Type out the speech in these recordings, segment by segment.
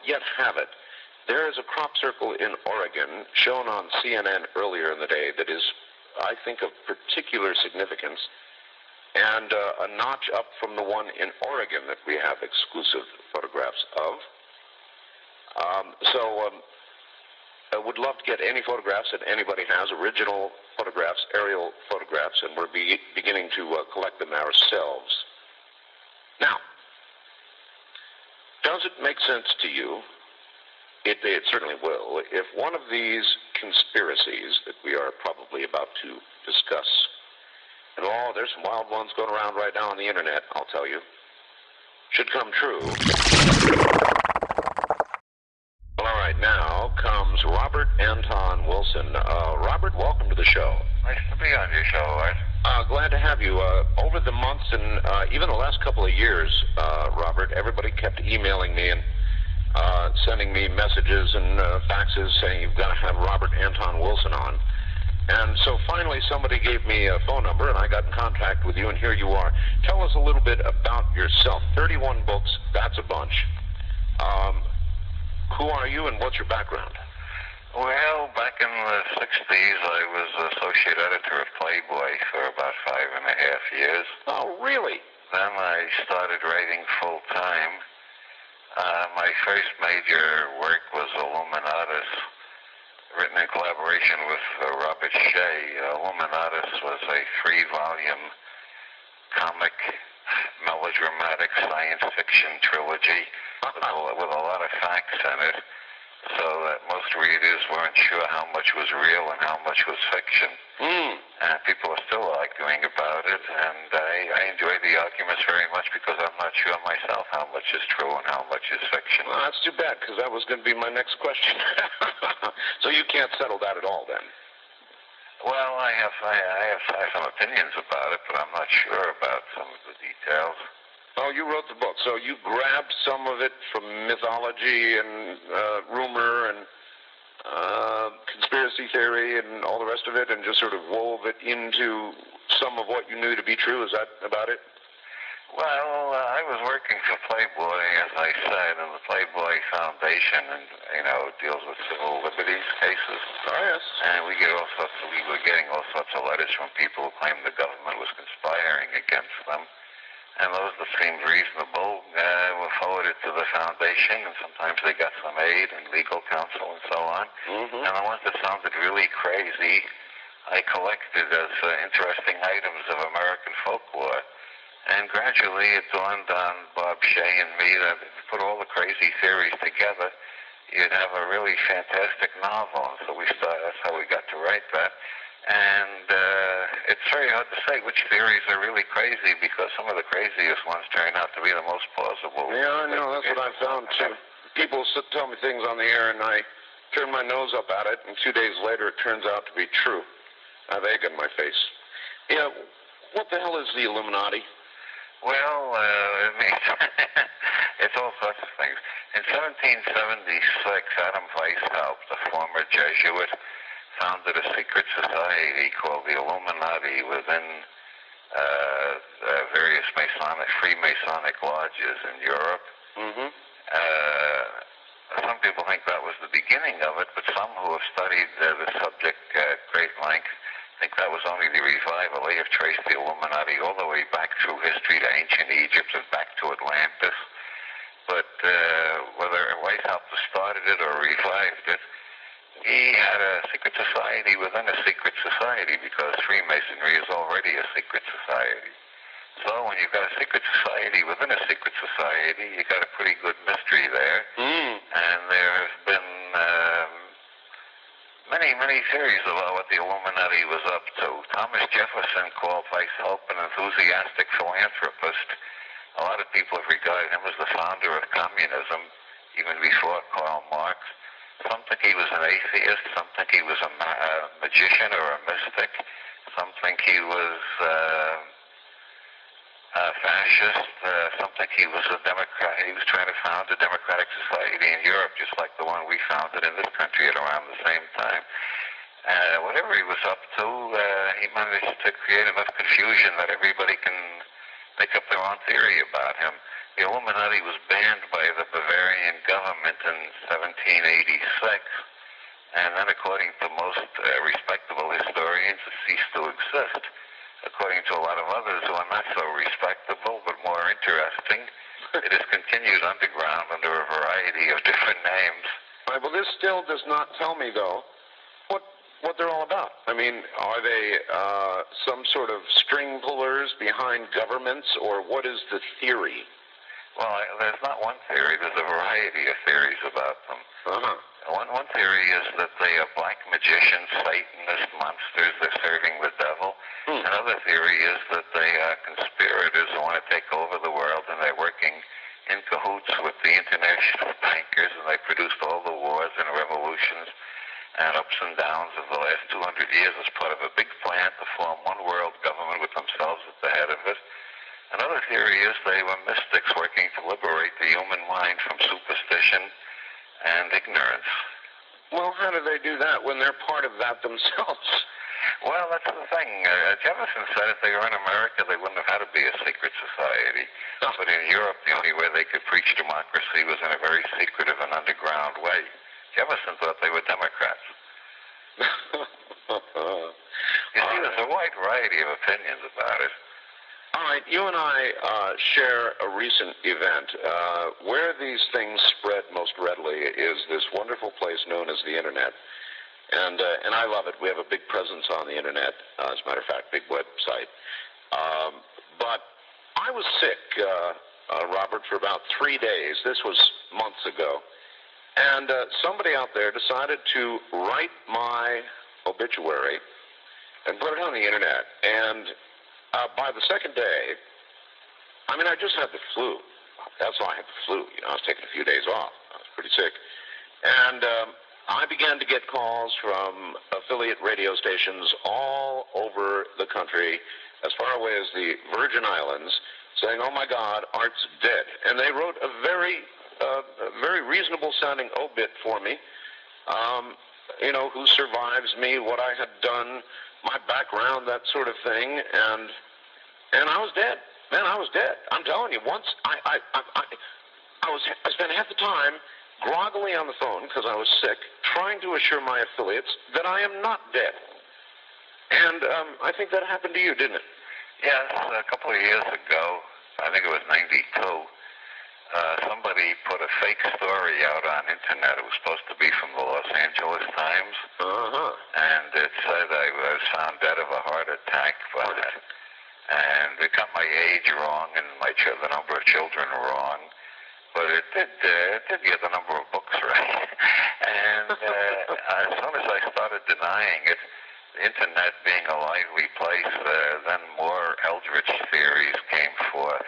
yet have it, there is a crop circle in Oregon shown on CNN earlier in the day that is, I think, of particular significance, and a notch up from the one in Oregon that we have exclusive photographs of. I would love to get any photographs that anybody has, original photographs, aerial photographs, and we're beginning to collect them ourselves. Now, does it make sense to you? It certainly will. If one of these conspiracies that we are probably about to discuss, and there's some wild ones going around right now on the internet, I'll tell you, should come true. Well, all right, now comes Robert Anton Wilson. Robert, welcome to the show. Nice to be on your show, Art. Glad to have you. Over the months and even the last couple of years, Robert, everybody kept emailing me and sending me messages and faxes saying you've got to have Robert Anton Wilson on. And so finally somebody gave me a phone number and I got in contact with you, and here you are. Tell us a little bit about yourself. 31 books, that's a bunch. Who are you and what's your background? Well, back in the 60s, I was associate editor of Playboy for about 5.5 years. Oh, really? Then I started writing full-time. My first major work was Illuminatus, written in collaboration with Robert Shea. Illuminatus was a 3-volume comic, melodramatic science fiction trilogy with a lot of facts in it, so that most readers weren't sure how much was real and how much was fiction. And people are still arguing about it, and I enjoy the arguments very much because I'm not sure myself how much is true and how much is fiction. Well, that's too bad, because that was going to be my next question. So you can't settle that at all, then? Well, I have some opinions about it, but I'm not sure about some of the details. Oh, you wrote the book, so you grabbed some of it from mythology and rumor and conspiracy theory and all the rest of it, and just sort of wove it into some of what you knew to be true. Is that about it? Well, I was working for Playboy, as I said, and the Playboy Foundation, and deals with civil liberties cases. Oh, yes. And we were getting all sorts of letters from people who claimed the government was conspiring against them. And those that seemed reasonable were forwarded to the foundation, and sometimes they got some aid and legal counsel and so on. Mm-hmm. And the ones that sounded really crazy, I collected as interesting items of American folklore. And gradually it dawned on Bob Shea and me that if you put all the crazy theories together, you'd have a really fantastic novel. And so that's how we got to write that. And it's very hard to say which theories are really crazy, because some of the craziest ones turn out to be the most plausible. Yeah, I know. That's what I've found, too. People tell me things on the air, and I turn my nose up at it, and 2 days later it turns out to be true. I have egg on my face. Yeah, what the hell is the Illuminati? Well, it means it's all sorts of things. In 1776, Adam Weishaupt, a former Jesuit, founded a secret society called the Illuminati within various Freemasonic lodges in Europe. Mm-hmm. Some people think that was the beginning of it, but some who have studied the subject at great length think that was only the revival. They have traced the Illuminati all the way back through history to ancient Egypt and back to Atlantis. But whether Weishaupt started it or revived it, he had a secret society within a secret society, because Freemasonry is already a secret society. So when you've got a secret society within a secret society, you've got a pretty good mystery there. And there have been many theories about what the Illuminati was up to. Thomas Jefferson called Weishaupt an enthusiastic philanthropist. A lot of people have regarded him as the founder of communism, even before Karl Marx. Some think he was an atheist, some think he was a magician or a mystic, some think he was a fascist, some think he was a Democrat. He was trying to found a democratic society in Europe, just like the one we founded in this country at around the same time. Whatever he was up to, he managed to create enough confusion that everybody can make up their own theory about him. The Illuminati was banned by the Bavarian government in 1786, and then according to most respectable historians, it ceased to exist. According to a lot of others who are not so respectable but more interesting, it is continued underground under a variety of different names. All right, well, this still does not tell me, though, what they're all about. I mean, are they some sort of string pullers behind governments, or what is the theory? Well, there's not one theory. There's a variety of theories about them. Uh-huh. One theory is that they are black magicians, Satanist monsters. They're serving the devil. Another theory is that they are conspirators who want to take over the world, and they're working in cahoots with the international bankers, and they produced all the wars and revolutions and ups and downs of the last 200 years as part of a big plan to form one world government with themselves at the head of it. Another theory is they were mystics working to liberate the human mind from superstition and ignorance. Well, how do they do that when they're part of that themselves? Well, that's the thing. Jefferson said if they were in America, they wouldn't have had to be a secret society. But in Europe, the only way they could preach democracy was in a very secretive and underground way. Jefferson thought they were Democrats. You see, there's a wide variety of opinions about it. All right, you and I share a recent event. Where these things spread most readily is this wonderful place known as the Internet. And I love it. We have a big presence on the Internet, as a matter of fact, big website. But I was sick, Robert, for about 3 days. This was months ago. And somebody out there decided to write my obituary and put it on the Internet. And by the second day, I mean, I just had the flu. That's why I had the flu. You know, I was taking a few days off. I was pretty sick. And I began to get calls from affiliate radio stations all over the country, as far away as the Virgin Islands, saying, "Oh my God, Art's dead." And they wrote a very reasonable-sounding obit for me. You know, who survives me, what I had done, my background, that sort of thing, and I was dead. Man, I was dead. I'm telling you. Once I spent half the time groggily on the phone because I was sick, trying to assure my affiliates that I am not dead. And I think that happened to you, didn't it? Yes, a couple of years ago, I think it was 92, somebody put a fake story out on internet. It was supposed to be from the Los Angeles Times. Uh-huh. And it said I was found dead of a heart attack. And it got my age wrong and the number of children wrong. But it did get the number of books right. And as soon as I started denying it, the internet being a lively place, then more eldritch theories came forth.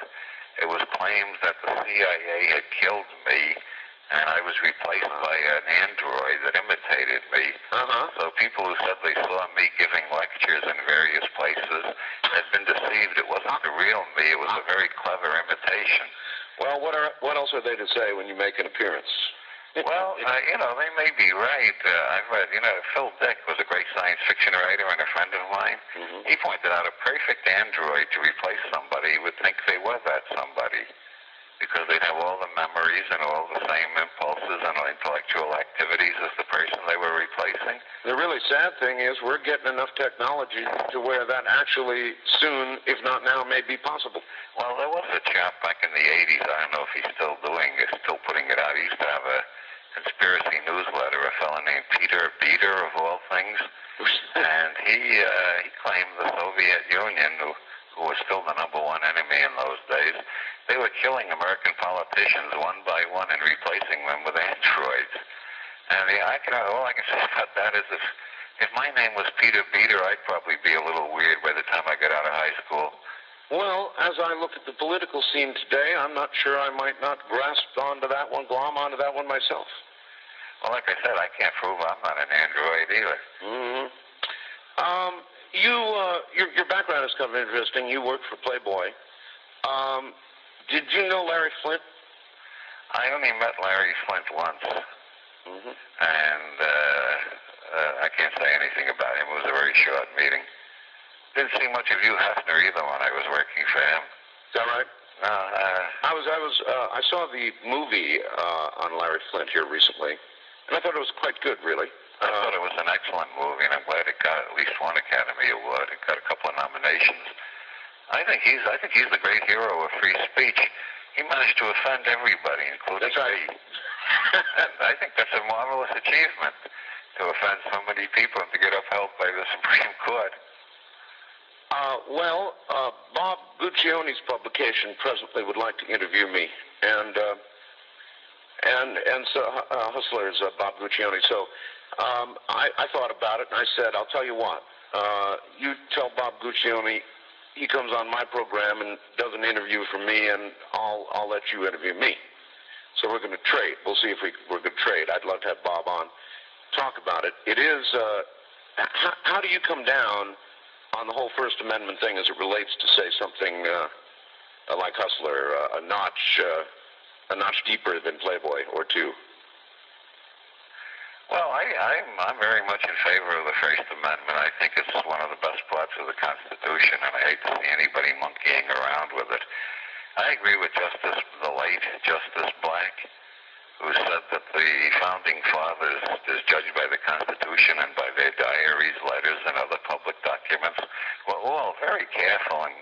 It was claimed that the CIA had killed me, and I was replaced by an android that imitated me. Uh-huh. So people who said they saw me giving lectures in various places had been deceived. It wasn't the real me. It was a very clever imitation. Well, what else are they to say when you make an appearance? Well, they may be right. I've read, Phil Dick was a great science fiction writer and a friend of mine. Mm-hmm. He pointed out a perfect android to replace somebody would think they were that somebody because they'd have all the memories and all the same impulses and intellectual activities as the person they were replacing. The really sad thing is we're getting enough technology to where that actually soon, if not now, may be possible. Well, there was a chap back in the 80s, I don't know if he's still putting it out. He used to have a conspiracy newsletter, a fellow named Peter Beater, of all things. And he claimed the Soviet Union, who was still the number one enemy in those days, they were killing American politicians one by one and replacing them with androids. And all I can say about that is if my name was Peter Beater, I'd probably be a little weird by the time I got out of high school. Well, as I look at the political scene today, I'm not sure I might not glom onto that one myself. Well, like I said, I can't prove I'm not an android either. Mm-hmm. Your background is kind of interesting. You worked for Playboy. Did you know Larry Flint? I only met Larry Flint once. Mm-hmm. And I can't say anything about him. It was a very short meeting. Didn't see much of Hugh Hefner either when I was working for him. Is that right? I saw the movie on Larry Flint here recently, and I thought it was quite good, really. I thought it was an excellent movie, and I'm glad it got at least one Academy Award. It got a couple of nominations. I think he's the great hero of free speech. He managed to offend everybody, including me. And I think that's a marvelous achievement, to offend so many people and to get upheld by the Supreme Court. Bob Guccione's publication presently would like to interview me, and so Hustler's Bob Guccione. So I thought about it, and I said, I'll tell you what. You tell Bob Guccione he comes on my program and does an interview for me, and I'll let you interview me. So we're going to trade. We'll see if we're going to trade. I'd love to have Bob on, talk about it. It is, how do you come down on the whole First Amendment thing as it relates to, say, something like Hustler, a notch deeper than Playboy or two? Well, I'm very much in favor of the First Amendment. I think it's one of the best parts of the Constitution, and I hate to see anybody monkeying around with it. I agree with the late Justice Black, who said that the Founding Fathers, as judged by the Constitution and by their diaries, letters, and other public documents, were all very careful and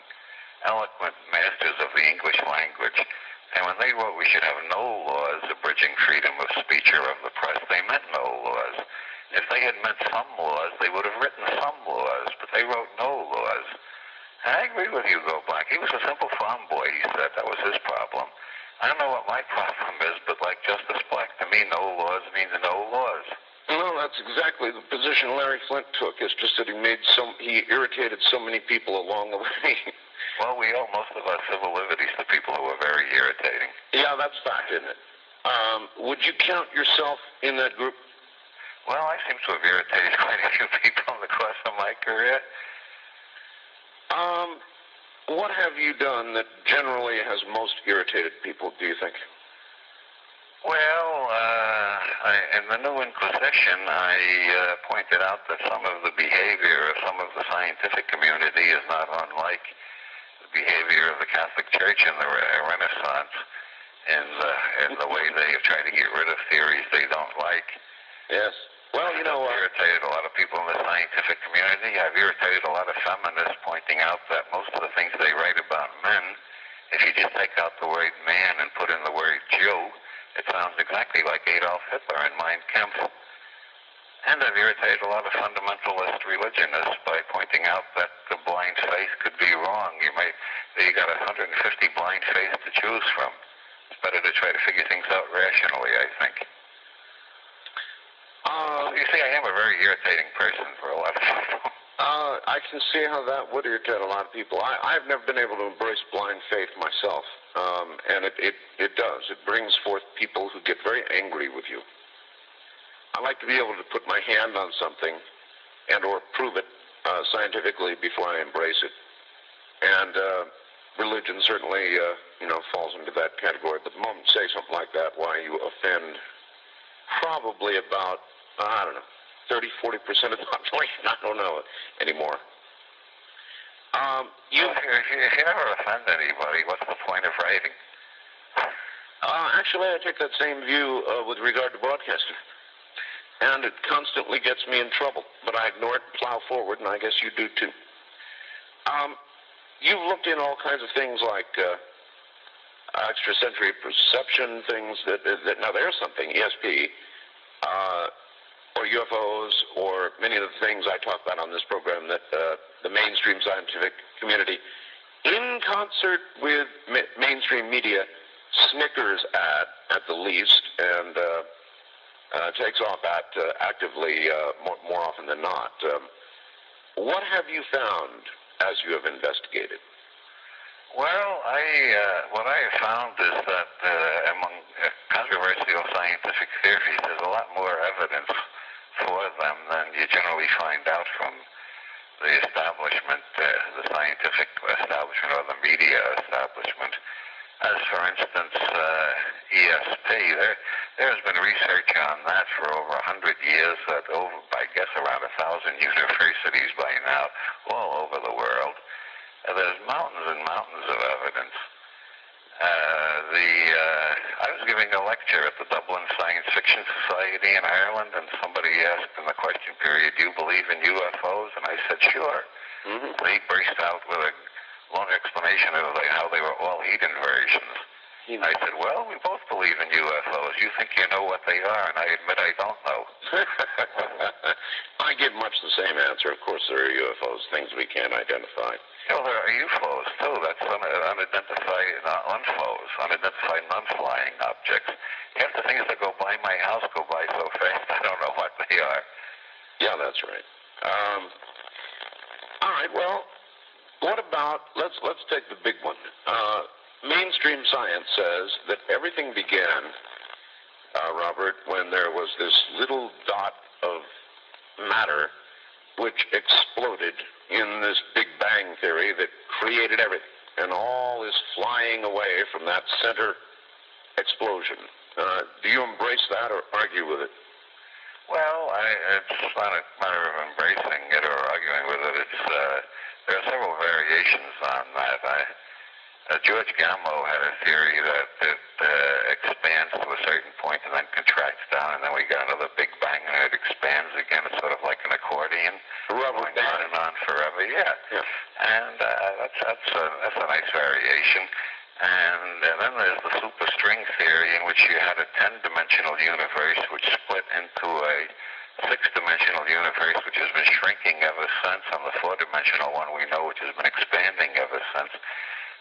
eloquent masters of the English language. And when they wrote we should have no laws abridging freedom of speech or of the press, they meant no laws. If they had meant some laws, they would have written some laws, but they wrote no laws. And I agree with you, though, Black. He was a simple farm boy, he said. That was his problem. I don't know what my problem is, but like Justice Black, to me, no laws means no laws. Well, that's exactly the position Larry Flint took. It's just that he irritated so many people along the way. Well, we owe most of our civil liberties to people who are very irritating. Yeah, that's fact, isn't it? Would you count yourself in that group? Well, I seem to have irritated quite a few people in the course of my career. What have you done that generally has most irritated people, do you think? Well, in the New Inquisition, I pointed out that some of the behavior of some of the scientific community is not unlike the behavior of the Catholic Church in the Renaissance, in the way they have tried to get rid of theories they don't like. Yes. Well, you know, I've irritated a lot of people in the scientific community. I've irritated a lot of feminists pointing out that most of the things they write about men, if you just take out the word man and put in the word Jew, it sounds exactly like Adolf Hitler in Mein Kampf. And I've irritated a lot of fundamentalist religionists by pointing out that the blind faith could be wrong. You got 150 blind faiths to choose from. It's better to try to figure things out rationally, I think. You see, I am a very irritating person for a lot of people. I can see how that would irritate a lot of people. I've never been able to embrace blind faith myself, and it does. It brings forth people who get very angry with you. I like to be able to put my hand on something and or prove it scientifically before I embrace it. And religion certainly, falls into that category. But the moment you say something like that, why you offend probably about, 30, 40% of the population. I don't know anymore. If you never offend anybody, what's the point of writing? Actually, I take that same view with regard to broadcasting. And it constantly gets me in trouble. But I ignore it and plow forward, and I guess you do too. You've looked in all kinds of things like extrasensory perception, things that now there's something, ESP, or UFOs, or many of the things I talk about on this program that the mainstream scientific community, in concert with mainstream media, snickers at the least, and takes off at actively more often than not. What have you found as you have investigated? Well, what I have found is that among controversial scientific theories, there's a lot more evidence for them than you generally find out from the establishment, the scientific establishment or the media establishment. As, for instance, ESP, there has been research on that for over 100 years at I guess, around 1,000 universities by now, all over the world. There's mountains and mountains of evidence. I was giving a lecture at the Dublin Science Fiction Society in Ireland, and somebody asked in the question period, "Do you believe in UFOs?" And I said, "Sure." Mm-hmm. They burst out with a long explanation of how they were all heat inversions. I said, "Well, we both believe in UFOs. You think you know what they are, and I admit I don't know." I give much the same answer. Of course, there are UFOs, things we can't identify. Well, there are UFOs, too. That's unidentified UNFOs, unidentified non-flying objects. Half the things that go by my house go by so fast, I don't know what they are. Yeah, that's right. All right, well, what about, let's take the big one. Mainstream science says that everything began, Robert, when there was this little dot of matter which exploded in this Big Bang theory that created everything, and all is flying away from that center explosion. Do you embrace that or argue with it? Well, it's not a matter of embracing it or arguing with it. There are several variations on that. George Gamow had a theory that it expands to a certain point and then contracts down, and then we get another Big Bang and it expands again. It's sort of like an accordion, rubber band, on and on forever. Yeah. And that's a nice variation. And then there's the superstring theory, in which you had a 10-dimensional universe which split into a 6-dimensional universe, which has been shrinking ever since, and the 4-dimensional one we know, which has been expanding ever since.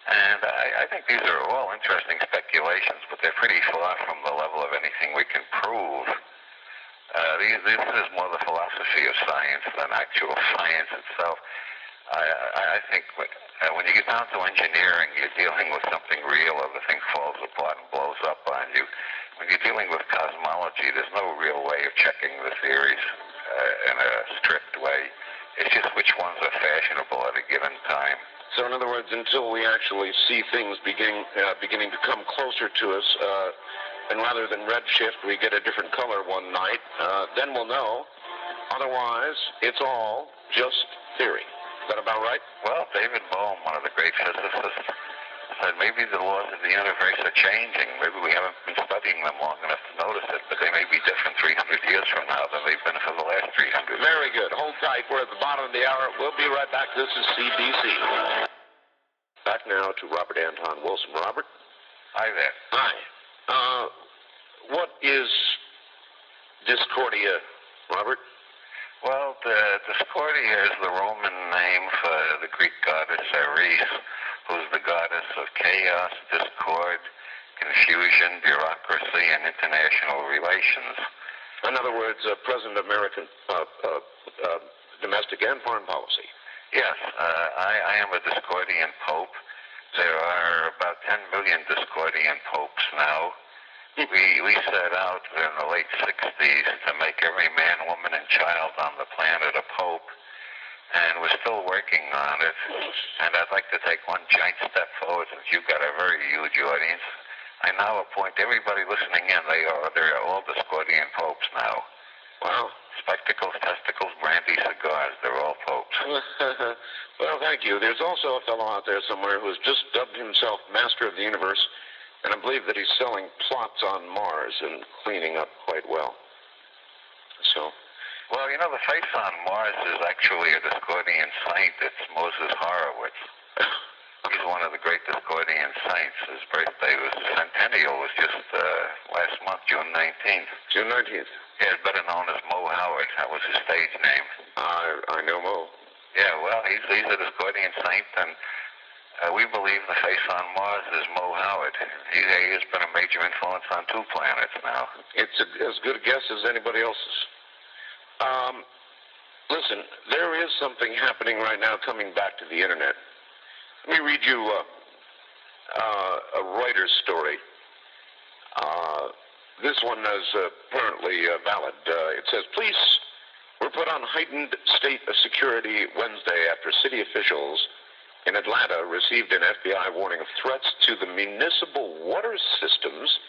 And I think these are all interesting speculations, but they're pretty far from the level of anything we can prove. This is more the philosophy of science than actual science itself. I think when you get down to engineering, you're dealing with something real, or the thing falls apart and blows up on you. When you're dealing with cosmology, there's no real way of checking the theories in a strict way. It's just which ones are fashionable at a given time. So in other words, until we actually see things beginning to come closer to us, and rather than redshift, we get a different color one night, then we'll know. Otherwise, it's all just theory. Is that about right? Well, David Bohm, one of the great physicists, said maybe the laws of the universe are changing. Maybe we haven't been studying them long enough to notice it, but they may be different 300 years from now than they've been for the last 300. Very good. Hold tight. We're at the bottom of the hour. We'll be right back. This is CBC. Back now to Robert Anton Wilson. Robert? Hi there. Hi. What is Discordia, Robert? Well, Discordia is the Roman name for the Greek goddess Eris, who's the goddess of chaos, discord, confusion, bureaucracy, and international relations. In other words, present American domestic and foreign policy. Yes, I am a Discordian Pope. There are about 10 million Discordian popes now. We set out in the late 60s to make every man, woman, and child on the planet a pope, and we're still working on it. And I'd like to take one giant step forward, since you've got a very huge audience. I now appoint everybody listening in. They're all Discordian popes now. Wow. Spectacles, testicles, brandy, cigars, they're all popes. Well, thank you. There's also a fellow out there somewhere who's just dubbed himself Master of the Universe, and I believe that he's selling plots on Mars and cleaning up quite well. So, well, you know, the face on Mars is actually a Discordian saint. It's Moses Horowitz. He's one of the great Discordian saints. His birthday was centennial, was just last month, June 19th. June 19th. Yeah, better known as Mo Howard. That was his stage name. I know Mo. Yeah, well, he's a Discordian saint, and we believe the face on Mars is Mo Howard. He has been a major influence on 2 planets now. It's as good a guess as anybody else's. Listen, there is something happening right now coming back to the internet. Let me read you a Reuters story. This one is apparently valid. It says, police were put on heightened state of security Wednesday after city officials in Atlanta received an FBI warning of threats to the municipal water systems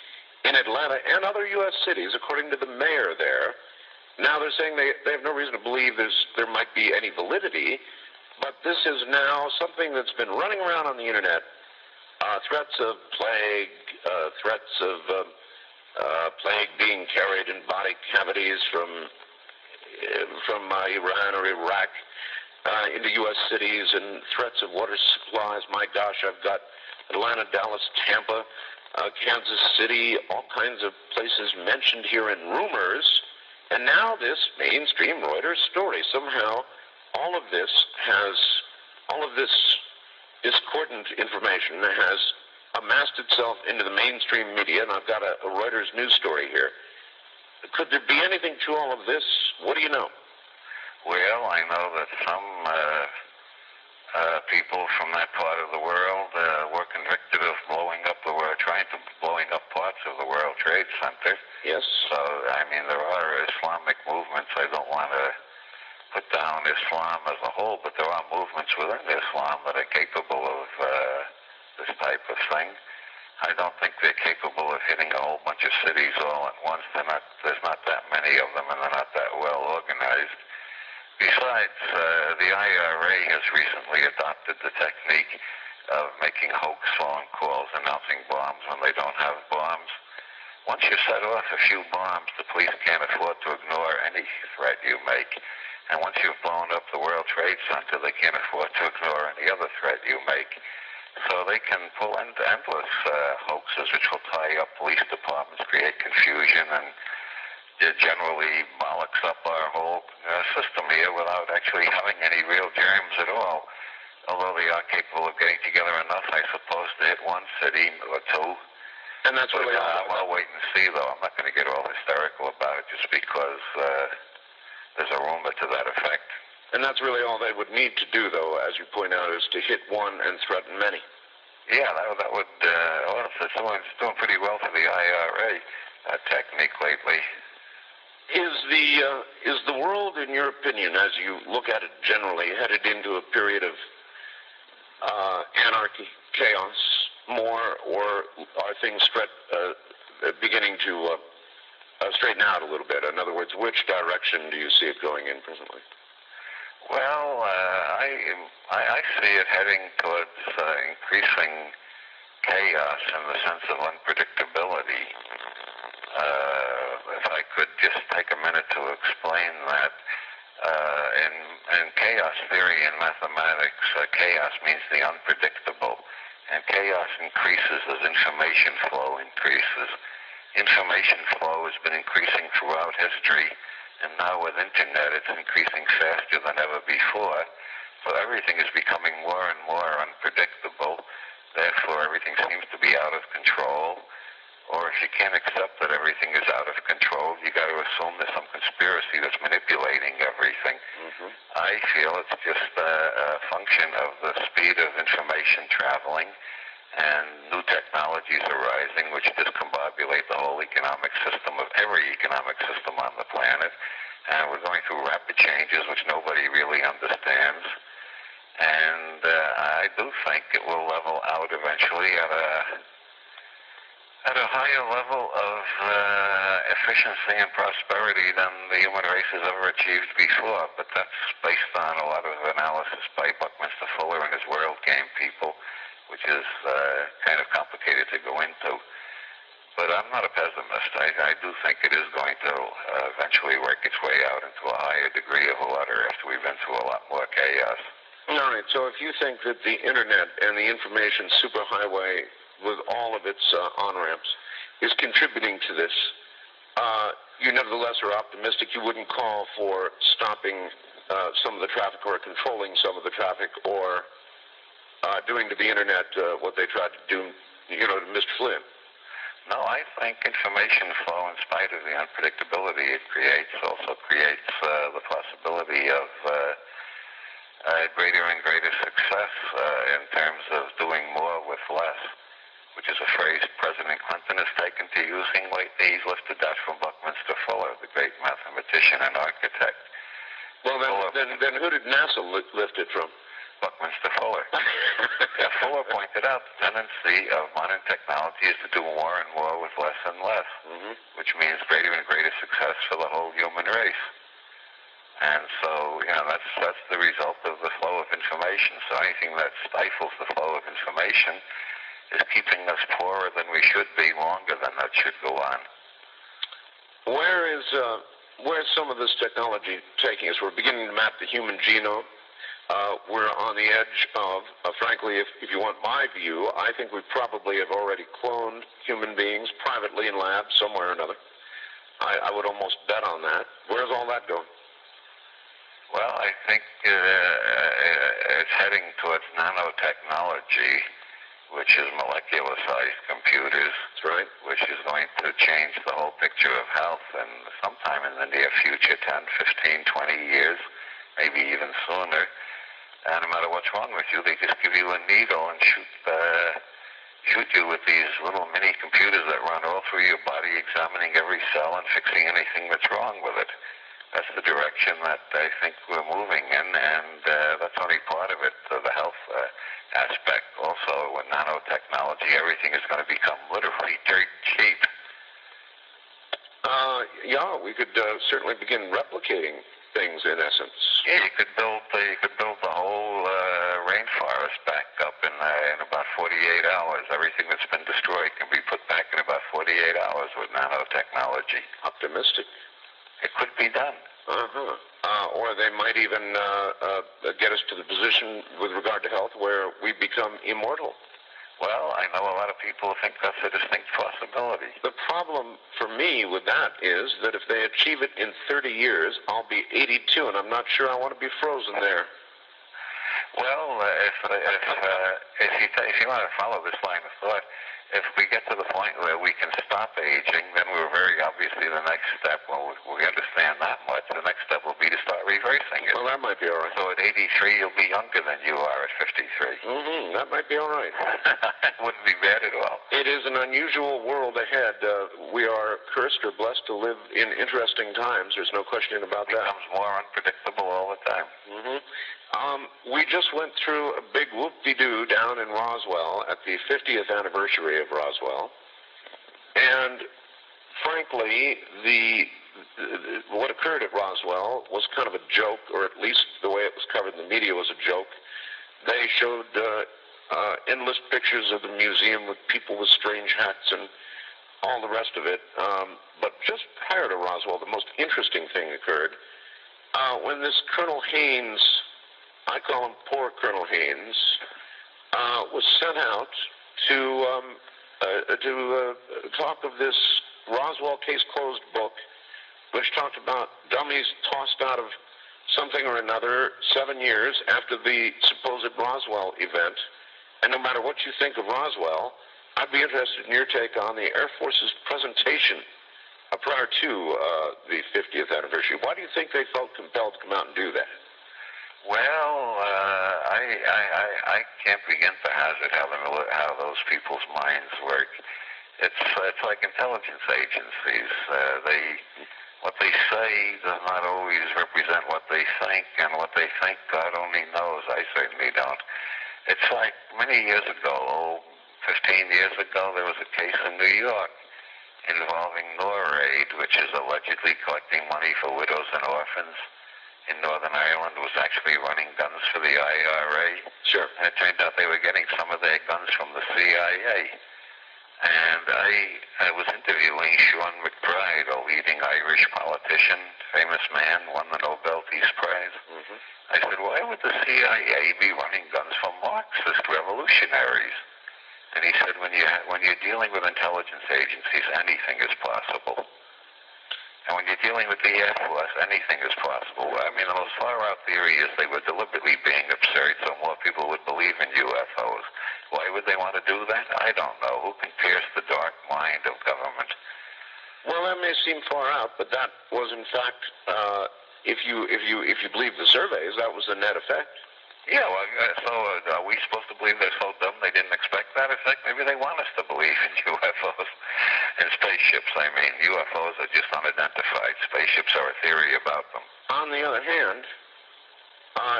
in Atlanta and other U.S. cities, according to the mayor there. Now they're saying they have no reason to believe there might be any validity, but this is now something that's been running around on the internet threats of plague, threats of plague being carried in body cavities from Iran or Iraq into U.S. cities, and threats of water supplies. My gosh, I've got Atlanta, Dallas, Tampa, Kansas City, all kinds of places mentioned here in rumors, and now this mainstream Reuters story. Somehow, all of this discordant information has amassed itself into the mainstream media, and I've got a Reuters news story here. Could there be anything to all of this? What do you know? Well, I know that some people from that part of the world were convicted of blowing up parts of the World Trade Center. Yes. So, I mean, there are Islamic movements. I don't want to put down Islam as a whole, but there are movements within Islam that are capable of this type of thing. I don't think they're capable of hitting a whole bunch of cities all at once. There's not that many of them, and they're not that well organized. Besides, the IRA has recently adopted the technique of making hoax phone calls announcing bombs when they don't have bombs. Once you set off a few bombs, the police can't afford to ignore any threat you make. And once you've blown up the World Trade Center, they can't afford to ignore any other threat you make. So they can pull into endless hoaxes, which will tie up police departments, create confusion, and it generally bollocks up our whole system here without actually having any real germs at all. Although they are capable of getting together enough, I suppose, to hit one city or two. And that's really all. I'll wait and see, though. I'm not going to get all hysterical about it just because there's a rumor to that effect. And that's really all they would need to do, though, as you point out, is to hit one and threaten many. Yeah, that would, it's doing pretty well for the IRA, that technique lately. Is the world, in your opinion, as you look at it generally, headed into a period of anarchy, chaos, more, or are things beginning to straighten out a little bit? In other words, which direction do you see it going in presently? Well, I see it heading towards increasing chaos in the sense of unpredictability. If I could just take a minute to explain that. In chaos theory and mathematics, chaos means the unpredictable, and chaos increases as information flow increases. Information flow has been increasing throughout history, and now with internet it's increasing faster than ever before, so everything is becoming more and more unpredictable. Therefore, everything seems to be out of control. Or if you can't accept that everything is out of control, you got to assume there's some conspiracy that's manipulating everything. Mm-hmm. I feel it's just a function of the speed of information traveling, and new technologies arising which discombobulate the whole economic system of every economic system on the planet. And we're going through rapid changes which nobody really understands. And I do think it will level out eventually at a higher level of efficiency and prosperity than the human race has ever achieved before. But that's based on a lot of analysis by Buckminster Fuller and his World Game people, which is kind of complicated to go into. But I'm not a pessimist. I do think it is going to eventually work its way out into a higher degree of order after we've been through a lot more chaos. All right, so if you think that the Internet and the information superhighway with all of its on-ramps is contributing to this, you nevertheless are optimistic. You wouldn't call for stopping some of the traffic or controlling some of the traffic or doing to the Internet what they tried to do, to Mr. Flynn. No, I think information flow, in spite of the unpredictability it creates, also creates the possibility of greater and greater success in terms of doing more with less, which is a phrase President Clinton has taken to using lately. He's lifted that from Buckminster Fuller, the great mathematician and architect. Well, then who did NASA lift it from? Buckminster Fuller. Fuller pointed out the tendency of modern technology is to do more and more with less and less, which means greater and greater success for the whole human race. And so, that's the result of the flow of information. So anything that stifles the flow of information is keeping us poorer than we should be longer than that should go on. Where's some of this technology taking us? We're beginning to map the human genome. We're on the edge of, frankly, if you want my view, I think we probably have already cloned human beings privately in labs somewhere or another. I would almost bet on that. Where's all that going? Well, I think it's heading towards nanotechnology, which is molecular-sized computers. That's right. Which is going to change the whole picture of health, and sometime in the near future, 10, 15, 20 years, maybe even sooner. And no matter what's wrong with you, they just give you a needle and shoot you with these little mini computers that run all through your body, examining every cell and fixing anything that's wrong with it. That's the direction that I think we're moving in, and that's only part of it, the health aspect. Also, with nanotechnology, everything is going to become literally dirt cheap. Yeah, we could certainly begin replicating things in essence. Yeah, you could build the whole rainforest back up in about 48 hours. Everything that's been destroyed can be put back in about 48 hours with nanotechnology. Optimistic. It could be done. Or they might even get us to the position with regard to health where we become immortal. Well, I know a lot of people think that's a distinct possibility. The problem for me with that is that if they achieve it in 30 years, I'll be 82, and I'm not sure I want to be frozen there. Well, if you want to follow this line of thought, if we get to the point where we can stop aging, then we're very obviously the next step. Well, we understand that much. The next step will be to start reversing it. Well, that might be all right. So at 83, you'll be younger than you are at 53. That might be all right. Wouldn't be bad at all. It is an unusual world ahead. We are cursed or blessed to live in interesting times. There's no question about that. It becomes more unpredictable all the time. We just went through a big whoop-de-doo down in Roswell at the 50th anniversary of Roswell. And frankly, what occurred at Roswell was kind of a joke, or at least the way it was covered in the media was a joke. They showed endless pictures of the museum with people with strange hats and all the rest of it. But just prior to Roswell, the most interesting thing occurred when this Colonel Haynes, I call him poor Colonel Haynes, was sent out to talk of this Roswell Case Closed book, which talked about dummies tossed out of something or another 7 years after the supposed Roswell event. And no matter what you think of Roswell, I'd be interested in your take on the Air Force's presentation prior to the 50th anniversary. Why do you think they felt compelled to come out and do that? Well, I can't begin to hazard how those people's minds work. It's like intelligence agencies. What they say does not always represent what they think, and what they think, God only knows. I certainly don't. It's like many years ago, 15 years ago, there was a case in New York involving NORAID, which is allegedly collecting money for widows and orphans in Northern Ireland, was actually running guns for the IRA. Sure. And it turned out they were getting some of their guns from the CIA. And I was interviewing Sean McBride, a leading Irish politician, famous man, won the Nobel Peace Prize. I said, why would the CIA be running guns from Marxist revolutionaries? And he said, when you're dealing with intelligence agencies, anything is possible. And when you're dealing with the Air Force, anything is possible. I mean, the most far-out theory is they were deliberately being absurd so more people would believe in UFOs. Why would they want to do that? I don't know. Who can pierce the dark mind of government? Well, that may seem far out, but that was, in fact, if you believe the surveys, that was the net effect. Yeah, well, so are we supposed to believe they're so dumb they didn't expect that effect? Maybe they want us to believe in UFOs and spaceships. I mean, UFOs are just unidentified. Spaceships are a theory about them. On the other hand,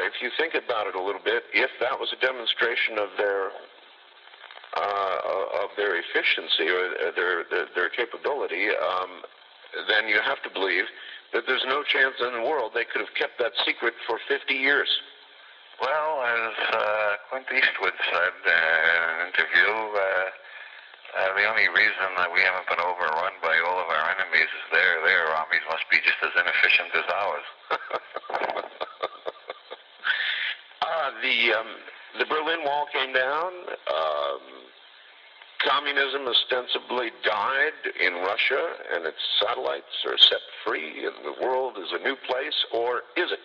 if you think about it a little bit, if that was a demonstration of their efficiency or their capability, then you have to believe that there's no chance in the world they could have kept that secret for 50 years. Well, as Clint Eastwood said in an interview, the only reason that we haven't been overrun by all of our enemies is their armies must be just as inefficient as ours. The Berlin Wall came down. Communism ostensibly died in Russia, and its satellites are set free, and the world is a new place, or is it?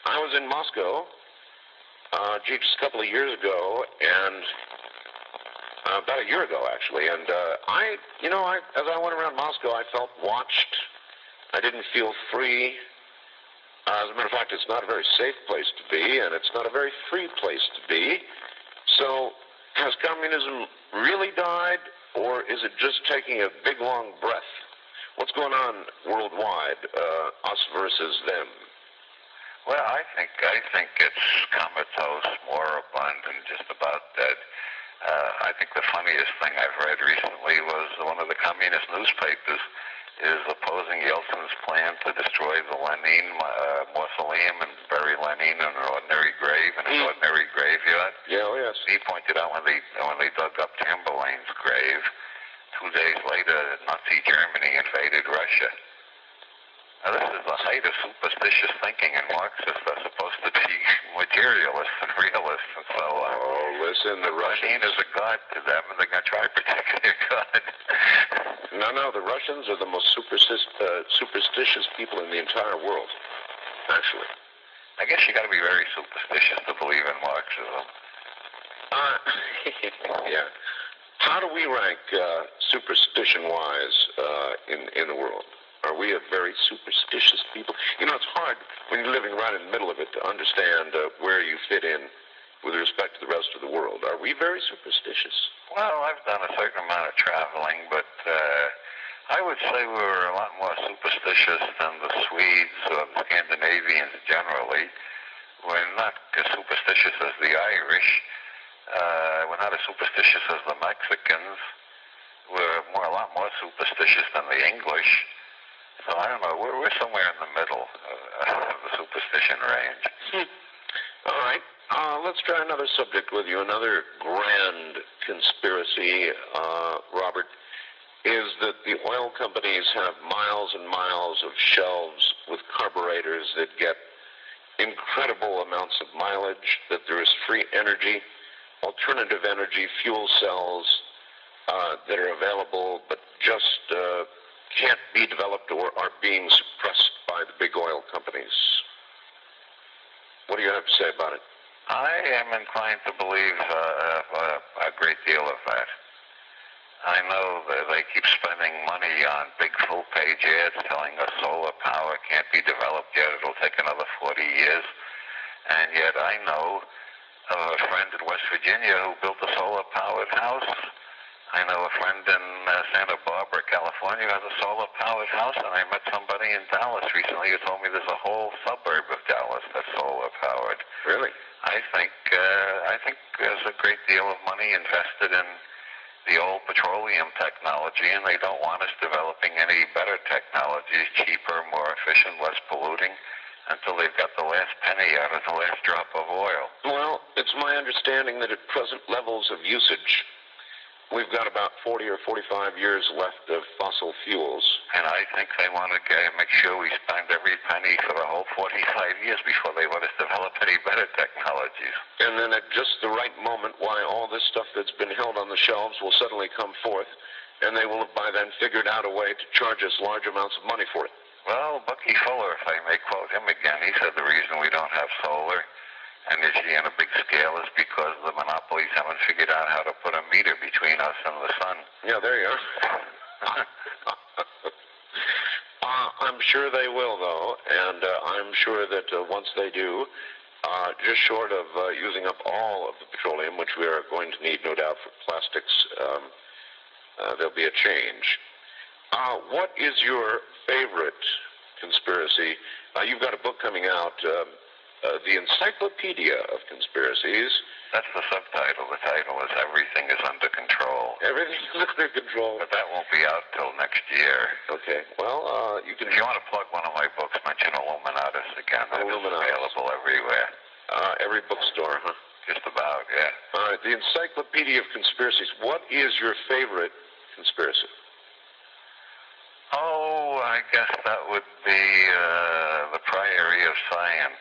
I was in Moscow, just a couple of years ago, and about a year ago, actually, and as I went around Moscow, I felt watched. I didn't feel free. As a matter of fact, it's not a very safe place to be, and it's not a very free place to be. So, has communism really died, or is it just taking a big, long breath? What's going on worldwide, us versus them? Well, I think it's comatose, moribund, and just about dead. I think the funniest thing I've read recently was one of the communist newspapers is opposing Yeltsin's plan to destroy the Lenin mausoleum and bury Lenin in an ordinary grave in an ordinary graveyard. Yeah, oh yes. He pointed out when they dug up Chamberlain's grave, 2 days later, Nazi Germany invaded Russia. Now, this is the height of superstitious thinking, and Marxists are supposed to be materialists and realists and so on. Oh, listen, the Russians... Lenin is a god to them, and they're going to try to protect their god. No, the Russians are the most superstitious people in the entire world, actually. I guess you got to be very superstitious to believe in Marxism. Yeah. How do we rank superstition-wise in the world? Are we a very superstitious people? You know, it's hard when you're living right in the middle of it to understand where you fit in with respect to the rest of the world. Are we very superstitious? Well, I've done a certain amount of traveling, but I would say we were a lot more superstitious than the Swedes or the Scandinavians generally. We're not as superstitious as the Irish. We're not as superstitious as the Mexicans. We're a lot more superstitious than the English. So I don't know. We're somewhere in the middle of the superstition range. All right. Let's try another subject with you. Another grand conspiracy, Robert, is that the oil companies have miles and miles of shelves with carburetors that get incredible amounts of mileage, that there is free energy, alternative energy, fuel cells that are available but just can't be developed or are being suppressed by the big oil companies. What do you have to say about it? I am inclined to believe a great deal of that. I know that they keep spending money on big full-page ads telling us solar power can't be developed yet. It'll take another 40 years. And yet I know of a friend in West Virginia who built a solar-powered house. I know a friend in Santa Barbara, California, who has a solar-powered house, and I met somebody in Dallas recently who told me there's a whole suburb of Dallas that's solar-powered. Really? I think there's a great deal of money invested in the old petroleum technology, and they don't want us developing any better technologies, cheaper, more efficient, less polluting, until they've got the last penny out of the last drop of oil. Well, it's my understanding that at present levels of usage, we've got about 40 or 45 years left of fossil fuels. And I think they want to make sure we spend every penny for the whole 45 years before they let us develop any better technologies. And then at just the right moment, why all this stuff that's been held on the shelves will suddenly come forth, and they will have by then figured out a way to charge us large amounts of money for it. Well, Bucky Fuller, if I may quote him again, he said the reason we don't have solar energy on a big scale is because the monopolies haven't figured out how to put a meter between us and the sun. Yeah, there you are. I'm sure they will, though, and I'm sure that once they do, just short of using up all of the petroleum, which we are going to need, no doubt, for plastics, there'll be a change. What is your favorite conspiracy? You've got a book coming out, The Encyclopedia of Conspiracies. That's the subtitle. The title is Everything is Under Control. Everything is under control. But that won't be out till next year. Okay. Well, you can... If you want to plug one of my books, mention Illuminatus again. It's available everywhere. Every bookstore, huh? Just about, yeah. All right, the Encyclopedia of Conspiracies. What is your favorite conspiracy? Oh, I guess that would be the Priory of Sion.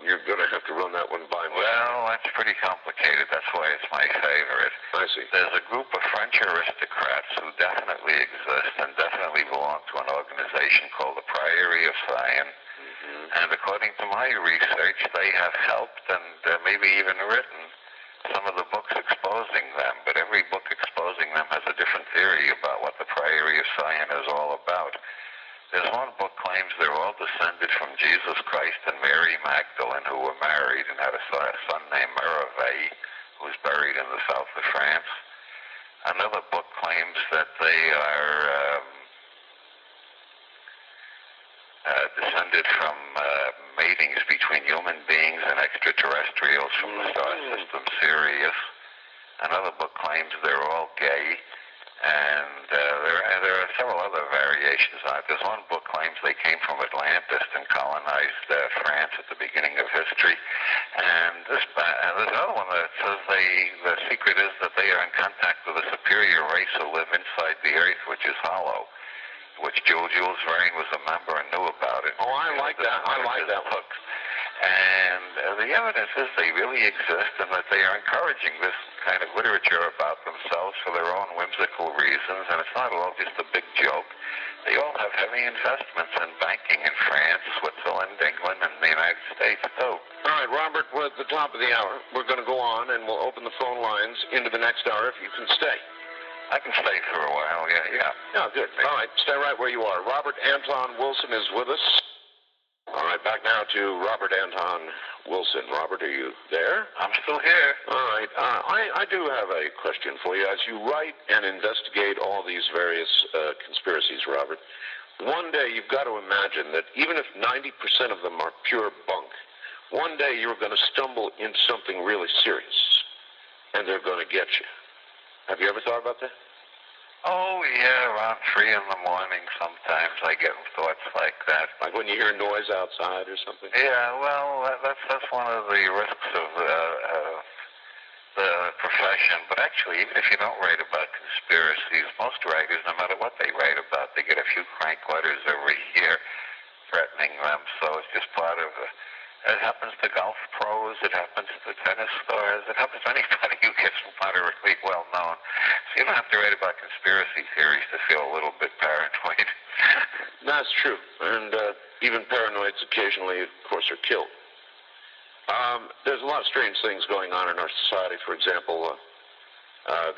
You're going to have to run that one by me. Well, that's pretty complicated. That's why it's my favorite. I see. There's a group of French aristocrats who definitely exist and definitely belong to an organization called the Priory of Sion. Mm-hmm. And according to my research, they have helped and maybe even written some of the books exposing them. But every book exposing them has a different theory about what the Priory of Sion is all about. There's one book claims they're all descended from Jesus Christ and Mary Magdalene, who were married and had a son named Merave, who was buried in the south of France. Another book claims that they are descended from matings between human beings and extraterrestrials from the star system Sirius. Another book claims they're all gay. And there are several other variations on it. There's one book claims they came from Atlantis and colonized France at the beginning of history. And there's another one that says the secret is that they are in contact with a superior race who live inside the Earth, which is hollow, which Jules Verne was a member and knew about it. Oh, I like that. I like that book. And the evidence is they really exist and that they are encouraging this kind of literature about themselves for their own whimsical reasons, and it's not all just a big joke. They all have heavy investments in banking in France, Switzerland, England, and the United States, too. All right, Robert, we're at the top of the hour. We're going to go on, and we'll open the phone lines into the next hour if you can stay. I can stay for a while, yeah. Yeah, good. All right, stay right where you are. Robert Anton Wilson is with us. All right, back now to Robert Anton Wilson. Robert, are you there? I'm still here. All right. I do have a question for you. As you write and investigate all these various conspiracies, Robert, one day you've got to imagine that even if 90% of them are pure bunk, one day you're going to stumble into something really serious, and they're going to get you. Have you ever thought about that? Oh, yeah, around 3 in the morning sometimes I get thoughts like that. Like when you hear noise outside or something? Yeah, well, that's one of the risks of the profession. But actually, even if you don't write about conspiracies, most writers, no matter what they write about, they get a few crank letters every year threatening them. So it's just part of it happens to golf pros, it happens to tennis stars, it happens to anybody who gets moderately well known. So you don't have to write about conspiracy theories to feel a little bit paranoid. That's true. And even paranoids occasionally, of course, are killed. There's a lot of strange things going on in our society. For example,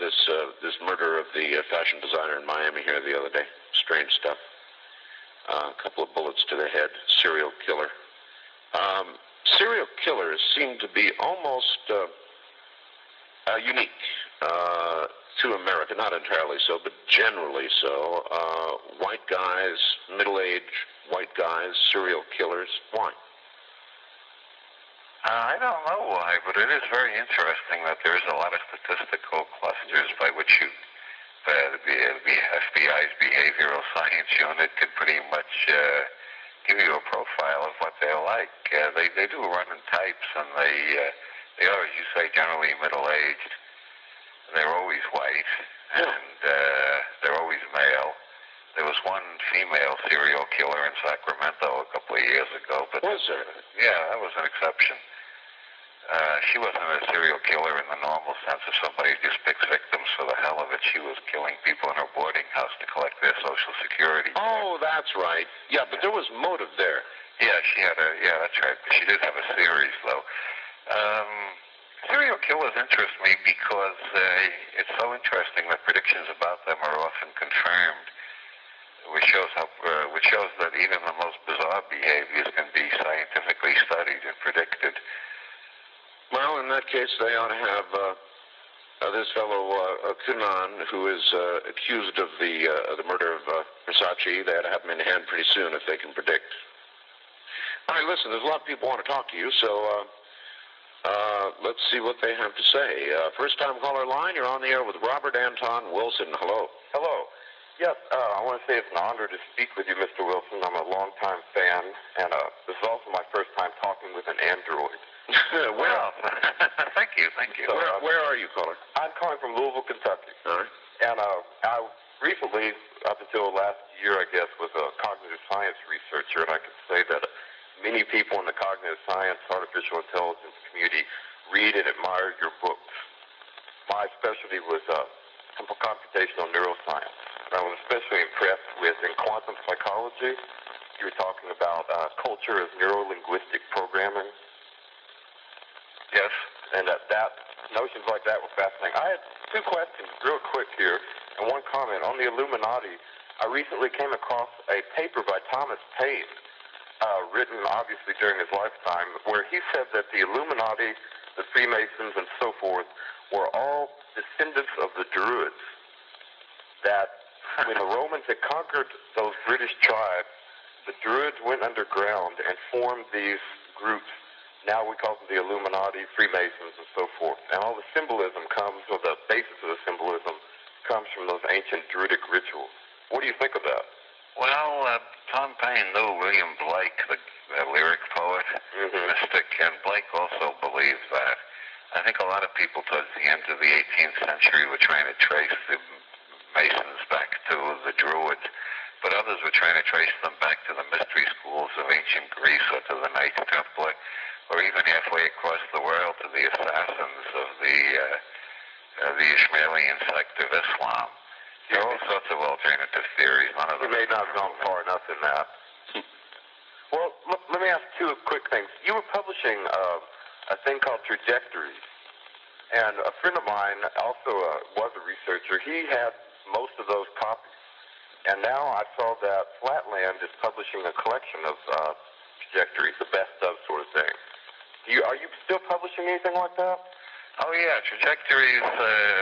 this murder of the fashion designer in Miami here the other day. Strange stuff. A couple of bullets to the head. Serial killer. Serial killers seem to be almost unique to America. Not entirely so, but generally so. White guys, middle-aged white guys, serial killers. Why? I don't know why, but it is very interesting that there's a lot of statistical clusters by which the FBI's behavioral science unit can pretty much give you a profile of what they're like. They do run in types, and they are, as you say, generally middle-aged. They're always white, and they're always male. There was one female serial killer in Sacramento a couple of years ago. But was there? Yeah, that was an exception. She wasn't a serial killer in the normal sense of somebody who just picks victims for the hell of it. She was killing people in her boarding house to collect their Social Security. Oh, that's right. Yeah, but there was motive there. Yeah, that's right. She did have a series, though. Serial killers interest me because it's so interesting that predictions about them are often confirmed, which shows that even the most bizarre behaviors can be scientifically studied and predicted. Well, in that case, they ought to have this fellow Cunan, who is accused of the murder of Versace. They ought to have him in hand pretty soon if they can predict. All right, listen, there's a lot of people who want to talk to you, so let's see what they have to say. First-time caller line, you're on the air with Robert Anton Wilson. Hello. Hello. Yes, I want to say it's an honor to speak with you, Mr. Wilson. I'm a longtime fan, and this is also my first time talking with an android. Well, thank you. So, where are you, caller? I'm calling from Louisville, Kentucky. All right. And I recently, up until last year, I guess, was a cognitive science researcher, and I can say that many people in the cognitive science, artificial intelligence community read and admire your books. My specialty was computational neuroscience. And I was especially impressed with, in quantum psychology, you were talking about culture as neuro-linguistic programming. Yes. And that notions like that were fascinating. I had two questions real quick here, and one comment. On the Illuminati, I recently came across a paper by Thomas Paine, written obviously during his lifetime, where he said that the Illuminati, the Freemasons, and so forth were all descendants of the Druids. That when the Romans had conquered those British tribes, the Druids went underground and formed these groups. Now we call them the Illuminati, Freemasons, and so forth. And all the symbolism comes, or the basis of the symbolism comes from those ancient Druidic rituals. What do you think of that? Well, Tom Paine knew William Blake, the lyric poet, mystic, and Blake also believed that. I think a lot of people towards the end of the 18th century were trying to trace the Masons back to the Druids, but others were trying to trace them back to the mystery schools of ancient Greece or to the Knights Templar, or even halfway across the world to the assassins of the Ishmaelian sect of Islam. There are all sorts of alternative theories. None of them. You may not have gone far enough in that. Well, let me ask two quick things. You were publishing a thing called Trajectories, and a friend of mine also was a researcher. He had most of those copies, and now I saw that Flatland is publishing a collection of Trajectories, the best of sort of thing. Are you still publishing anything like that? Oh, yeah, Trajectories,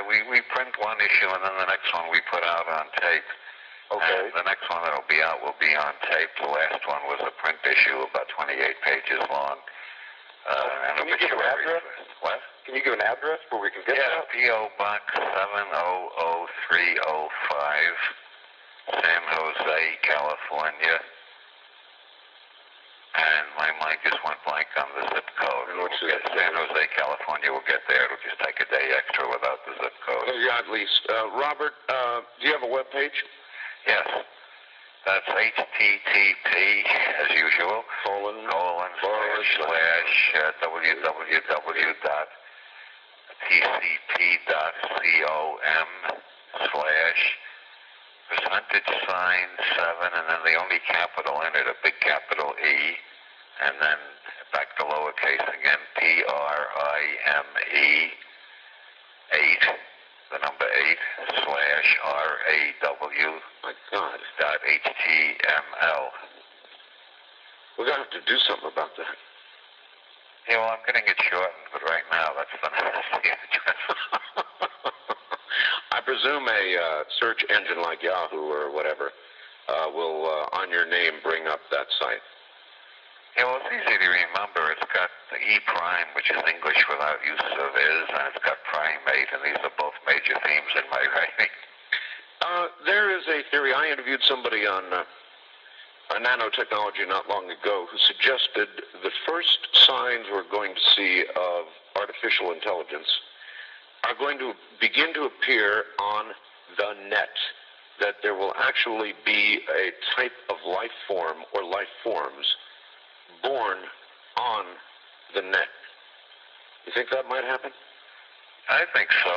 we print one issue, and then the next one we put out on tape. Okay. And the next one that'll be out will be on tape. The last one was a print issue, about 28 pages long. Can you give an address? What? Can you give an address where we can get that? P.O. Box 7000305, San Jose, California. And my mind just went blank on the zip code. San Jose, California, we'll get there. It'll just take a day extra without the zip code. Yeah, at least. Robert, do you have a web page? Yes. That's HTTP, as usual, www.tcp.com/%7, and then the only capital in it, a big capital E, and then back to lowercase again, PRIME 8, the number 8, /RAW. My God. .html. We're going to have to do something about that. Yeah, well, I'm getting it shortened, but right now that's the address. I presume a search engine like Yahoo or whatever will, on your name, bring up that site. Yeah, well, it's easy to remember. It's got the E prime, which is English without use of is, and it's got primate, and these are both major themes in my writing. There is a theory. I interviewed somebody on nanotechnology not long ago who suggested the first signs we're going to see of artificial intelligence are going to begin to appear on the net, that there will actually be a type of life form or life forms born on the net. You think that might happen? I think so.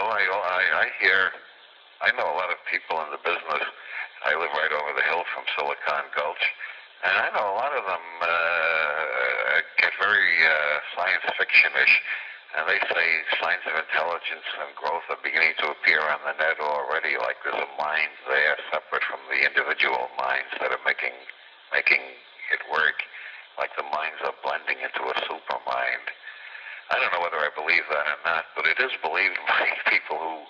I know a lot of people in the business. I live right over the hill from Silicon Gulch, and I know a lot of them get very science fiction-ish, and they say signs of intelligence and growth are beginning to appear on the net already, like there's a mind there separate from the individual minds that are making it work, like the minds are blending into a super mind. I don't know whether I believe that or not, but it is believed by people who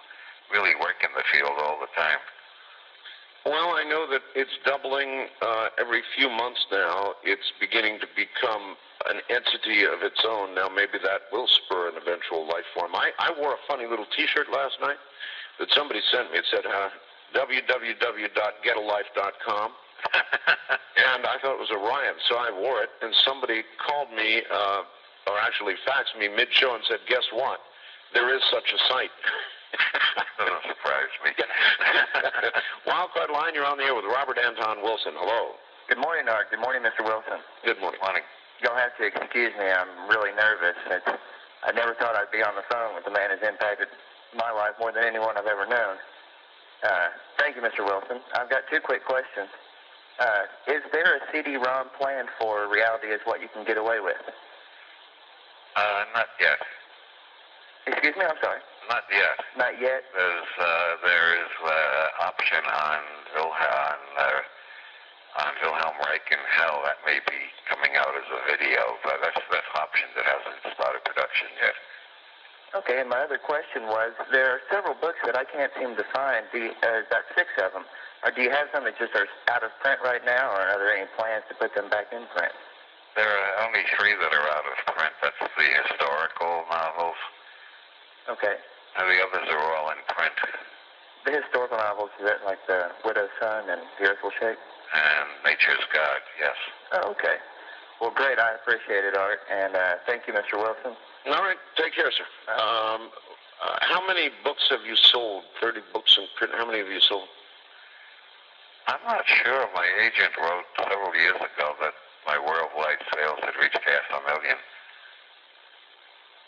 really work in the field all the time. Well, I know that it's doubling every few months now. It's beginning to become an entity of its own. Now, maybe that will spur an eventual life form. I wore a funny little T-shirt last night that somebody sent me. It said www.getalife.com. And I thought it was a riot, so I wore it, and somebody called me, or actually faxed me mid-show and said, guess what? There is such a site. Doesn't surprise me. Wildcard Line, you're on the air with Robert Anton Wilson. Hello. Good morning, Art. Good morning, Mr. Wilson. Good morning. Morning. You'll have to excuse me. I'm really nervous. I never thought I'd be on the phone with the man who's impacted my life more than anyone I've ever known. Thank you, Mr. Wilson. I've got two quick questions. Is there a CD-ROM plan for Reality is What You Can Get Away With? Not yet. Excuse me? I'm sorry. Not yet. Not yet? There is option on Wilhelm Reich in Hell that may be coming out as a video, but that's option that hasn't started production yet. Okay, and my other question was, there are several books that I can't seem to find. About 6 of them. Do you have some that just are out of print right now, or are there any plans to put them back in print? There are only 3 that are out of print. That's the historical novels. Okay. And the others are all in print. The historical novels, is that like The Widow's Son and The Earth Will Shake? And Nature's God, yes. Oh, okay. Well, great. I appreciate it, Art. And thank you, Mr. Wilson. All right. Take care, sir. How many books have you sold? 30 books in print. How many have you sold? I'm not sure. My agent wrote several years ago that my worldwide sales had reached 500,000.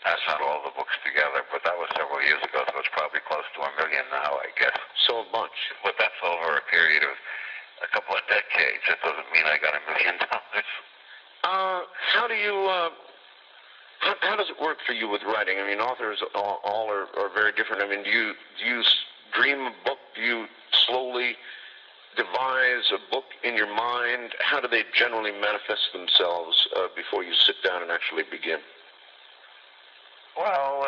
That's not all the books together, but that was several years ago, so it's probably close to 1 million now, I guess. So a bunch. But that's over a period of a couple of decades. That doesn't mean I got $1 million. How do you, how does it work for you with writing? I mean, authors all are very different. I mean, do you dream a book? Do you slowly devise a book in your mind? How do they generally manifest themselves before you sit down and actually begin? Well,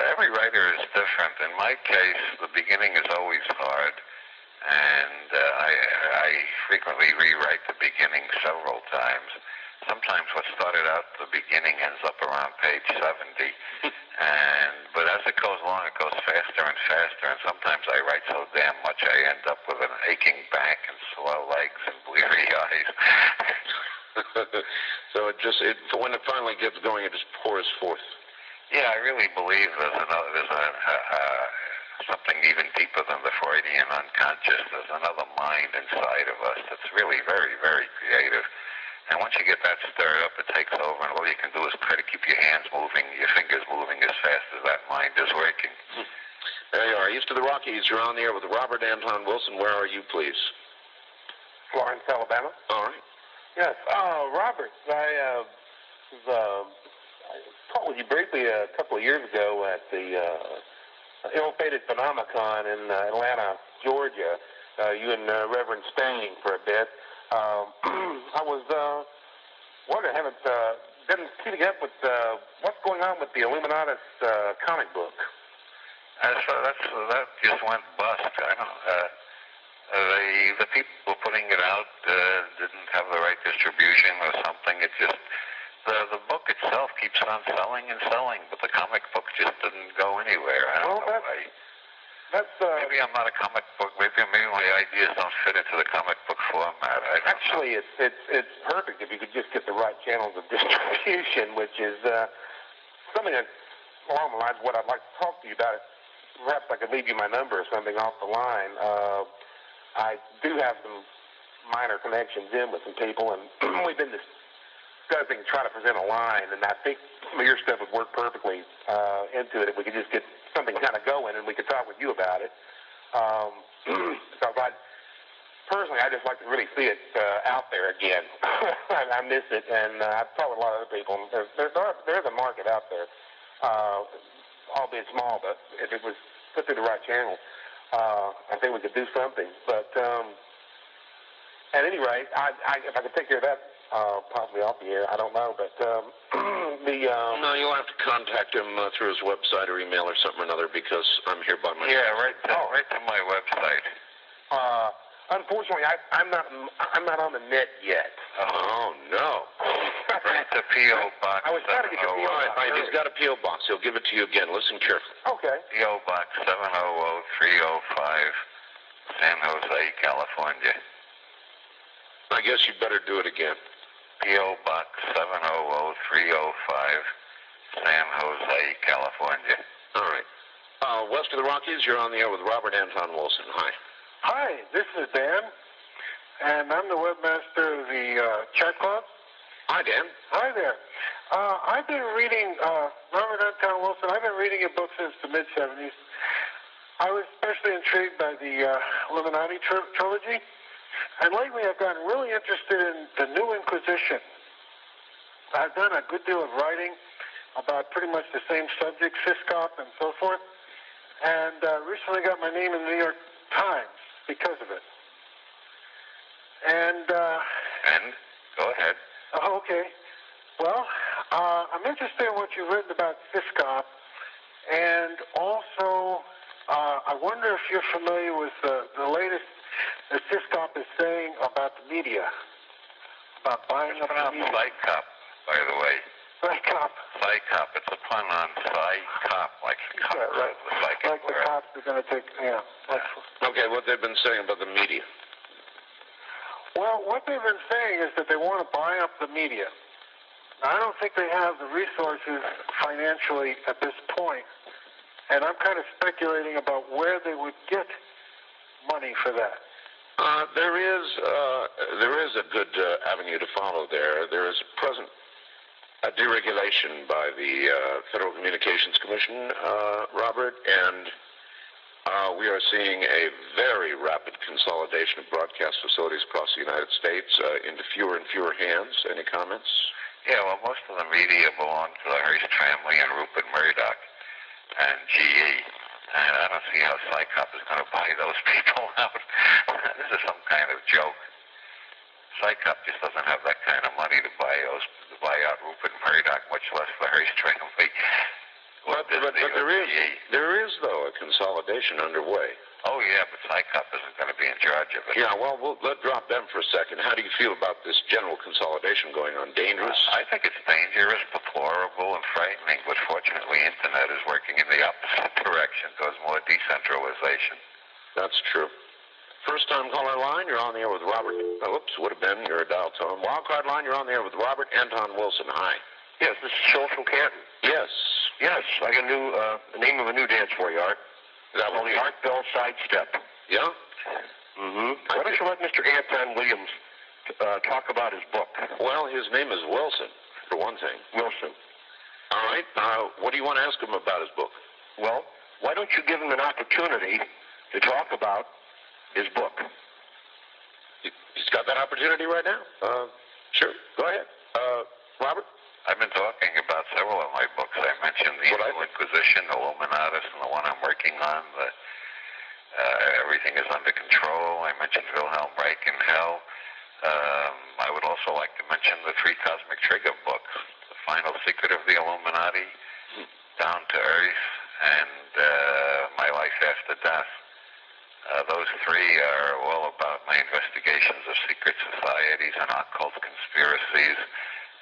every writer is different. In my case, the beginning is always hard, and I frequently rewrite the beginning several times. Sometimes what started out at the beginning ends up around page 70, but as it goes along, it goes faster and faster, and sometimes I write so damn much I end up with an aching back and slow legs and bleary eyes. So when it finally gets going, it just pours forth. Yeah, I really believe there's something even deeper than the Freudian unconscious. There's another mind inside of us that's really very, very creative. And once you get that stirred up, it takes over, and all you can do is try to keep your hands moving, your fingers moving as fast as that mind is working. There you are. East of the Rockies, you're on the air with Robert Anton Wilson. Where are you, please? Florence, Alabama. All right. Yes. Robert, I talked with you briefly a couple of years ago at the Ill-Fated Phenomenon in Atlanta, Georgia. You and Reverend Stang for a bit. I was wondering, didn't keep up with what's going on with the Illuminatus comic book. That just went bust. I don't. The people who were putting it out didn't have the right distribution or something. It just the book itself keeps on selling and selling, but the comic book just didn't go anywhere. I don't know why. Maybe I'm not a comic book. Maybe my ideas don't fit into the comic book format. Actually, it's perfect if you could just get the right channels of distribution, which is something along the lines of what I'd like to talk to you about. Perhaps I could leave you my number or something off the line. I do have some minor connections in with some people, and we've been discussing trying to present a line, and I think some of your stuff would work perfectly into it if we could just get something kind of going, and we could talk with you about it. Because personally, I just like to really see it out there again. I miss it, and I've talked with a lot of other people. There's a market out there, albeit small, but if it was put through the right channel, I think we could do something. But at any rate, if I could take care of that, possibly off the air, I don't know. But no, you'll have to contact him through his website or email or something or another, because I'm here by myself. Yeah, right to my website. Unfortunately, I'm not on the net yet. Oh no! Right to P.O. Box. I was trying to get your P.O. All right, he's got a P.O. box. He'll give it to you again. Listen carefully. Okay. P.O. Box 700305, San Jose, California. I guess you better do it again. P.O. Box 700305, San Jose, California. All right. West of the Rockies, you're on the air with Robert Anton Wilson. Hi. Hi, this is Dan, and I'm the webmaster of the chat club. Hi, Dan. Hi there. I've been reading, Robert Anton Wilson, I've been reading your book since the mid-'70s. I was especially intrigued by the Illuminati trilogy, and lately I've gotten really interested in the New Inquisition. I've done a good deal of writing about pretty much the same subject, Syscop and so forth, and recently got my name in the New York Times because of it. And go ahead. Oh, okay. Well, I'm interested in what you've written about Syscop, and also I wonder if you're familiar with the latest that Syscop is saying about the media, about buying up the media. Psychop, by the way. Psychop. Psychop. It's a pun on psychop, like the cop. Yeah, right. Like the cops are going to take, Okay, what they've been saying about the media. Well, what they've been saying is that they want to buy up the media. I don't think they have the resources financially at this point, and I'm kind of speculating about where they would get money for that. There is a good avenue to follow there. There is present a deregulation by the Federal Communications Commission, Robert, and we are seeing a very rapid consolidation of broadcast facilities across the United States into fewer and fewer hands. Any comments? Yeah, well, most of the media belong to the Hearst family and Rupert Murdoch and GE. And I don't see how Psychop is going to buy those people out. This is some kind of joke. Psychop just doesn't have that kind of money to buy out Rupert Murdoch, much less the Hearst family. But there is, though, a consolidation underway. Oh, yeah, but Psychop isn't going to be in charge of it. Yeah, well, let's drop them for a second. How do you feel about this general consolidation going on? Dangerous? I think it's dangerous, deplorable, and frightening, but fortunately, Internet is working in the opposite direction towards more decentralization. That's true. First-time caller line, you're on the air with Robert. Oops, would have been your dial tone. Wildcard line, you're on the air with Robert Anton Wilson. Hi. Yes, this is Schultz from Canton. Yes. Yes, I got the name of a new dance for you, Art. That Called the Art Bell Sidestep. Yeah? Mm-hmm. Why don't you let Mr. Anton Williams talk about his book? Well, his name is Wilson, for one thing. Wilson. All right. What do you want to ask him about his book? Well, why don't you give him an opportunity to talk about his book? He's got that opportunity right now? Sure. Go ahead. Robert? I've been talking about several of my books. I mentioned the Inquisition, Illuminatus, and the one I'm working on, Everything is Under Control. I mentioned Wilhelm Reich in Hell. I would also like to mention the 3 Cosmic Trigger books, The Final Secret of the Illuminati, Down to Earth, and My Life After Death. Those 3 are all about my investigations of secret societies and occult conspiracies,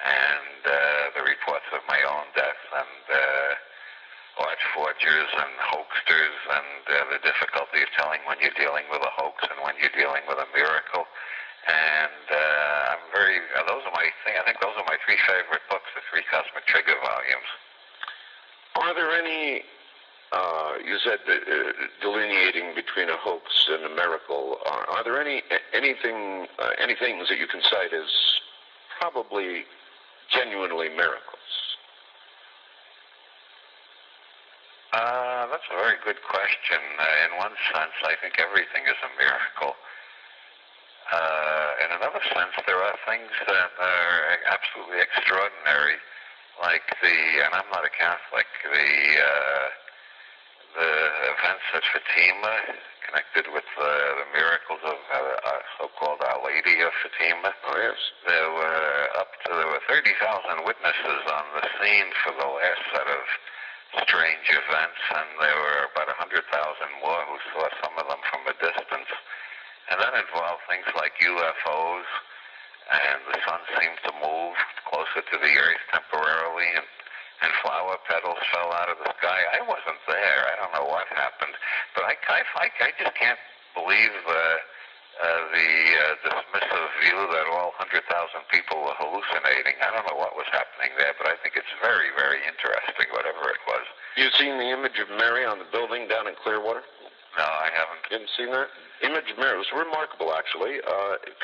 and the reports of my own death, and art forgers and hoaxsters, and the difficulty of telling when you're dealing with a hoax and when you're dealing with a miracle. And I think those are my 3 favorite books, the 3 Cosmic Trigger volumes. Are there any, you said delineating between a hoax and a miracle, are there any things that you can cite as probably genuinely miracles? That's a very good question. In one sense, I think everything is a miracle. In another sense, there are things that are absolutely extraordinary, like and I'm not a Catholic, the events at Fatima connected with the miracles of so-called Our Lady of Fatima. Oh, yes. There were 30,000 witnesses on the scene for the last set of strange events, and there were about 100,000 more who saw some of them from a distance. And that involved things like UFOs, and the sun seemed to move closer to the Earth temporarily, and flower petals fell out of the sky. I wasn't there. I don't know what happened. But I just can't believe the dismissive view that all 100,000 people were hallucinating. I don't know what was happening there, but I think it's very, very interesting, whatever it was. You've seen the image of Mary on the building down in Clearwater? No, I haven't. You haven't seen that? Image of Mary. It was remarkable, actually,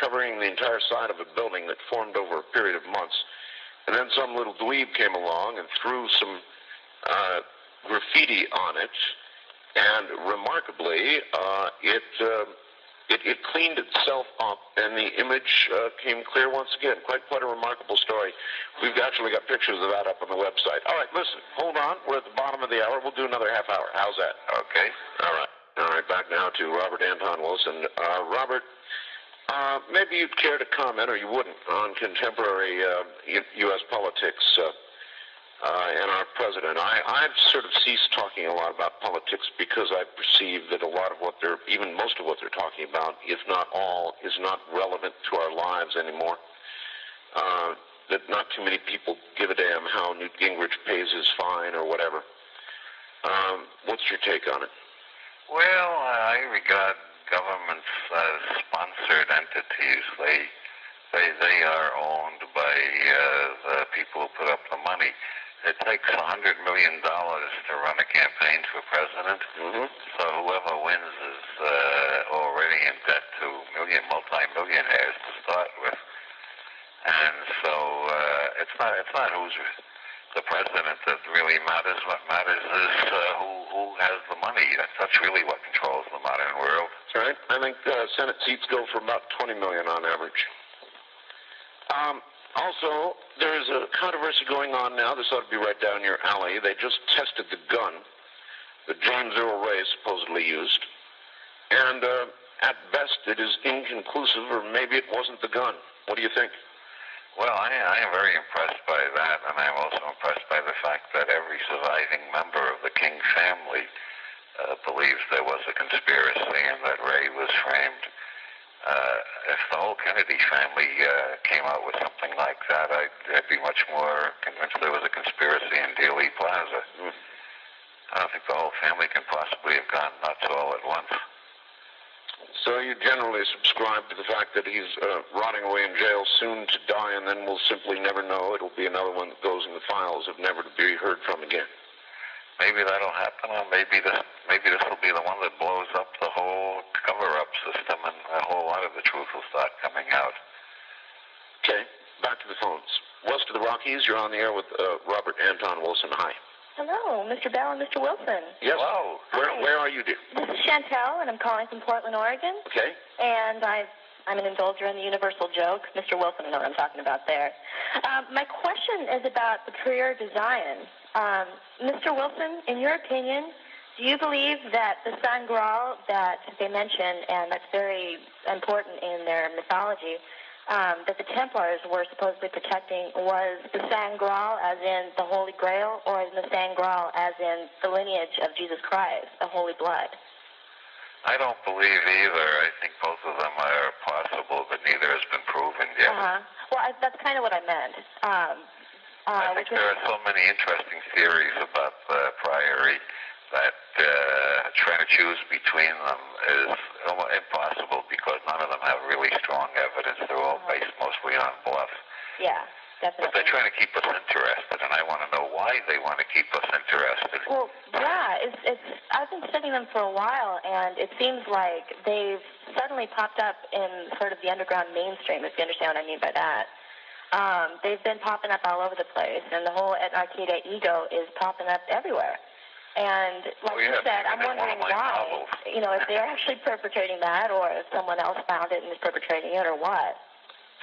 covering the entire side of a building that formed over a period of months. And then some little dweeb came along and threw some graffiti on it, and remarkably, it cleaned itself up, and the image came clear once again. Quite a remarkable story. We've actually got pictures of that up on the website. All right, listen, hold on. We're at the bottom of the hour. We'll do another half hour. How's that? Okay. All right, back now to Robert Anton Wilson. Robert, maybe you'd care to comment, or you wouldn't, on contemporary U.S. politics and our president. I've sort of ceased talking a lot about politics because I perceive that a lot of what even most of what they're talking about, if not all, is not relevant to our lives anymore. That not too many people give a damn how Newt Gingrich pays his fine or whatever. What's your take on it? Well, I regard governments as sponsored entities. They are owned by the people who put up the money. It takes $100 million to run a campaign for president. Mm-hmm. So whoever wins is already in debt to multi-millionaires to start with. And so it's not who's the president that really matters. What matters is who has the money. That's really what controls the modern world. That's right. I think Senate seats go for about 20 million on average. Also, there's a controversy going on now. This ought to be right down your alley. They just tested the gun that James Earl Ray supposedly used. And at best, it is inconclusive, or maybe it wasn't the gun. What do you think? Well, I am very impressed by that, and I'm also impressed by the fact that every surviving member of the King family believes there was a conspiracy and that Ray was framed. If the whole Kennedy family came out with something like that, I'd be much more convinced there was a conspiracy in Dealey Plaza. I don't think the whole family can possibly have gone nuts all at once. So you generally subscribe to the fact that he's rotting away in jail, soon to die, and then we'll simply never know. It'll be another one that goes in the files of never to be heard from again. Maybe that'll happen, or maybe this will be the one that blows up the whole cover-up system, and a whole lot of the truth will start coming out. Okay, back to the phones. West of the Rockies, you're on the air with Robert Anton Wilson. Hi. Hello, Mr. Bell and Mr. Wilson. Yes. Hello. Where are you, dear? This is Chantel, and I'm calling from Portland, Oregon. Okay. And I'm an indulger in the universal joke. Mr. Wilson, I know what I'm talking about there. My question is about the career design. Mr. Wilson, in your opinion, do you believe that the San Graal that they mention, and that's very important in their mythology, that the Templars were supposedly protecting, was the San Graal as in the Holy Grail, or the San Graal as in the lineage of Jesus Christ, the Holy Blood? I don't believe either. I think both of them are possible, but neither has been proven yet. Well, that's kind of what I meant. I think there are so many interesting theories about the priory that trying to choose between them is impossible because none of them have really strong evidence. They're all based mostly on bluff. Yeah, definitely. But they're trying to keep us interested, and I want to know why they want to keep us interested. Well, yeah, I've been studying them for a while, and it seems like they've suddenly popped up in sort of the underground mainstream, if you understand what I mean by that. They've been popping up all over the place, and the whole Arcade ego is popping up everywhere. And like you said, I'm wondering why, if they're actually perpetrating that, or if someone else found it and is perpetrating it, or what.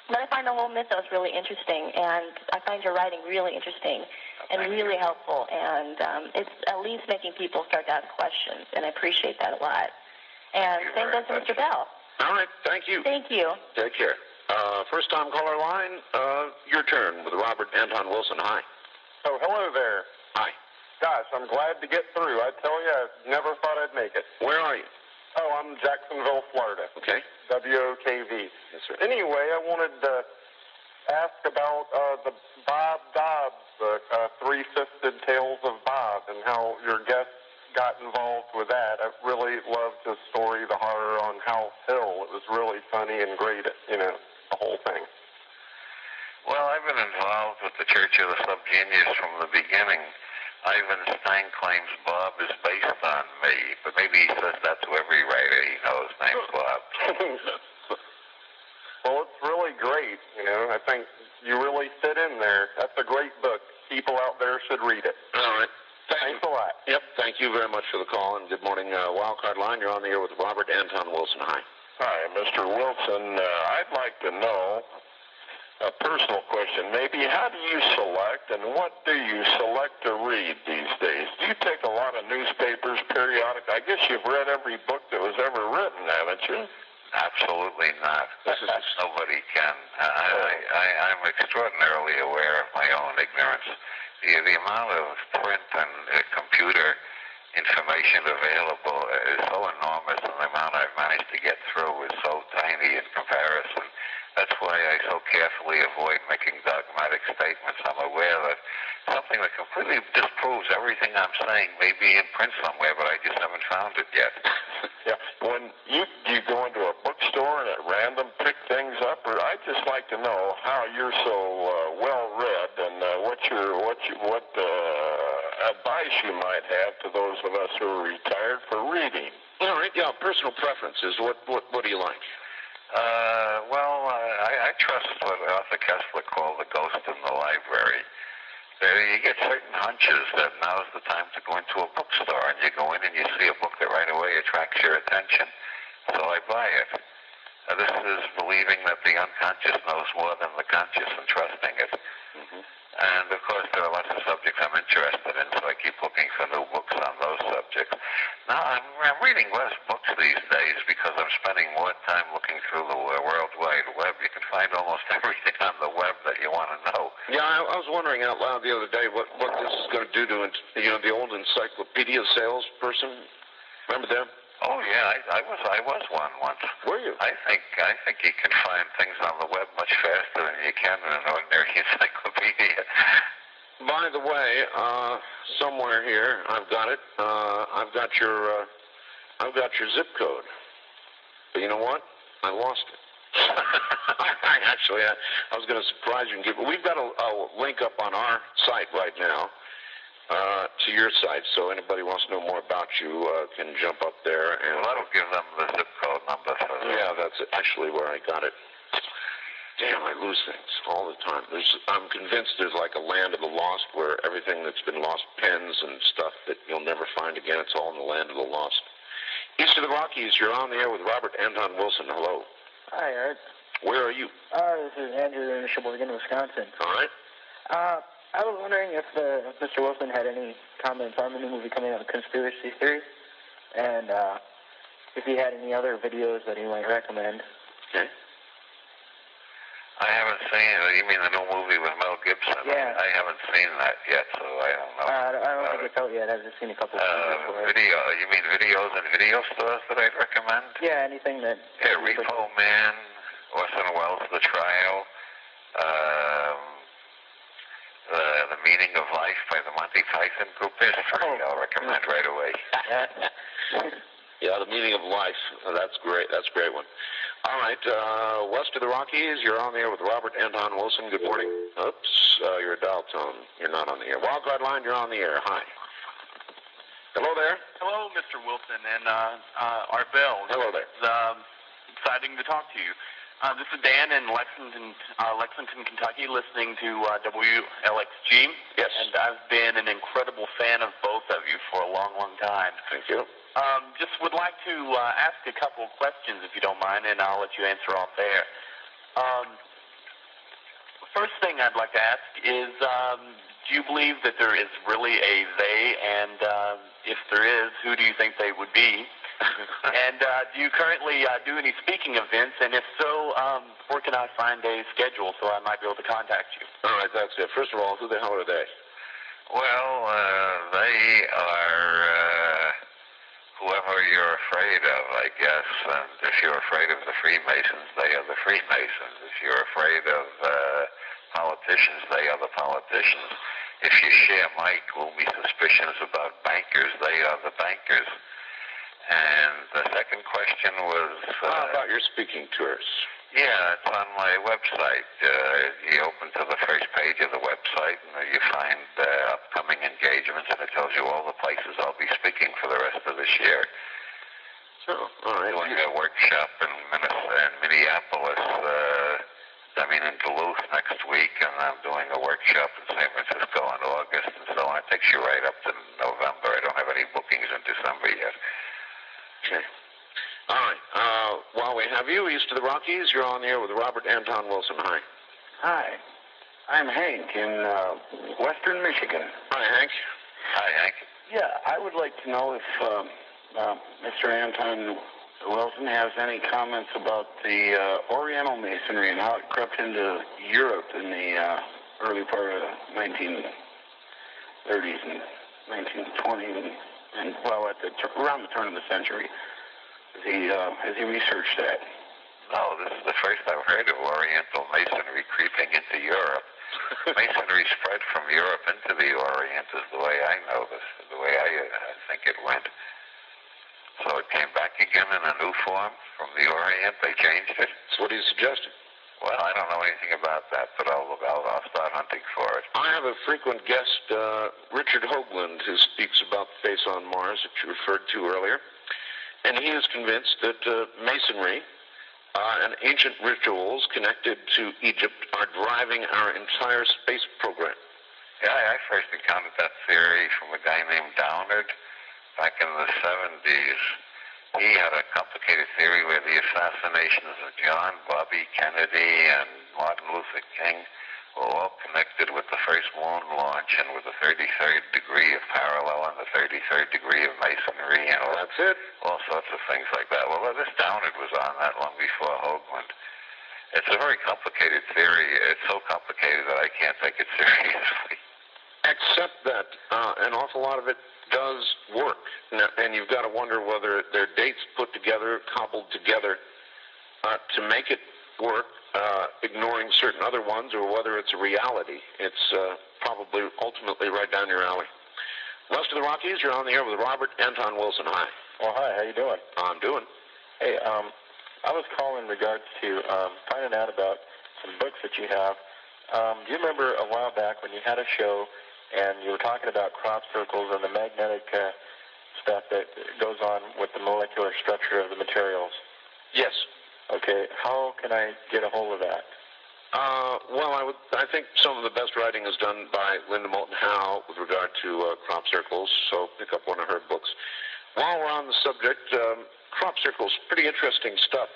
But I find the whole mythos really interesting, and I find your writing really interesting and really helpful, and it's at least making people start to ask questions, and I appreciate that a lot. And same goes to Mr. Bell. All right, thank you. Thank you. Take care. First-time caller line, your turn with Robert Anton Wilson. Hi. Oh, hello there. Hi. Gosh, I'm glad to get through. I tell you, I never thought I'd make it. Where are you? Oh, I'm Jacksonville, Florida. Okay. WOKV. Yes, sir. Anyway, I wanted to ask about the Bob Dobbs, the Three-Fisted Tales of Bob, and how your guest got involved with that. I really loved the story, the horror on House Hill. It was really funny and great, the whole thing. Well, I've been involved with the Church of the Subgenius from the beginning. Ivan Stein claims Bob is based on me, but maybe he says that to every writer he knows named Bob. Well, it's really great. I think you really fit in there. That's a great book. People out there should read it. All right. Thanks a lot. Yep. Thank you very much for the call, and good morning, Wildcard Line. You're on the air with Robert Anton Wilson. Hi. Hi, Mr. Wilson. I'd like to know a personal question, maybe. How do you select, and what do you select to read these days? Do you take a lot of newspapers, periodic? I guess you've read every book that was ever written, haven't you? Absolutely not. Nobody can. I'm extraordinarily aware of my own ignorance. The amount of print and computer information available is so enormous, and the amount I've managed to get through is so tiny in comparison. That's why I so carefully avoid making dogmatic statements. I'm aware that something that completely disproves everything I'm saying may be in print somewhere, but I just haven't found it yet. Yeah. When you go into a bookstore and at random pick things up, or I'd just like to know how you're so well read, and what advice you might have to those of us who are retired for reading. All right. Yeah. Personal preferences. What do you like? I trust what Arthur Kessler called the ghost in the library. You get certain hunches that now's the time to go into a bookstore, and you go in and you see a book that right away attracts your attention, so I buy it. This is believing that the unconscious knows more than the conscious and trusting it. Mm-hmm. And, of course, there are lots of subjects I'm interested in, so I keep looking for new books on those subjects. Now, I'm reading less books these days because I'm spending more time looking through the World Wide Web. You can find almost everything on the web that you want to know. Yeah, I was wondering out loud the other day what this is going to do to, the old encyclopedia salesperson. Remember them? Oh yeah, I was one once. Were you? I think you can find things on the web much faster than you can in an ordinary encyclopedia. By the way, somewhere here I've got it. I've got your zip code. But you know what? I lost it. I was going to surprise you and give. We've got a link up on our site right now. To your site, so anybody wants to know more about you can jump up there. And well, that'll give them the zip code number. Yeah, that's actually where I got it. Damn, I lose things all the time. I'm convinced there's like a land of the lost where everything that's been lost, pens and stuff that you'll never find again, it's all in the land of the lost. East of the Rockies, you're on the air with Robert Anton Wilson. Hello. Hi, Art. Where are you? This is Andrew in Sheboygan, Wisconsin. All right. I was wondering if Mr. Wilson had any comments on the new movie coming out, Conspiracy Theory, and if he had any other videos that he might recommend. Okay. I haven't seen it. You mean the new movie with Mel Gibson? Yeah. I haven't seen that yet, so I don't know. I don't think it's out yet. I've just seen a couple of video. You mean videos in video stores that I'd recommend? Yeah, anything that... Yeah, Repo Man, Orson Welles' The Trial, The Meaning of Life by the Monty Python Group. There's three I'll recommend right away. Yeah, The Meaning of Life. That's great. That's a great one. All right, west of the Rockies, you're on the air with Robert Anton Wilson. Good morning. Oops, you're a dial tone. You're not on the air. Wildcard Line, you're on the air. Hi. Hello there. Hello, Mr. Wilson and Art Bell. Hello there. It's exciting to talk to you. This is Dan in Lexington, Kentucky, listening to WLXG. Yes. And I've been an incredible fan of both of you for a long, long time. Thank you. Just would like to ask a couple of questions, if you don't mind, and I'll let you answer off there. First thing I'd like to ask is, do you believe that there is really a they, and if there is, who do you think they would be? And do you currently do any speaking events? And if so, where can I find a schedule so I might be able to contact you? All right, that's it. First of all, who the hell are they? Well, they are whoever you're afraid of, I guess. And if you're afraid of the Freemasons, they are the Freemasons. If you're afraid of politicians, they are the politicians. if you share my gloomy suspicions about bankers, they are the bankers. And the second question was... about your speaking tours. Yeah, it's on my website. You open to the first page of the website, and you find upcoming engagements, and it tells you all the places I'll be speaking for the rest of this year. So, all right. Doing a workshop in Minneapolis, in Duluth next week, and I'm doing a workshop in San Francisco in August, and so on. It takes you right up to November. I don't have any bookings in December yet. Okay. All right. While we have you east of the Rockies, you're on the air with Robert Anton Wilson. Hi. Hi. I'm Hank in western Michigan. Hi, Hank. Hi, Hank. Yeah, I would like to know if Mr. Anton Wilson has any comments about the Oriental Masonry and how it crept into Europe in the early part of the 1930s and 1920s, and well, around the turn of the century. Has he researched that? No, this is the first I've heard of Oriental Masonry creeping into Europe. Masonry spread from Europe into the Orient is the way I know this, the way I think it went. So it came back again in a new form from the Orient. They changed it. That's what he's suggesting. Well, I don't know anything about that, but I'll start hunting for it. I have a frequent guest, Richard Hoagland, who speaks about the face on Mars that you referred to earlier. And he is convinced that Masonry and ancient rituals connected to Egypt are driving our entire space program. Yeah, I first encountered that theory from a guy named Downard back in the 70s. He had a complicated theory where the assassinations of John, Bobby Kennedy, and Martin Luther King were all connected with the first moon launch and with the 33rd degree of parallel and the 33rd degree of Masonry and all, that's it. All sorts of things like that. Well, this Downard was on that long before Hoagland. It's a very complicated theory. It's so complicated that I can't take it seriously. Except that an awful lot of it does work. Now, and you've got to wonder whether they're dates put together, cobbled together to make it work, ignoring certain other ones, or whether it's a reality. It's probably ultimately right down your alley. West of the Rockies, you're on the air with Robert Anton Wilson. Hi. Well, hi. How you doing? I'm doing. Hey, I was calling in regards to finding out about some books that you have. Do you remember a while back when you had a show and you were talking about crop circles and the magnetic stuff that goes on with the molecular structure of the materials? Yes. Okay. How can I get a hold of that? Well, I think some of the best writing is done by Linda Moulton Howe with regard to crop circles, so pick up one of her books. While we're on the subject, crop circles, pretty interesting stuff.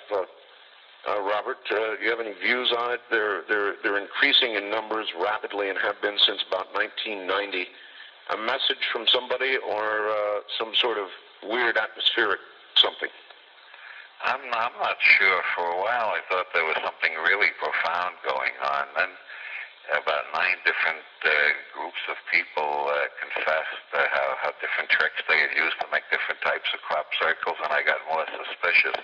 Robert, do you have any views on it? They're increasing in numbers rapidly and have been since about 1990. A message from somebody or some sort of weird atmospheric something? I'm not sure. For a while, I thought there was something really profound going on. Then about 9 different groups of people confessed how different tricks they had used to make different types of crop circles, and I got more suspicious.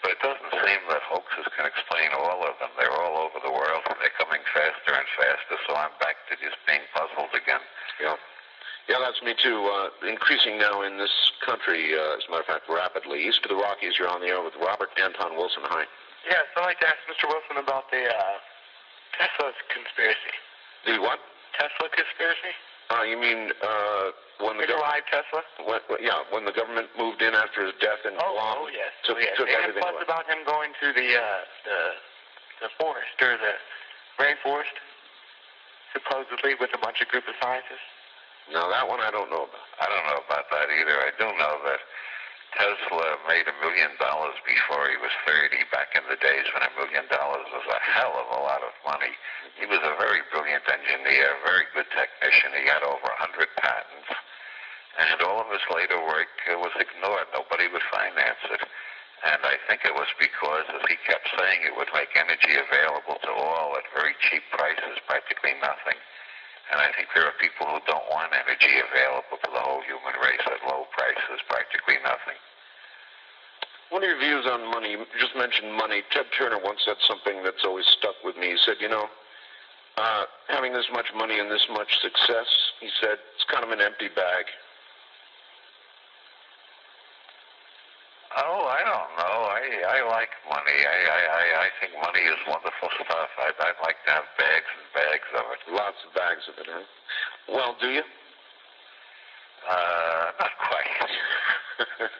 But it doesn't seem that hoaxes can explain all of them. They're all over the world, and they're coming faster and faster, so I'm back to just being puzzled again. Yeah, that's me too. Increasing now in this country, as a matter of fact, rapidly. East of the Rockies, you're on the air with Robert Anton Wilson. Hi. Yes, I'd like to ask Mr. Wilson about the Tesla conspiracy. The what? Tesla conspiracy? You mean when the government... Tesla? When the government moved in after his death and yes. took everything away. Plus about him going to the forest, or the rainforest, supposedly with a bunch of group of scientists. No, that one I don't know about. I don't know about that either. I do know that Tesla made $1 million before he was 30, back in the days when $1 million was a hell of a lot of money. He was a very brilliant engineer, very good technician. He had over 100 patents, and all of his later work was ignored. Nobody would finance it. And I think it was because, as he kept saying, it would make energy available to all at very cheap prices, practically nothing. And I think there are people who don't want energy available to the whole human race at low prices, practically nothing. What are your views on money? You just mentioned money. Ted Turner once said something that's always stuck with me. He said, having this much money and this much success, he said, it's kind of an empty bag. Oh, I don't know. I like money. I think money is wonderful stuff. I'd like to have bags and bags of it. Lots of bags of it, huh? Well, do you? Not quite.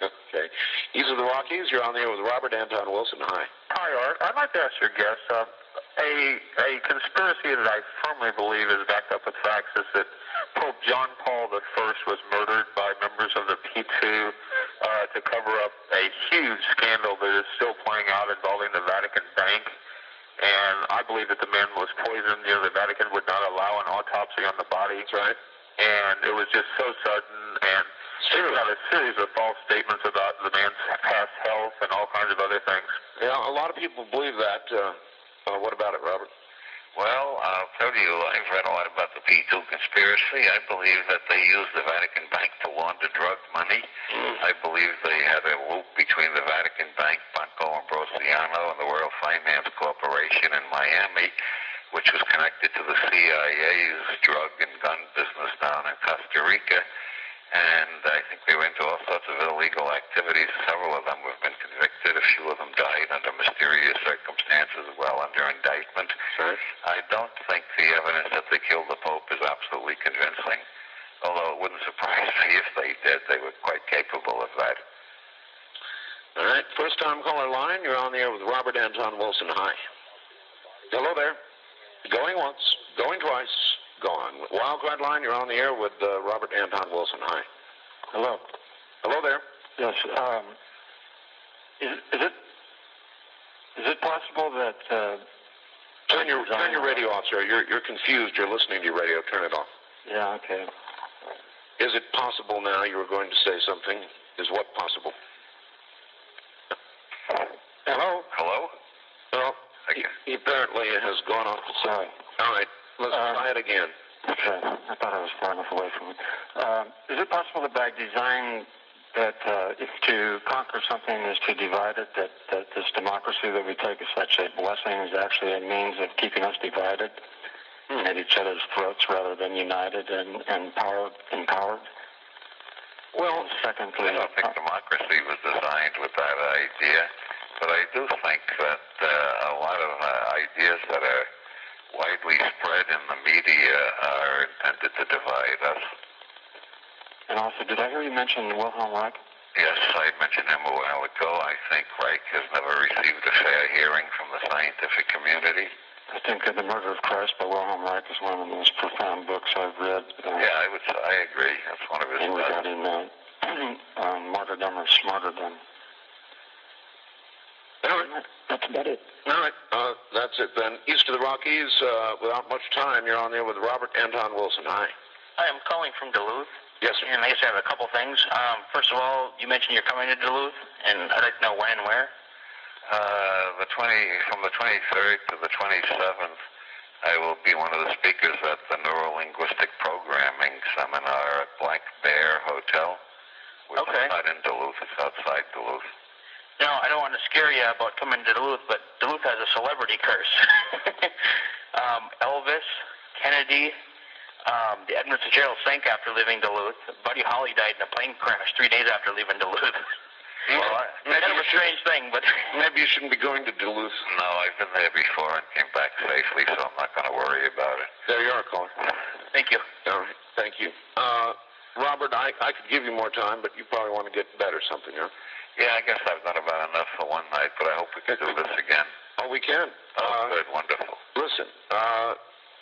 Okay. These are the Rockies. You're on the air with Robert Anton Wilson. Hi. Hi, Art. I'd like to ask your guest, a conspiracy that I firmly believe is backed up with facts is that Pope John Paul I was murdered by members of the P2 to cover up a huge scandal that is still playing out involving the Vatican Bank. And I believe that the man was poisoned. You know, the Vatican would not allow an autopsy on the body. That's right. And it was just so sudden, and there was a series of false statements about the man's past health and all kinds of other things. Yeah, a lot of people believe that. What about it, Robert? Well, I'll tell you, I've read a lot about the P2 conspiracy. I believe that they used the Vatican Bank to launder drug money. I believe they had a loop between the Vatican Bank, Banco Ambrosiano, and the World Finance Corporation in Miami, which was connected to the CIA's drug and gun business down in Costa Rica. And I think they were into all sorts of illegal activities. Several of them have been convicted. A few of them died under mysterious circumstances while under indictment. Right. I don't think the evidence that they killed the Pope is absolutely convincing. Although it wouldn't surprise me if they did. They were quite capable of that. All right. First time caller line. You're on the air with Robert Anton Wilson. Hi. Hello there. Going once. Going twice. Gone. Wildcard line, you're on the air with Robert Anton Wilson. Hi. Hello. Hello there. Yes. Is it possible that turn your radio off, sir? You're confused. You're listening to your radio. Turn it off. Yeah. Okay. Is it possible now? You were going to say something. Is what possible? Hello. Hello. Well, he apparently has gone off the side. All right. Let's try it again. Okay. I thought I was far enough away from it. Is it possible that by design that if to conquer something is to divide it, that this democracy that we take as such a blessing is actually a means of keeping us divided at each other's throats rather than united and empowered? Well, I secondly, don't think democracy was designed with that idea, but I do think that a lot of ideas that are widely spread in the media are intended to divide us. And also, did I hear you mention Wilhelm Reich? Yes, I mentioned him a while ago. I think Reich has never received a fair hearing from the scientific community. I think The Murder of Christ by Wilhelm Reich is one of the most profound books I've read. Yeah, I agree. That's one of his books. Regarding martyrdom or smarterdom. All right. That's about it. All right. That's it then. East of the Rockies, without much time, you're on there with Robert Anton Wilson. Hi. Hi, I'm calling from Duluth. Yes, sir. And I guess I have a couple things. First of all, you mentioned you're coming to Duluth, and I'd like to know when and where. From the 23rd to the 27th, I will be one of the speakers at the Neurolinguistic Programming Seminar at Black Bear Hotel, which is not in Duluth. It's outside Duluth. No, I don't want to scare you about coming to Duluth, but Duluth has a celebrity curse. Elvis, Kennedy, the Edmund Fitzgerald sank after leaving Duluth. Buddy Holly died in a plane crash 3 days after leaving Duluth. Well, kind of a strange thing, but maybe you shouldn't be going to Duluth. No, I've been there before and came back safely, so I'm not going to worry about it. There you are, caller. Thank you. All right, thank you. Robert, I could give you more time, but you probably want to get to bed or something, huh? Yeah, I guess I've done about enough for one night, but I hope we can do this again. Oh, we can. Good, wonderful. Listen,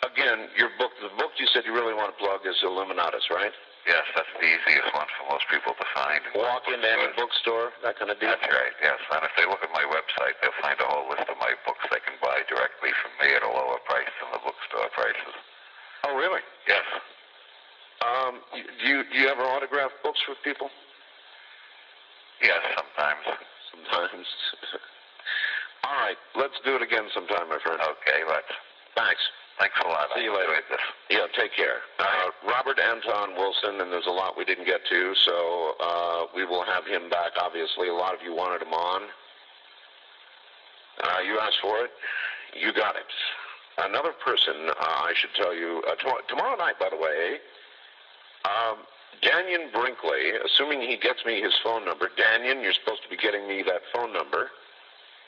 again, the book you said you really want to plug is Illuminatus, right? Yes, that's the easiest one for most people to find. Walk into any bookstore, that kind of deal? That's right, yes. And if they look at my website, they'll find a whole list of my books they can buy directly from me at a lower price than the bookstore prices. Oh, really? Yes. Do you ever autograph books with people? Yes, sometimes. Sometimes. All right, let's do it again sometime, my friend. Okay, let's. Thanks. Thanks a lot. See you later. Yeah, take care. Robert Anton Wilson, and there's a lot we didn't get to, so we will have him back, obviously. A lot of you wanted him on. You asked for it. You got it. Another person, I should tell you, tomorrow night, by the way, Danyon Brinkley, assuming he gets me his phone number. Danyon, you're supposed to be getting me that phone number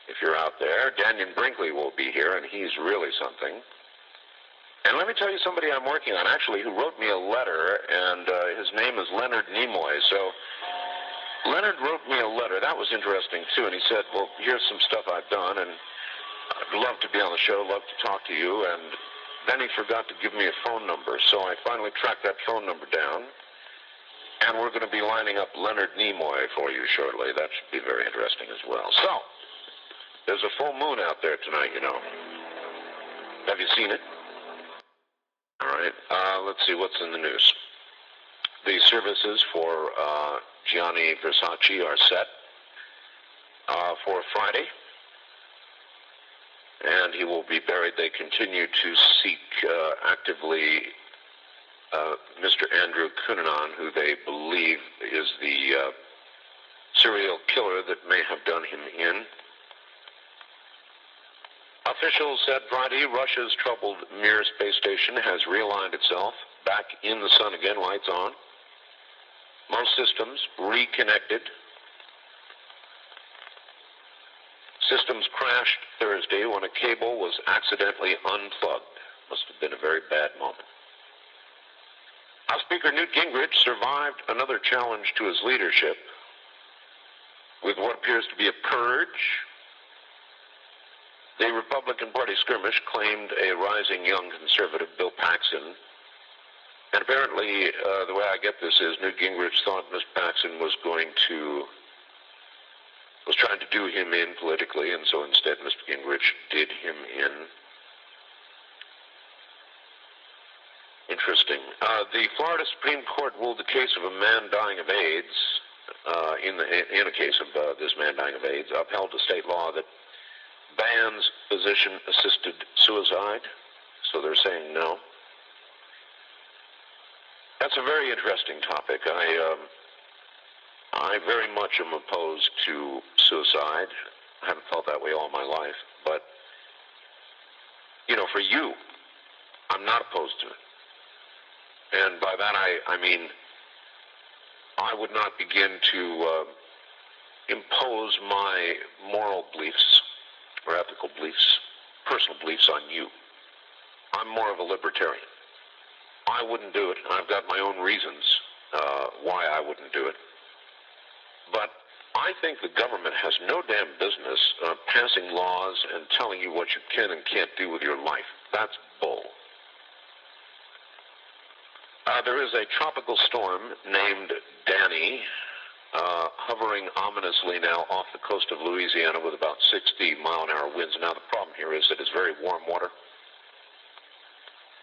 if you're out there. Danyon Brinkley will be here, and he's really something. And let me tell you somebody I'm working on, actually, who wrote me a letter, and his name is Leonard Nimoy. So Leonard wrote me a letter. That was interesting, too, and he said, well, here's some stuff I've done, and I'd love to be on the show, love to talk to you, and then he forgot to give me a phone number, so I finally tracked that phone number down, and we're going to be lining up Leonard Nimoy for you shortly. That should be very interesting as well. So, there's a full moon out there tonight, you know. Have you seen it? All right, let's see what's in the news. The services for Gianni Versace are set for Friday, and he will be buried. They continue to seek actively Mr. Andrew Cunanan, who they believe is the serial killer that may have done him in. Officials said Friday Russia's troubled Mir space station has realigned itself back in the sun again, lights on. Most systems reconnected. Systems crashed Thursday when a cable was accidentally unplugged. Must have been a very bad moment. House Speaker Newt Gingrich survived another challenge to his leadership with what appears to be a purge. The Republican Party skirmish claimed a rising young conservative, Bill Paxton. And apparently, the way I get this is Newt Gingrich thought Ms. Paxton was trying to do him in politically, and so instead Mr. Gingrich did him in. Interesting. The Florida Supreme Court ruled the case of a man dying of AIDS, in a case of this man dying of AIDS, upheld a state law that bans physician-assisted suicide, so they're saying no. That's a very interesting topic. I very much am opposed to suicide. I haven't felt that way all my life, but, you know, for you, I'm not opposed to it. And by that I mean I would not begin to impose my moral beliefs or ethical beliefs, personal beliefs on you. I'm more of a libertarian. I wouldn't do it. I've got my own reasons why I wouldn't do it. But I think the government has no damn business passing laws and telling you what you can and can't do with your life. That's bull. There is a tropical storm named Danny hovering ominously now off the coast of Louisiana with about 60-mile-an-hour winds. Now, the problem here is that it's very warm water.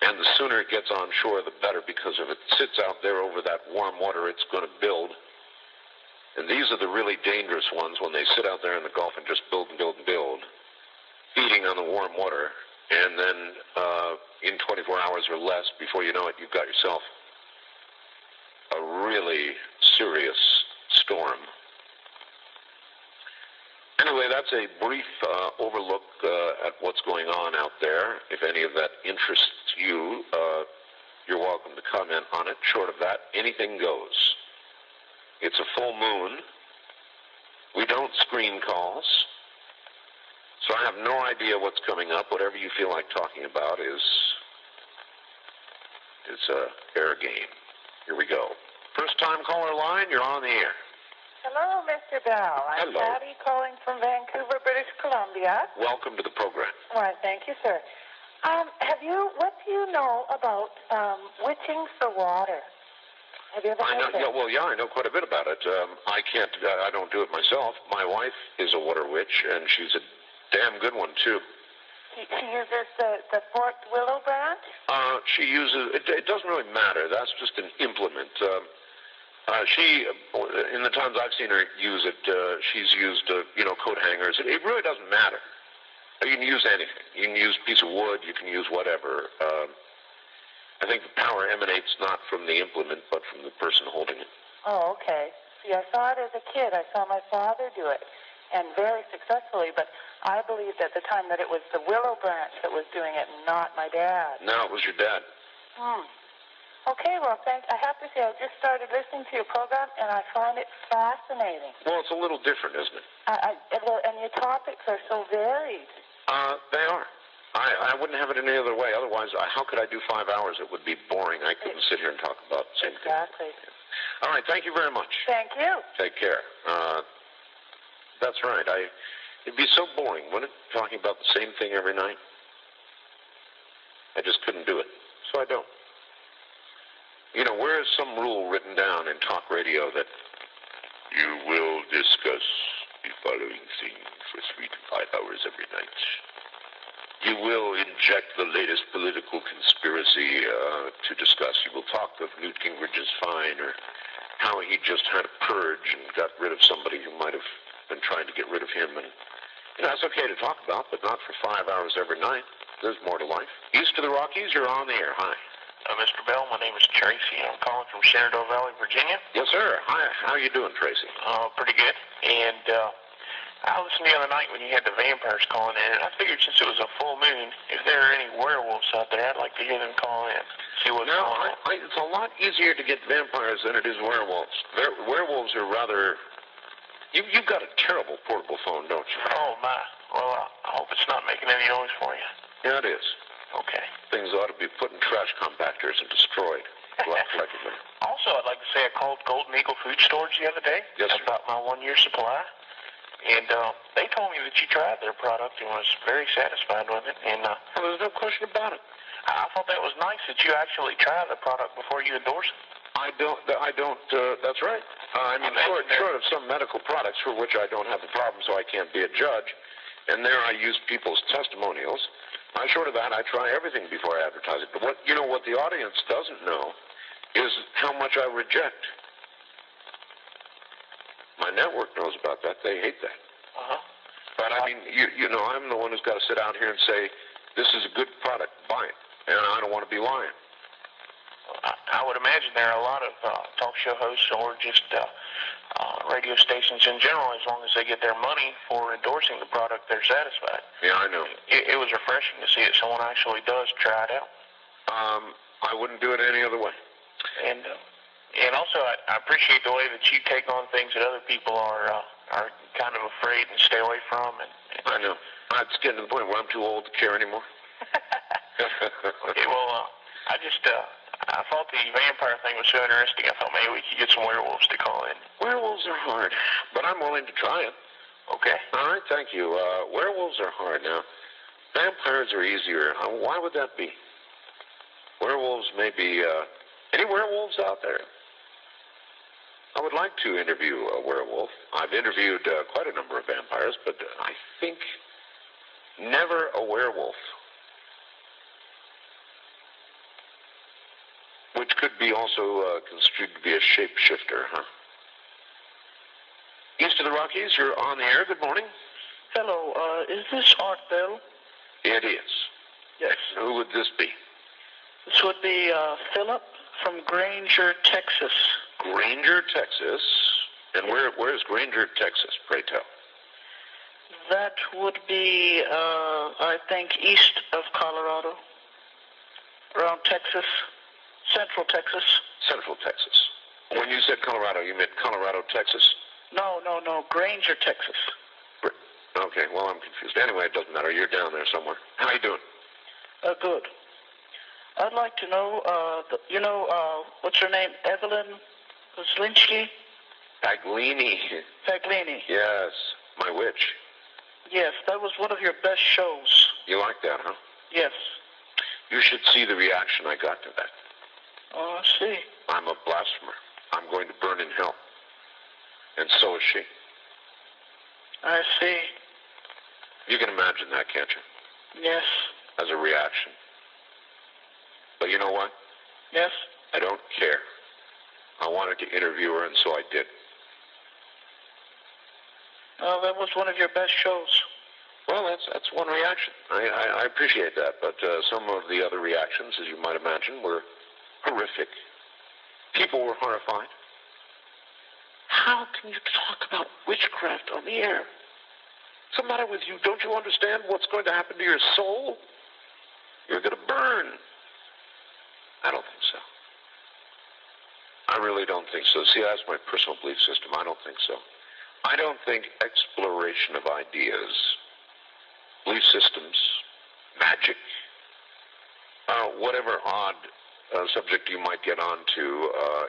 And the sooner it gets on shore, the better, because if it sits out there over that warm water, it's going to build. And these are the really dangerous ones when they sit out there in the Gulf and just build and build and build, feeding on the warm water. And then in 24 hours or less, before you know it, you've got yourself a really serious storm. Anyway, that's a brief overlook at what's going on out there. If any of that interests you, you're welcome to comment on it. Short of that, anything goes. It's a full moon. We don't screen calls. So I have no idea what's coming up. Whatever you feel like talking about is fair game. Here we go. First time caller line, you're on the air. Hello, Mr. Bell. I'm Hello. Patty calling from Vancouver, British Columbia. Welcome to the program. All right, thank you, sir. What do you know about witching for water? Have you ever heard that? I know quite a bit about it. I don't do it myself. My wife is a water witch, and she's a damn good one, too. She uses the forked willow branch? She uses, it doesn't really matter. That's just an implement. In the times I've seen her use it, she's used, coat hangers. It really doesn't matter. You can use anything. You can use a piece of wood. You can use whatever. I think the power emanates not from the implement, but from the person holding it. Oh, okay. See, I saw it as a kid. I saw my father do it. and very successfully, but I believed at the time that it was the Willow Branch that was doing it, not my dad. No, it was your dad. Okay, well, I have to say, I just started listening to your program, and I find it fascinating. Well, it's a little different, isn't it? And your topics are so varied. They are. I wouldn't have it any other way. Otherwise, how could I do 5 hours? It would be boring. I couldn't sit here and talk about the same thing. Exactly. All right, thank you very much. Thank you. Take care. That's right. It'd be so boring, wouldn't it, talking about the same thing every night? I just couldn't do it, so I don't. You know, where is some rule written down in talk radio that you will discuss the following thing for 3 to 5 hours every night? You will inject the latest political conspiracy to discuss. You will talk of Newt Gingrich's fine or how he just had a purge and got rid of somebody who might have been trying to get rid of him. And, you know, that's okay to talk about, but not for 5 hours every night. There's more to life. East of the Rockies, you're on the air. Hi. Mr. Bell, my name is Tracy. I'm calling from Shenandoah Valley, Virginia. Yes, sir. Hi. How are you doing, Tracy? Pretty good. And I listened the other night when you had the vampires calling in, and I figured since it was a full moon, if there are any werewolves out there, I'd like to hear them call in. See what's going on. It's a lot easier to get vampires than it is werewolves. Werewolves are rather... You've got a terrible portable phone, don't you? Oh, my. Well, I hope it's not making any noise for you. Yeah, it is. Okay. Things ought to be put in trash compactors and destroyed. Collectively. Also, I'd like to say I called Golden Eagle Food Storage the other day about my 1-year supply. And they told me that you tried their product and was very satisfied with it. And well, there's no question about it. I thought that was nice that you actually try the product before you endorse it. I don't, that's right. I mean, short of some medical products for which I don't have the problem, so I can't be a judge. And there I use people's testimonials. Short of that, I try everything before I advertise it. But what the audience doesn't know is how much I reject. My network knows about that. They hate that. But I mean, you know, I'm the one who's got to sit out here and say, this is a good product, buy it. And I don't want to be lying. I would imagine there are a lot of talk show hosts or just radio stations in general, as long as they get their money for endorsing the product, they're satisfied. Yeah, I know. It was refreshing to see that someone actually does try it out. I wouldn't do it any other way. And also, I appreciate the way that you take on things that other people are kind of afraid and stay away from. I know. It's getting to the point where I'm too old to care anymore. Okay, well, I thought the vampire thing was so interesting, I thought maybe we could get some werewolves to call in. Werewolves are hard, but I'm willing to try it. Okay. All right, thank you. Werewolves are hard. Now, vampires are easier. Why would that be? Werewolves may be... any werewolves out there? I would like to interview a werewolf. I've interviewed quite a number of vampires, but I think never a werewolf. Which could be also construed to be a shapeshifter, huh? East of the Rockies, you're on the air. Good morning. Hello, is this Art Bell? It is. Yes. Who would this be? This would be Philip from Granger, Texas. Granger, Texas. And where's Granger, Texas, pray tell? That would be, I think, east of Colorado, around Texas. Central Texas. Central Texas. When you said Colorado, you meant Colorado, Texas? No, Granger, Texas. Okay, well, I'm confused. Anyway, it doesn't matter. You're down there somewhere. How you doing? Good. I'd like to know, what's her name? Evelyn Zelinsky? Paglini. Paglini. Yes, my witch. Yes, that was one of your best shows. You like that, huh? Yes. You should see the reaction I got to that. Oh, I see. I'm a blasphemer. I'm going to burn in hell. And so is she. I see. You can imagine that, can't you? Yes. As a reaction. But you know what? Yes. I don't care. I wanted to interview her, and so I did. Oh, that was one of your best shows. Well, that's one reaction. I appreciate that, but some of the other reactions, as you might imagine, were horrific. People were horrified. How can you talk about witchcraft on the air? What's the matter with you? Don't you understand what's going to happen to your soul? You're going to burn. I don't think so. I really don't think so. See, that's my personal belief system. I don't think so. I don't think exploration of ideas, belief systems, magic, whatever odd subject you might get onto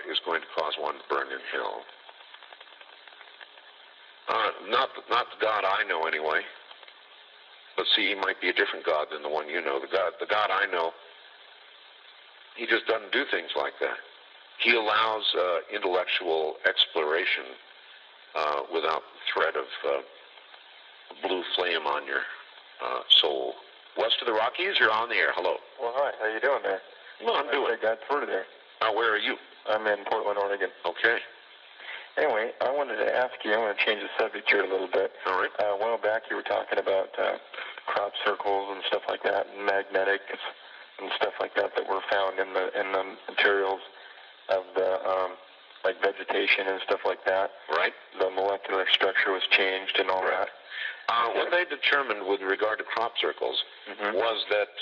is going to cause one to burn in hell. Not the God I know anyway. But see, he might be a different God than the one you know. The God I know, he just doesn't do things like that. He allows intellectual exploration without the threat of blue flame on your soul. West of the Rockies, you're on the air. Hello. Well, hi. How you doing there? Well, I'm doing. I got through there. Where are you? I'm in Portland, Oregon. Okay. Anyway, I wanted to ask you, I want to change the subject here a little bit. All right. A while back you were talking about crop circles and stuff like that, and magnetics and stuff like that were found in the materials of the like vegetation and stuff like that. Right. The molecular structure was changed and all that. What they determined with regard to crop circles was that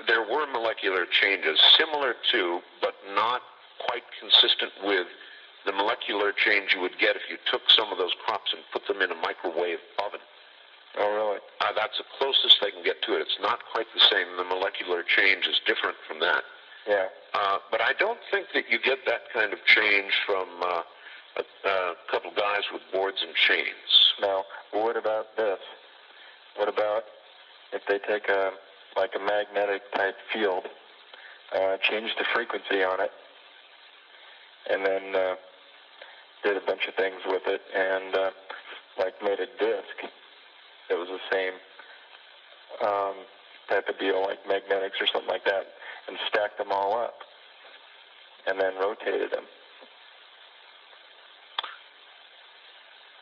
there were molecular changes similar to, but not quite consistent with, the molecular change you would get if you took some of those crops and put them in a microwave oven. Oh, really? That's the closest they can get to it. It's not quite the same. The molecular change is different from that. Yeah. But I don't think that you get that kind of change from a couple guys with boards and chains. No. Well, what about this? What about if they take a magnetic type field, change the frequency on it, and then did a bunch of things with it, and made a disc that was the same type of deal, like magnetics or something like that, and stacked them all up, and then rotated them.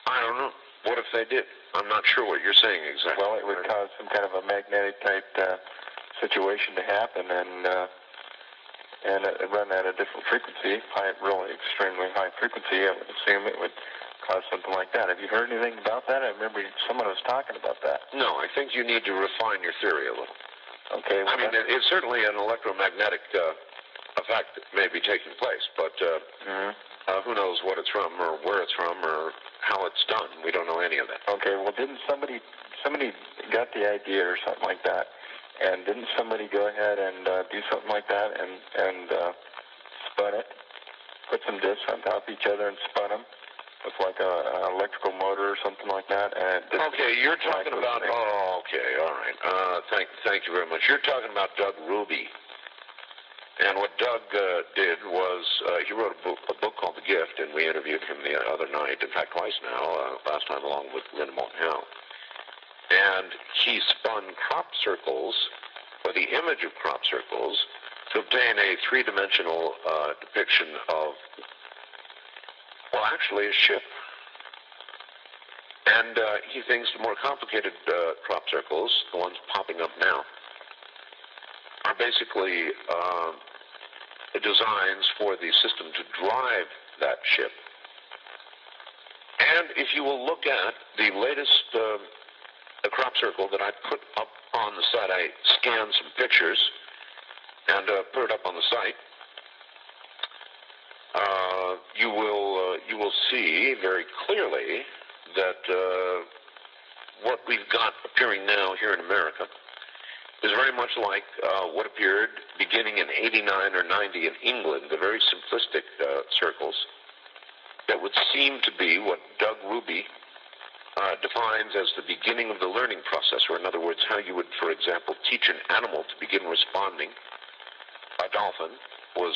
I don't know. What if they did? I'm not sure what you're saying exactly. Well, it would cause some kind of a magnetic type situation to happen, and it run at a different frequency, really extremely high frequency. I would assume it would cause something like that. Have you heard anything about that? I remember someone was talking about that. No, I think you need to refine your theory a little. Okay. Well, I mean, it's certainly an electromagnetic effect that may be taking place, but who knows what it's from or where it's from or how it's done. We don't know any of that. Okay. Well, didn't somebody got the idea or something like that? And didn't somebody go ahead and do something like that and spun it, put some discs on top of each other and spun them with like an electrical motor or something like that? And okay, you're talking about. Oh, okay, all right. Thank you very much. You're talking about Doug Ruby. And what Doug did was he wrote a book called The Gift, and we interviewed him the other night. In fact, twice now. Last time along with Linda Moulton Howe. And he spun crop circles, or the image of crop circles, to obtain a three-dimensional depiction of, well, actually a ship. And he thinks the more complicated crop circles, the ones popping up now, are basically designs for the system to drive that ship. And if you will look at the latest a crop circle that I put up on the site. I scanned some pictures and put it up on the site. You will see very clearly that what we've got appearing now here in America is very much like what appeared beginning in 89 or 90 in England, the very simplistic circles that would seem to be what Doug Ruby defines as the beginning of the learning process, or in other words, how you would, for example, teach an animal to begin responding. A dolphin was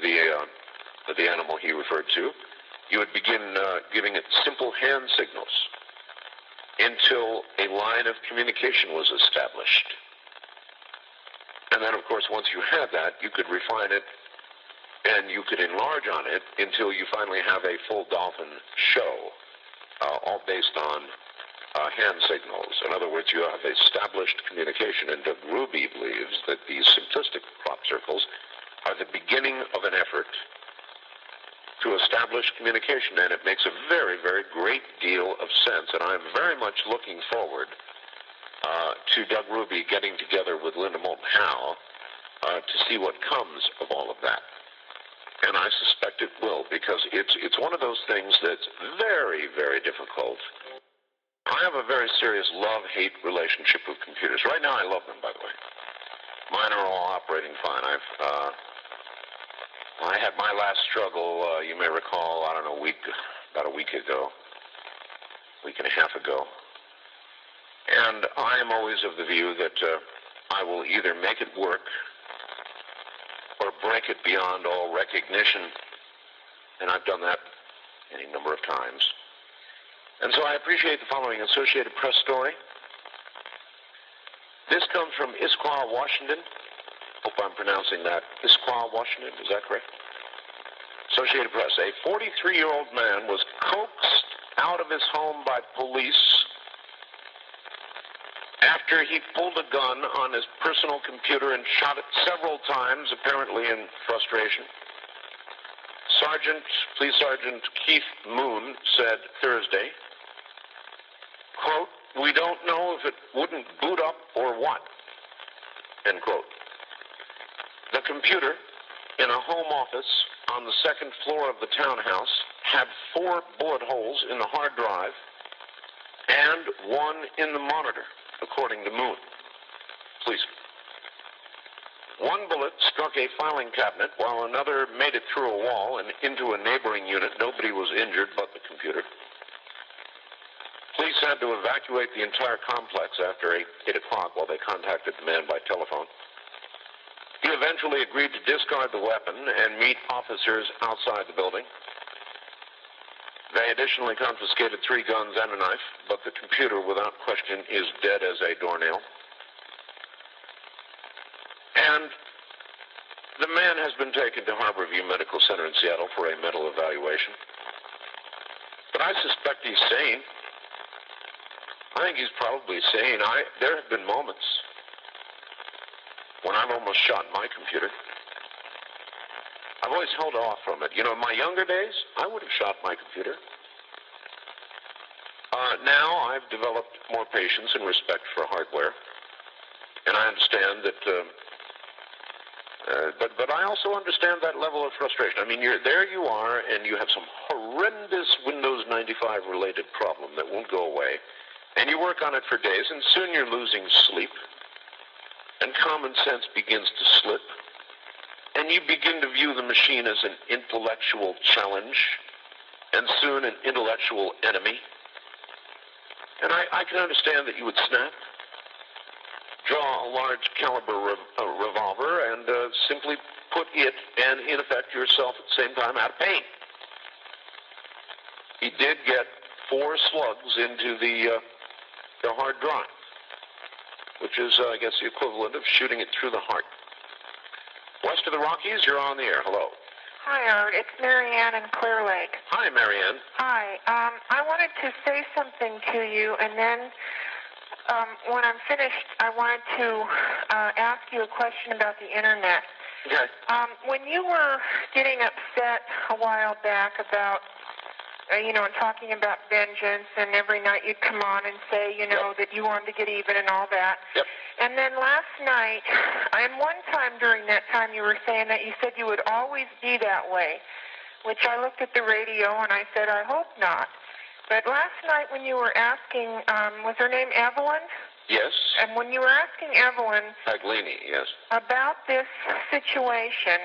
the animal he referred to. You would begin giving it simple hand signals until a line of communication was established. And then, of course, once you had that, you could refine it and you could enlarge on it until you finally have a full dolphin show, all based on hand signals. In other words, you have established communication, and Doug Ruby believes that these simplistic crop circles are the beginning of an effort to establish communication, and it makes a very, very great deal of sense, and I'm very much looking forward to Doug Ruby getting together with Linda Moulton Howe to see what comes of all of that. And I suspect it will, because it's one of those things that's very, very difficult. I have a very serious love-hate relationship with computers. Right now I love them, by the way. Mine are all operating fine. I had my last struggle, you may recall, I don't know, about a week ago, week and a half ago. And I am always of the view that I will either make it work or break it beyond all recognition. And I've done that any number of times. And so I appreciate the following Associated Press story. This comes from Issaquah, Washington. Hope I'm pronouncing that. Issaquah, Washington, is that correct? Associated Press. A 43-year-old man was coaxed out of his home by police after he pulled a gun on his personal computer and shot it several times, apparently in frustration. Police Sergeant Keith Moon said Thursday, quote, "We don't know if it wouldn't boot up or what," end quote. The computer in a home office on the second floor of the townhouse had 4 bullet holes in the hard drive and 1 in the monitor, according to Moon. Please. 1 bullet struck a filing cabinet while another made it through a wall and into a neighboring unit. Nobody was injured but the computer. Police had to evacuate the entire complex after 8 o'clock while they contacted the man by telephone. He eventually agreed to discard the weapon and meet officers outside the building. They additionally confiscated 3 guns and a knife, but the computer, without question, is dead as a doornail. And the man has been taken to Harborview Medical Center in Seattle for a mental evaluation. But I suspect he's sane. I think he's probably sane. There have been moments when I've almost shot my computer. I've always held off from it. You know, in my younger days, I would have shot my computer. Now I've developed more patience and respect for hardware. And I understand that, but I also understand that level of frustration. I mean, there you are, and you have some horrendous Windows 95 related problem that won't go away. And you work on it for days, and soon you're losing sleep. And common sense begins to slip. And you begin to view the machine as an intellectual challenge, and soon an intellectual enemy. And I can understand that you would snap, draw a large caliber revolver, and simply put it and, in effect, yourself at the same time out of pain. He did get 4 slugs into the hard drive, which is, I guess, the equivalent of shooting it through the heart. West of the Rockies, you're on the air. Hello. Hi, Art. It's Marianne in Clear Lake. Hi, Marianne. Hi. I wanted to say something to you, and then when I'm finished, I wanted to ask you a question about the Internet. Okay. When you were getting upset a while back about, and talking about vengeance, and every night you'd come on and say, that you wanted to get even and all that. Yep. And then last night, and one time during that time, you were saying that you said you would always be that way, which I looked at the radio and I said, I hope not. But last night when you were asking, was her name Evelyn? Yes. And when you were asking Evelyn Paglini, yes, about this situation,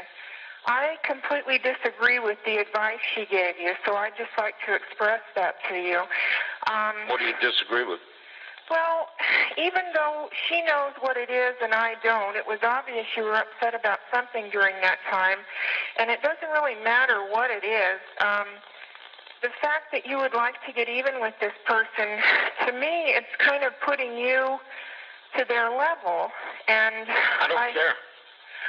I completely disagree with the advice she gave you, so I'd just like to express that to you. What do you disagree with? Well, even though she knows what it is and I don't, it was obvious you were upset about something during that time, and it doesn't really matter what it is. The fact that you would like to get even with this person, to me, it's kind of putting you to their level, and I don't care.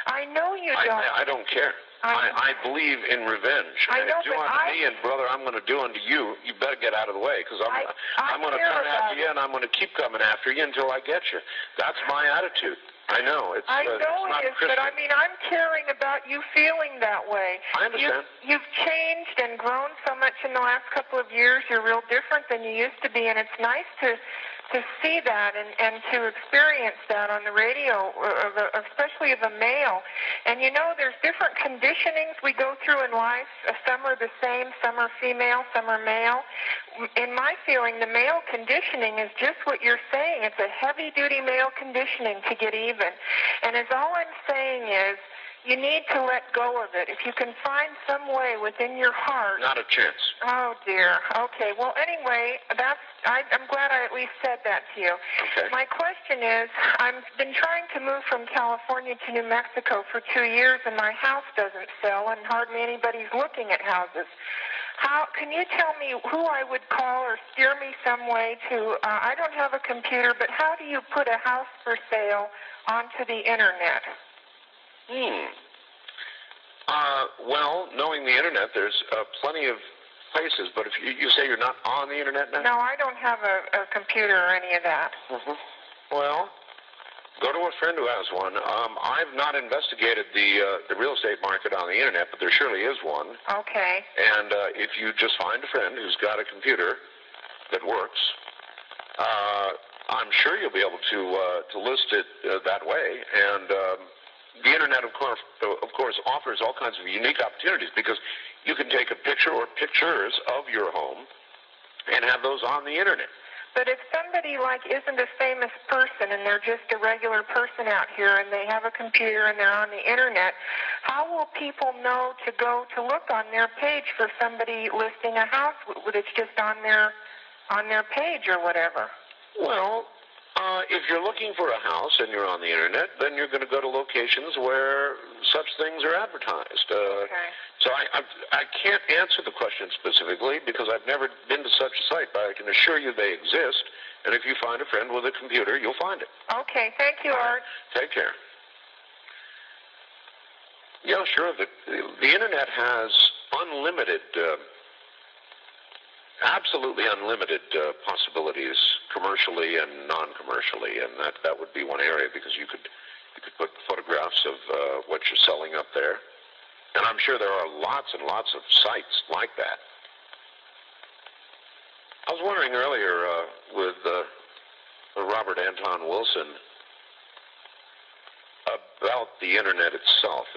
I know you don't. I don't care. I believe in revenge. I know, do unto me, and brother, I'm going to do unto you. You better get out of the way, because I'm going to come after you, and I'm going to keep coming after you until I get you. That's my attitude. I know. I know it is, but I mean, I'm caring about you feeling that way. I understand. You've changed and grown so much in the last couple of years. You're real different than you used to be, and it's nice to see that and to experience that on the radio, especially of a male. And you know, there's different conditionings we go through in life. Some are the same, some are female, some are male. In my feeling, the male conditioning is just what you're saying. It's a heavy-duty male conditioning to get even. And as all I'm saying is, you need to let go of it. If you can find some way within your heart. Not a chance. Oh, dear. Okay. Well, anyway, I'm glad I at least said that to you. Okay. My question is, I've been trying to move from California to New Mexico for 2 years, and my house doesn't sell, and hardly anybody's looking at houses. Can you tell me who I would call or steer me some way to, I don't have a computer, but how do you put a house for sale onto the Internet? Well, knowing the Internet, there's plenty of places, but if you say you're not on the Internet now? No, I don't have a computer or any of that. Well, go to a friend who has one. I've not investigated the real estate market on the Internet, but there surely is one. Okay. And if you just find a friend who's got a computer that works, I'm sure you'll be able to list it that way. And the Internet, of course, offers all kinds of unique opportunities because you can take a picture or pictures of your home and have those on the Internet. But if somebody isn't a famous person and they're just a regular person out here and they have a computer and they're on the Internet, how will people know to go to look on their page for somebody listing a house that's just on their page or whatever? Well, if you're looking for a house and you're on the Internet, then you're going to go to locations where such things are advertised. Okay. So I can't answer the question specifically because I've never been to such a site, but I can assure you they exist, and if you find a friend with a computer, you'll find it. Okay, thank you, Art. Take care. Yeah, sure. The Internet has unlimited, absolutely unlimited possibilities commercially and non-commercially, and that would be one area because you could put photographs of what you're selling up there. And I'm sure there are lots and lots of sites like that. I was wondering earlier with Robert Anton Wilson about the Internet itself.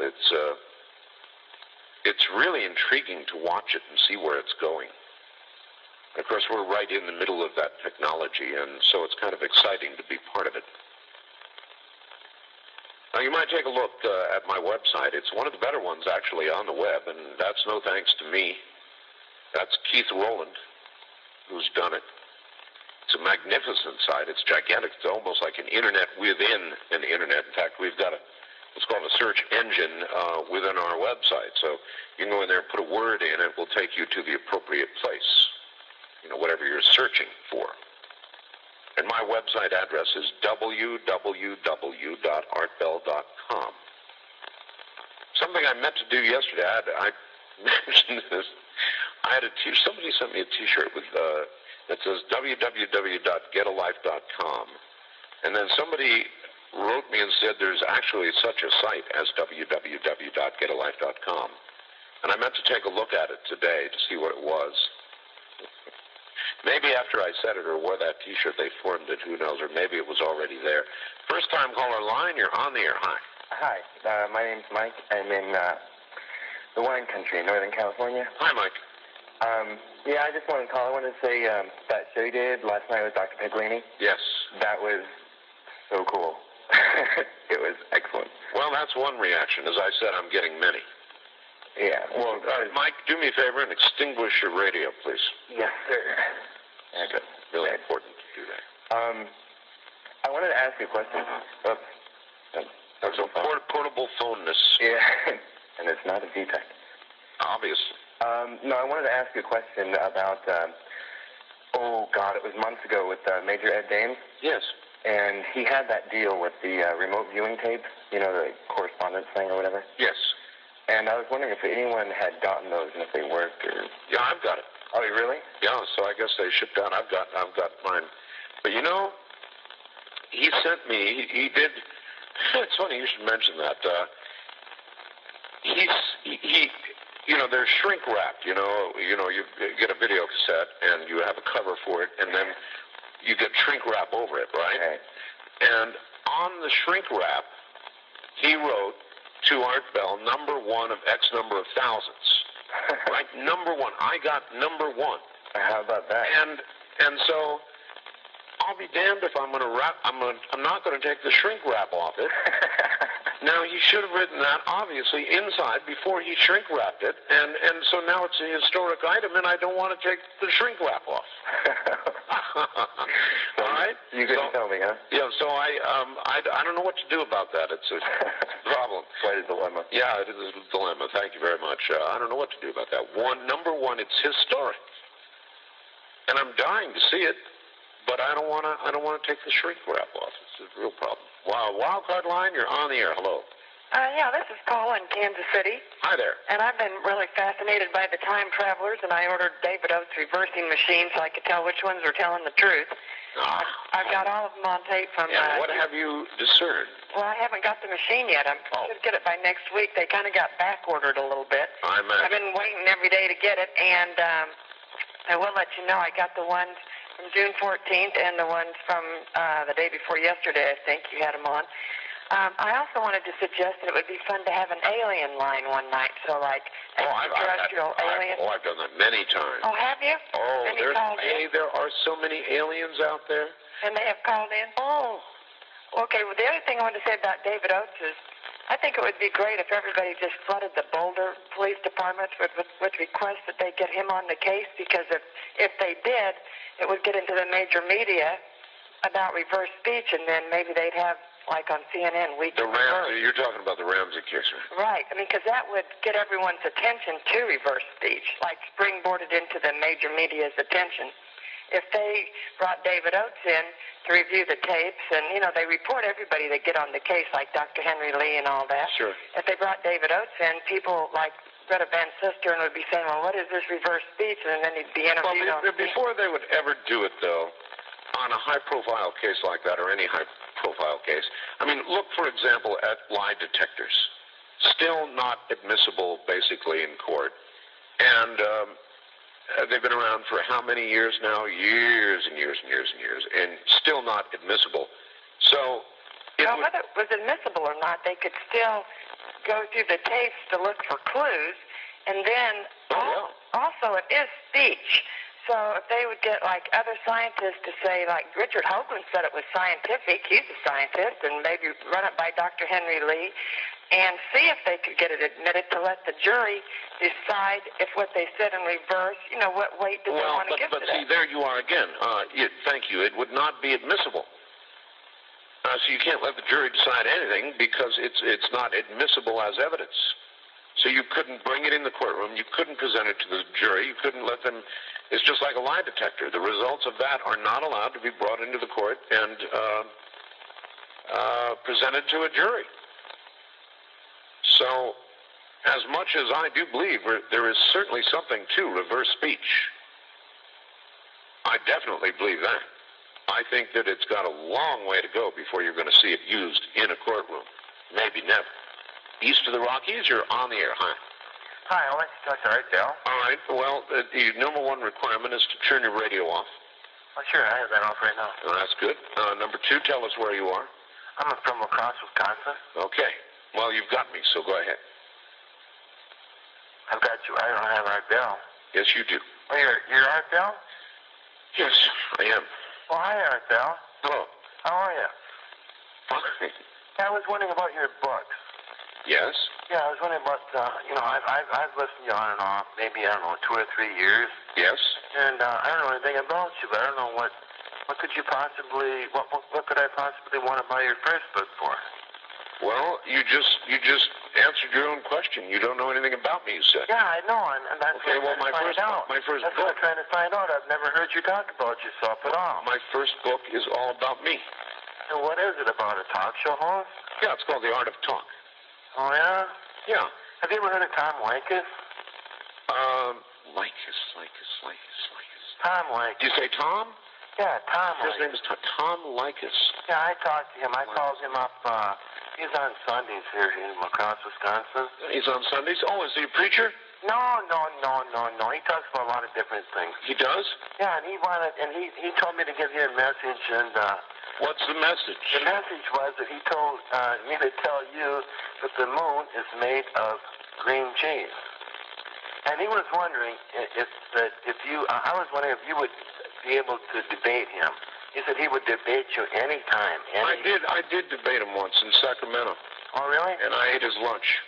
It's really intriguing to watch it and see where it's going. Of course, we're right in the middle of that technology, and so it's kind of exciting to be part of it. Now, you might take a look at my website. It's one of the better ones, actually, on the web, and that's no thanks to me. That's Keith Rowland who's done it. It's a magnificent site. It's gigantic. It's almost like an Internet within an Internet. In fact, we've got what's called a search engine within our website. So you can go in there and put a word in. It will take you to the appropriate place, whatever you're searching for. And my website address is www.artbell.com. Something I meant to do yesterday, I mentioned this. Somebody sent me a T-shirt with that says www.getalife.com. And then somebody wrote me and said there's actually such a site as www.getalife.com. And I meant to take a look at it today to see what it was. Maybe after I said it or wore that T-shirt, they formed it. Who knows? Or maybe it was already there. First-time caller line, you're on the air. Hi. Hi. My name's Mike. I'm in the wine country, Northern California. Hi, Mike. Yeah, I just wanted to call. I wanted to say that show you did last night with Dr. Piglini. Yes. That was so cool. It was excellent. Well, that's one reaction. As I said, I'm getting many. Yeah. Well, Mike, do me a favor and extinguish your radio, please. Yes, sir. That's really important to do that. I wanted to ask you a question. That's a portable phoneness. Yeah, and it's not a defect. Obviously. No, I wanted to ask you a question about, it was months ago with Major Ed Dames. Yes. And he had that deal with the remote viewing tapes, the correspondence thing or whatever. Yes. And I was wondering if anyone had gotten those and if they worked or... Yeah, I've got it. Oh, you really? Yeah, so I guess they shipped out. I've got mine. But he sent me, he did It's funny you should mention that. They're shrink wrapped. You get a video cassette and you have a cover for it, and then you get shrink wrap over it, right? And on the shrink wrap, he wrote to Art Bell, #1 of X number of thousands. Right, #1. I got #1. How about that? And so I'll be damned if I'm going to wrap. I'm not going to take the shrink wrap off it. Now he should have written that obviously inside before he shrink wrapped it, and so now it's a historic item, and I don't want to take the shrink wrap off. All right. You couldn't tell me, huh? Yeah. So I don't know what to do about that. It's a problem. Quite a dilemma. Yeah, it is a dilemma. Thank you very much. I don't know what to do about that. #1, it's historic, and I'm dying to see it. But I don't want to take the shrink wrap off. It's a real problem. Wow, Wildcard Line, you're on the air. Hello. Yeah, this is Paula in Kansas City. Hi there. And I've been really fascinated by the time travelers, and I ordered David Oates reversing machine so I could tell which ones were telling the truth. I've got all of them on tape from... what have you discerned? Well, I haven't got the machine yet. I should get it by next week. They kind of got back-ordered a little bit. I've been waiting every day to get it, and I will let you know I got the ones from June 14th and the ones from the day before yesterday. I think you had them on. I also wanted to suggest that it would be fun to have an alien line one night. So like extraterrestrial aliens. I've done that many times. Oh, have you? Oh, there are so many aliens out there. And they have called in? Oh. Okay, well, the other thing I wanted to say about David Oates is I think it would be great if everybody just flooded the Boulder Police Department with requests that they get him on the case, because if they did, it would get into the major media about reverse speech, and then maybe they'd have, like on CNN, you're talking about the Ramsey case, right? Right. I mean, because that would get everyone's attention to reverse speech, like springboarded into the major media's attention. If they brought David Oates in to review the tapes, and, they report everybody that get on the case, like Dr. Henry Lee and all that. Sure. If they brought David Oates in, people like Greta Van Susteren would be saying, well, what is this reverse speech? And then he'd be interviewed on before they would ever do it, though, on a high-profile case like that, or any high-profile case, I mean, look, for example, at lie detectors. Still not admissible, basically, in court. And they've been around for how many years now? Years and years and years and years, and still not admissible. So, whether it was admissible or not, they could still go through the tapes to look for clues, and then also it is speech. So if they would get like other scientists to say, like Richard Hoagland said it was scientific, he's a scientist, and maybe run it by Dr. Henry Lee, and see if they could get it admitted to let the jury decide if what they said in reverse, what weight do they want to give to that. But see, there you are again. Thank you. It would not be admissible. So you can't let the jury decide anything because it's not admissible as evidence. So you couldn't bring it in the courtroom. You couldn't present it to the jury. You couldn't let them. It's just like a lie detector. The results of that are not allowed to be brought into the court and presented to a jury. So, as much as I do believe there is certainly something to reverse speech, I definitely believe that. I think that it's got a long way to go before you're going to see it used in a courtroom. Maybe never. East of the Rockies, you're on the air. Hi. Hi, I'd like to talk to Art Bell. All right. Well, the number one requirement is to turn your radio off. Oh, sure. I have that off right now. Well, that's good. Number two, tell us where you are. I'm from La Crosse, Wisconsin. Okay. Well, you've got me, so go ahead. I've got you. I don't have Art Bell. Yes, you do. Oh, you're Art Bell? Yes, I am. Well, hi, Art Bell. Hello. How are you? Fine. I was wondering about your books. Yes? Yeah, I was wondering about, I've listened to you on and off, maybe, 2 or 3 years. Yes? And I don't know anything about you, but I don't know what could you possibly, what could I possibly want to buy your first book for? Well, you just answered your own question. You don't know anything about me, you said. Yeah, I know, and that's okay, well, my first that's book. what I'm trying to find out. I've never heard you talk about yourself at all. My first book is all about me. And what is it, about a talk show host? Yeah, it's called The Art of Talk. Oh, yeah? Yeah. Have you ever heard of Tom Likas? Likas. Tom Likas. Do you say Tom? Yeah, Tom Likas. His name is Tom Likas. Yeah, I talked to him. I called him up He's on Sundays here in La Crosse, Wisconsin. He's on Sundays? Oh, is he a preacher? No. He talks about a lot of different things. He does? Yeah, and he told me to give you a message, and what's the message? The message was that he told me to tell you that the moon is made of green cheese. And he was wondering I was wondering if you would be able to debate him. He said he would debate you anytime. I did debate him once in Sacramento. Oh, really? And I ate his lunch.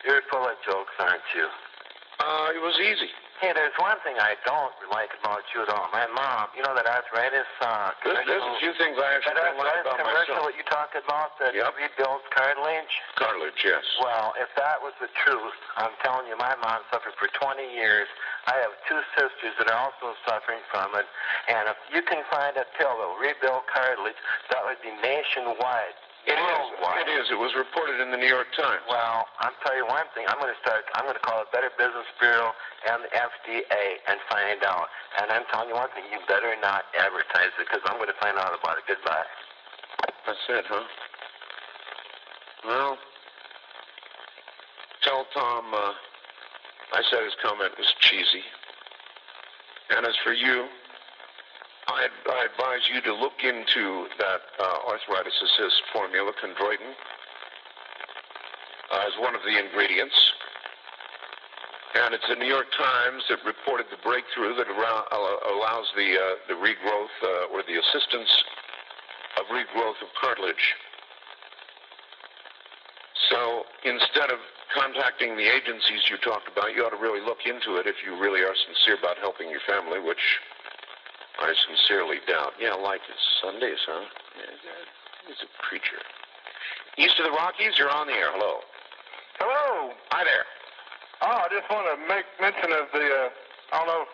You're full of jokes, aren't you? It was easy. Hey, there's one thing I don't like about you at all. My mom, you know that arthritis There's a few things I actually don't like about commercial myself. that you talked about that rebuilds cartilage? Cartilage, yes. Well, if that was the truth, I'm telling you, my mom suffered for 20 years. I have two sisters that are also suffering from it. And if you can find a pill that will rebuild cartilage, that would be nationwide. It is. It was reported in the New York Times. Well, I'll tell you one thing. I'm going to call the Better Business Bureau and the FDA and find out. And I'm telling you one thing. You better not advertise it because I'm going to find out about it. Goodbye. That's it, huh? Well, tell Tom I said his comment was cheesy. And as for you, I advise you to look into that arthritis assist formula, chondroitin, as one of the ingredients. And it's the New York Times that reported the breakthrough that allows the regrowth or the assistance of regrowth of cartilage. So instead of contacting the agencies you talked about, you ought to really look into it if you really are sincere about helping your family, which I sincerely doubt. Yeah, like his Sundays, huh? Yeah, he's a preacher. East of the Rockies, you're on the air. Hello. Hello. Hi there. Oh, I just want to make mention of the, I don't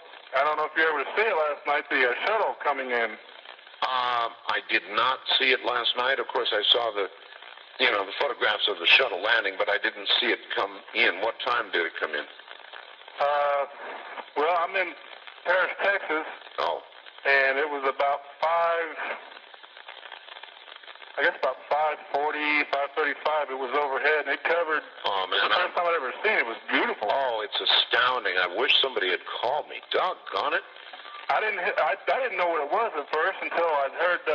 know if you were able to see it last night, the shuttle coming in. I did not see it last night. Of course, I saw the photographs of the shuttle landing, but I didn't see it come in. What time did it come in? Well, I'm in Paris, Texas. Oh. And it was about 5:40, 5:35. It was overhead, and it covered. Oh man! The first time I'd ever seen it. It was beautiful. Oh, it's astounding. I wish somebody had called me. Doggone it! I didn't know what it was at first until I'd heard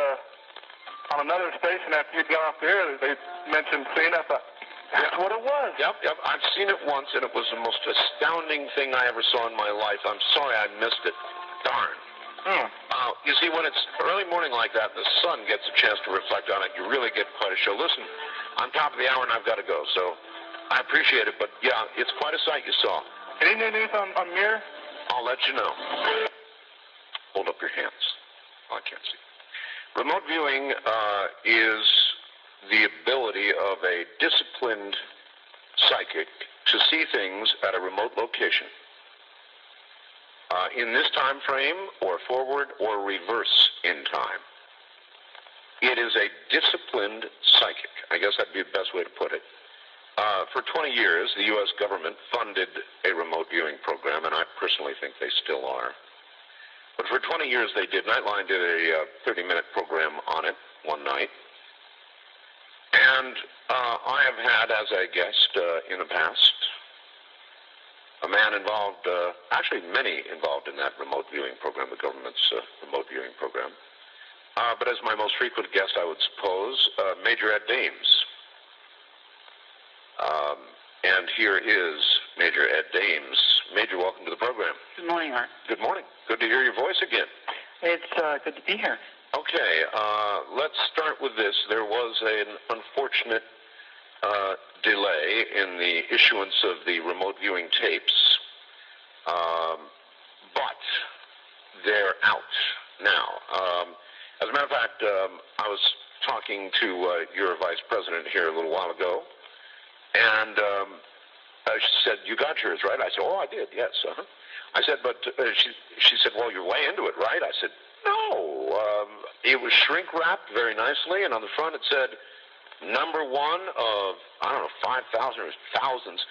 on another station after you'd got off the air they mentioned seeing it. I thought, that's what it was. Yep. I've seen it once, and it was the most astounding thing I ever saw in my life. I'm sorry I missed it. Darn. You see, when it's early morning like that, the sun gets a chance to reflect on it. You really get quite a show. Listen, I'm top of the hour and I've got to go, so I appreciate it. But yeah, it's quite a sight you saw. Any new news on Mir? I'll let you know. Hold up your hands. Oh, I can't see. Remote viewing is the ability of a disciplined psychic to see things at a remote location. In this time frame, or forward, or reverse in time. It is a disciplined psychic. I guess that'd be the best way to put it. For 20 years, the U.S. government funded a remote viewing program, and I personally think they still are. But for 20 years they did. Nightline did a 30-minute program on it one night. And I have had as a guest in the past a man involved, actually many involved in that remote viewing program, the government's remote viewing program. But as my most frequent guest, I would suppose, Major Ed Dames. And here is Major Ed Dames. Major, welcome to the program. Good morning, Art. Good morning. Good to hear your voice again. It's good to be here. Okay, let's start with this. There was an unfortunate delay in the issuance of the remote viewing tapes, but they're out now. As a matter of fact, I was talking to your vice president here a little while ago, and she said, "You got yours, right?" I said, "Oh, I did, yes." I said, "But," she said, "Well, you're way into it, right?" I said, "No, it was shrink-wrapped very nicely, and on the front it said, number one of, 5,000 or thousands.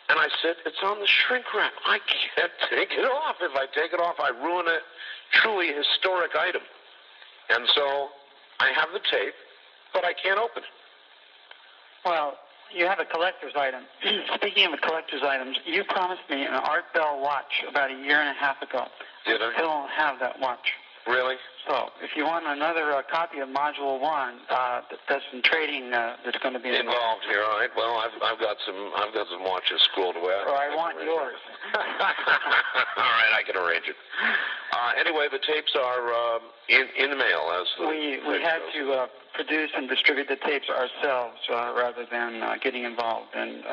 And I said, it's on the shrink wrap. I can't take it off. If I take it off, I ruin a truly historic item. And so I have the tape, but I can't open it. Well, you have a collector's item. Speaking of collector's items, you promised me an Art Bell watch about a year and a half ago. Did I? Still don't have that watch. Really? So, if you want another copy of Module 1, there's some trading that's going to be involved here. All right. Well, I've got some watches schooled away. Or I want yours. All right, I can arrange it. Anyway, the tapes are in the mail. As we had to produce and distribute the tapes ourselves rather than getting involved in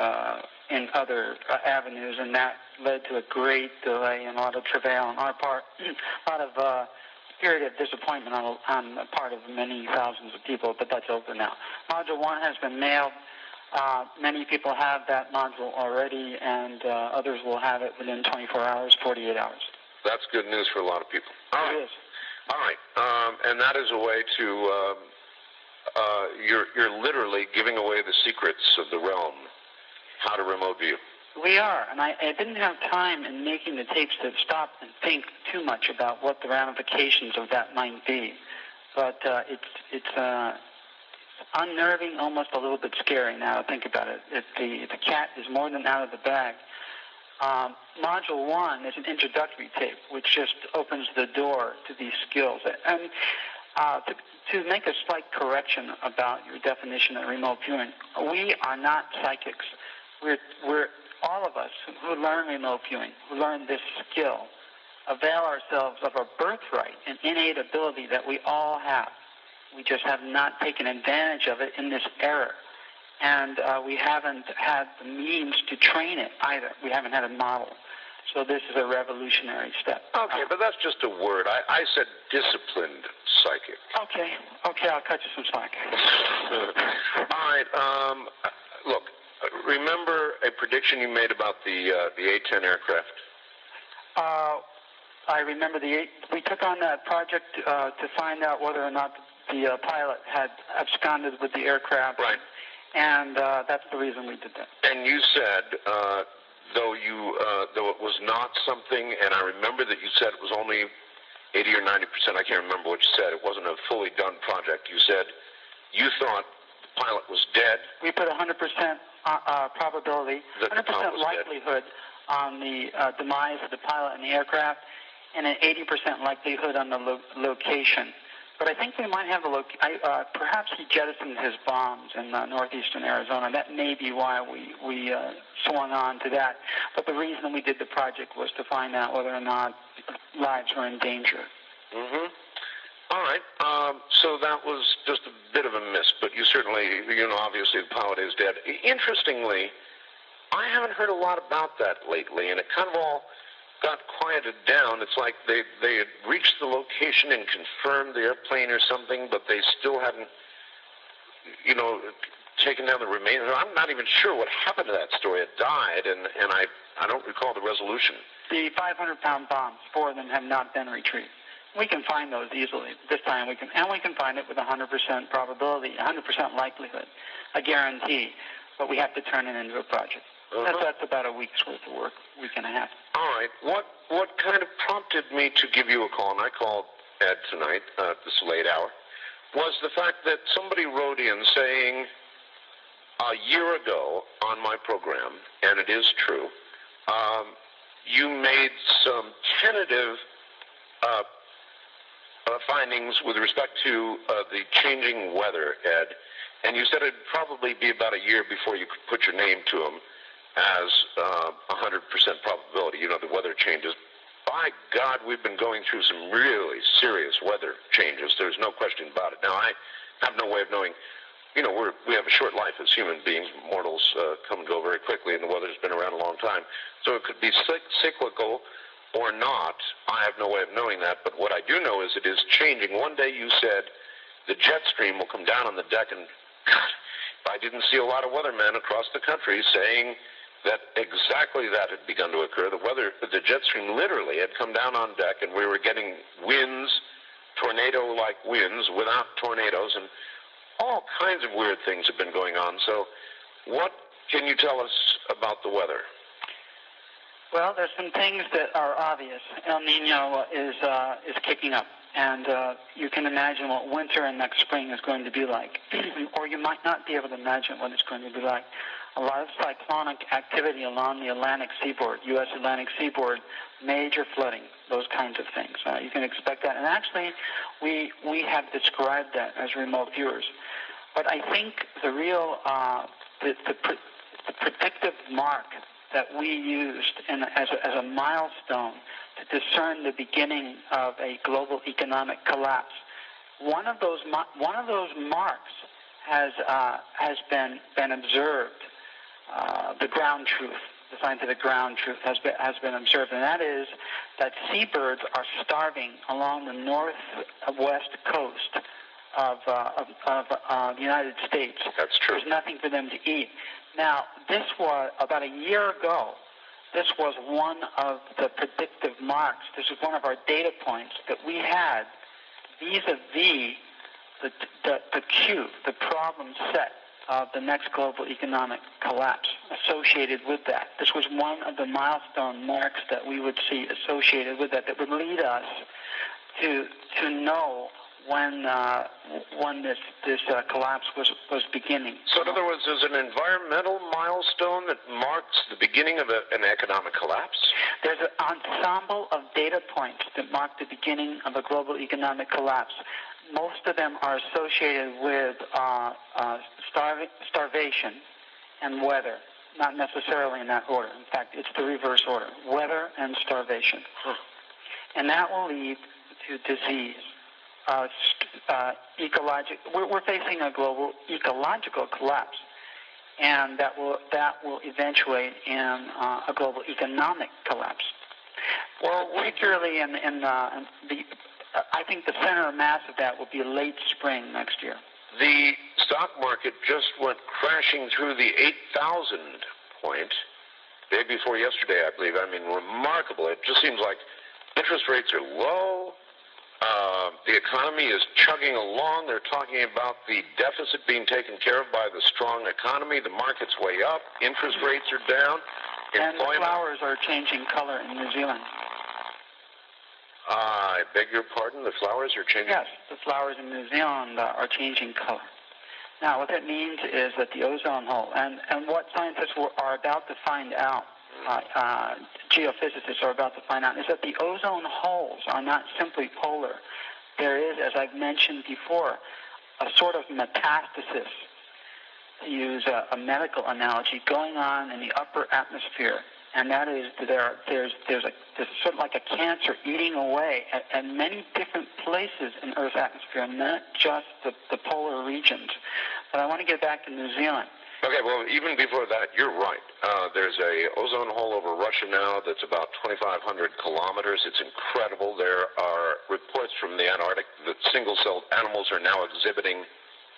other avenues, and that led to a great delay and a lot of travail on our part, a lot of period of disappointment on the part of many thousands of people, but that's over now. Module 1 has been mailed. Many people have that module already, and others will have it within 24 hours, 48 hours. That's good news for a lot of people. All right. It is. All right. And that is a way to, you're literally giving away the secrets of the realm, how to remote view. We are, and I didn't have time in making the tapes to stop and think too much about what the ramifications of that might be. But it's unnerving, almost a little bit scary now to think about it. The cat is more than out of the bag. Module 1 is an introductory tape, which just opens the door to these skills. And to make a slight correction about your definition of remote viewing, we are not psychics. We're all of us who learn remote viewing, who learn this skill, avail ourselves of our birthright and innate ability that we all have. We just have not taken advantage of it in this era. And we haven't had the means to train it either. We haven't had a model. So this is a revolutionary step. Okay, but that's just a word. I said disciplined psychic. Okay, I'll cut you some slack. All right, look, remember a prediction you made about the A-10 aircraft? I remember we took on that project to find out whether or not the pilot had absconded with the aircraft. Right. And that's the reason we did that. And you said, though it was not something, and I remember that you said it was only 80 or 90%, I can't remember what you said. It wasn't a fully done project. You said you thought the pilot was dead. We put 100% probability, 100% likelihood on the demise of the pilot and the aircraft, and an 80% likelihood on the location. But I think we might have perhaps he jettisoned his bombs in northeastern Arizona. That may be why we swung on to that. But the reason we did the project was to find out whether or not lives were in danger. Mm-hmm. All right. So that was just a bit of a miss, but you certainly, obviously the pilot is dead. Interestingly, I haven't heard a lot about that lately, and it kind of all got quieted down. It's like they had reached the location and confirmed the airplane or something, but they still hadn't, taken down the remains. I'm not even sure what happened to that story. It died, and I don't recall the resolution. The 500-pound bombs, 4 of them have not been retrieved. We can find those easily. This time we can find it with 100% probability, 100% likelihood, a guarantee. But we have to turn it into a project. That's about a week's worth of work, week and a half. All right. What kind of prompted me to give you a call, and I called Ed tonight at this late hour, was the fact that somebody wrote in saying a year ago on my program, and it is true, you made some tentative findings with respect to the changing weather, Ed, and you said it'd probably be about a year before you could put your name to them as 100% probability, the weather changes. By God, we've been going through some really serious weather changes. There's no question about it. Now, I have no way of knowing, we have a short life as human beings. Mortals come and go very quickly, and the weather's been around a long time. So it could be cyclical or not. I have no way of knowing that, but what I do know is it is changing. One day you said the jet stream will come down on the deck, and God, I didn't see a lot of weathermen across the country saying that exactly that had begun to occur. The jet stream literally had come down on deck, and we were getting winds, tornado-like winds without tornadoes, and all kinds of weird things have been going on. So what can you tell us about the weather? Well, there's some things that are obvious. El Nino is kicking up, And you can imagine what winter and next spring is going to be like. Or you might not be able to imagine what it's going to be like. A lot of cyclonic activity along the Atlantic seaboard, U.S. Atlantic seaboard, major flooding, those kinds of things. You can expect that. And actually, we have described that as remote viewers. But I think the real, the predictive mark that we used as a milestone to discern the beginning of a global economic collapse, one of those marks has been observed. The ground truth, the scientific ground truth has been observed, and that is that seabirds are starving along the northwest coast of the United States. That's true. There's nothing for them to eat. Now, this was about a year ago. This was one of the predictive marks. This was one of our data points that we had vis-a-vis the cue, the problem set of the next global economic collapse associated with that. This was one of the milestone marks that we would see associated with that would lead us to know when this collapse was beginning. So in other words, there's an environmental milestone that marks the beginning of an economic collapse? There's an ensemble of data points that mark the beginning of a global economic collapse. Most of them are associated with starvation and weather, not necessarily in that order. In fact, it's the reverse order, weather and starvation. And that will lead to disease. We're facing a global ecological collapse, and that will eventuate in a global economic collapse. Well, particularly in the I think the center of mass of that will be late spring next year. The stock market just went crashing through the 8,000 point day before yesterday, I believe. I mean, remarkable. It just seems like interest rates are low. The economy is chugging along. They're talking about the deficit being taken care of by the strong economy. The market's way up. Interest rates are down. And the flowers are changing color in New Zealand. I beg your pardon? The flowers are changing? Yes, the flowers in New Zealand are changing color. Now, what that means is that the ozone hole, and what scientists are about to find out, geophysicists are about to find out, is that the ozone holes are not simply polar. There is, as I've mentioned before, a sort of metastasis, to use a medical analogy, going on in the upper atmosphere. And that is there's sort of like a cancer eating away at many different places in Earth's atmosphere, not just the polar regions. But I want to get back to New Zealand. Okay, well, even before that, you're right. There's a ozone hole over Russia now that's about 2,500 kilometers. It's incredible. There are reports from the Antarctic that single-celled animals are now exhibiting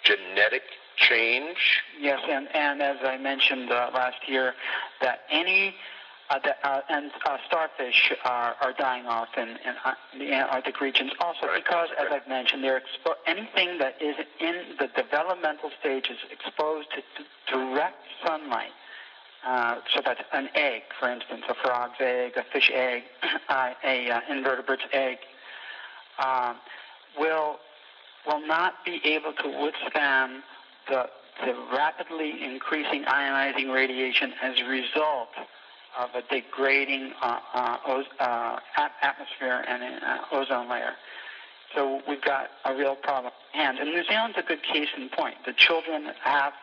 genetic change. Yes, and as I mentioned last year, that starfish are dying off in the Antarctic regions also, right, because, as I've mentioned, they're anything that is in the developmental stages exposed to direct sunlight. So that's an egg, for instance, a frog's egg, a fish egg, a invertebrate's egg, will not be able to withstand the rapidly increasing ionizing radiation as a result of a degrading atmosphere and ozone layer. So we've got a real problem. And New Zealand's a good case in point. The children have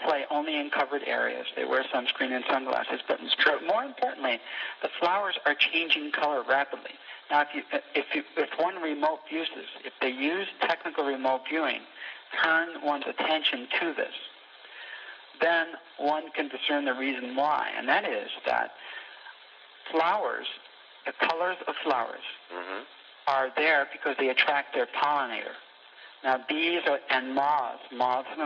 play only in covered areas. They wear sunscreen and sunglasses. But more importantly, the flowers are changing color rapidly. Now, if one remote views this, if they use technical remote viewing, turn one's attention to this, then one can discern the reason why, and that is that flowers, the colors of flowers, are there because they attract their pollinator. Now, bees and moths in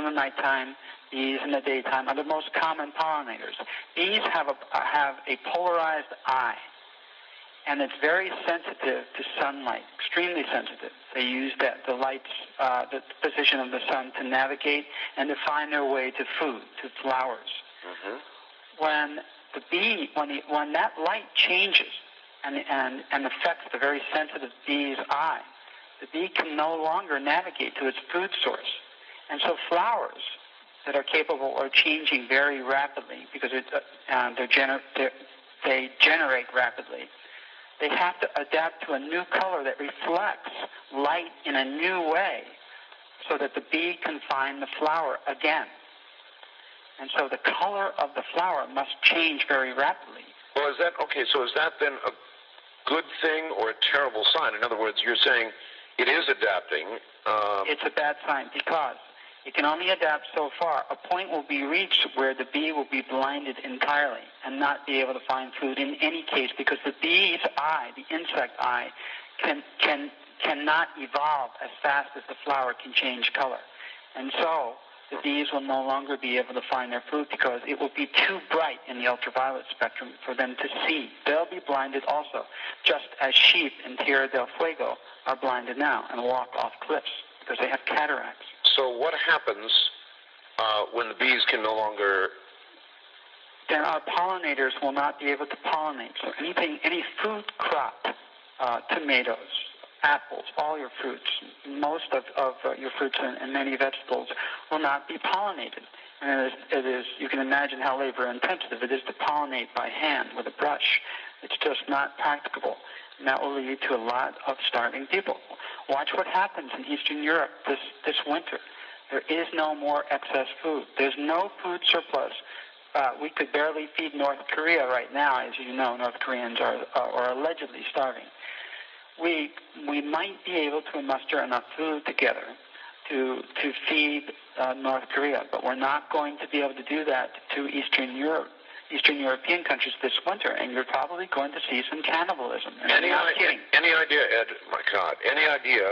the nighttime, bees in the daytime, are the most common pollinators. Bees have a polarized eye, and it's very sensitive to sunlight, extremely sensitive. They use the lights, the position of the sun to navigate and to find their way to food, to flowers. When the bee, when that light changes and affects the very sensitive bee's eye, the bee can no longer navigate to its food source. And so flowers that are capable of changing very rapidly because they generate rapidly, they have to adapt to a new color that reflects light in a new way so that the bee can find the flower again. And so the color of the flower must change very rapidly. Well, is that, okay, so is that then a good thing or a terrible sign? In other words, you're saying it is adapting. It's a bad sign because it can only adapt so far. A point will be reached where the bee will be blinded entirely and not be able to find food in any case because the bee's eye, the insect eye, cannot evolve as fast as the flower can change color. And so the bees will no longer be able to find their food because it will be too bright in the ultraviolet spectrum for them to see. They'll be blinded also, just as sheep in Tierra del Fuego are blinded now and walk off cliffs because they have cataracts. So what happens when the bees can no longer... Then our pollinators will not be able to pollinate. So any food crop, tomatoes, apples, all your fruits, most of your fruits and many vegetables will not be pollinated. And it is, you can imagine how labor intensive it is to pollinate by hand with a brush. It's just not practicable. And that will lead to a lot of starving people. Watch what happens in Eastern Europe this winter. There is no more excess food. There's no food surplus. We could barely feed North Korea right now. As you know, North Koreans are allegedly starving. We might be able to muster enough food together to feed North Korea, but we're not going to be able to do that to Eastern European countries this winter, and you're probably going to see some cannibalism. Any idea, Ed? My God, any idea?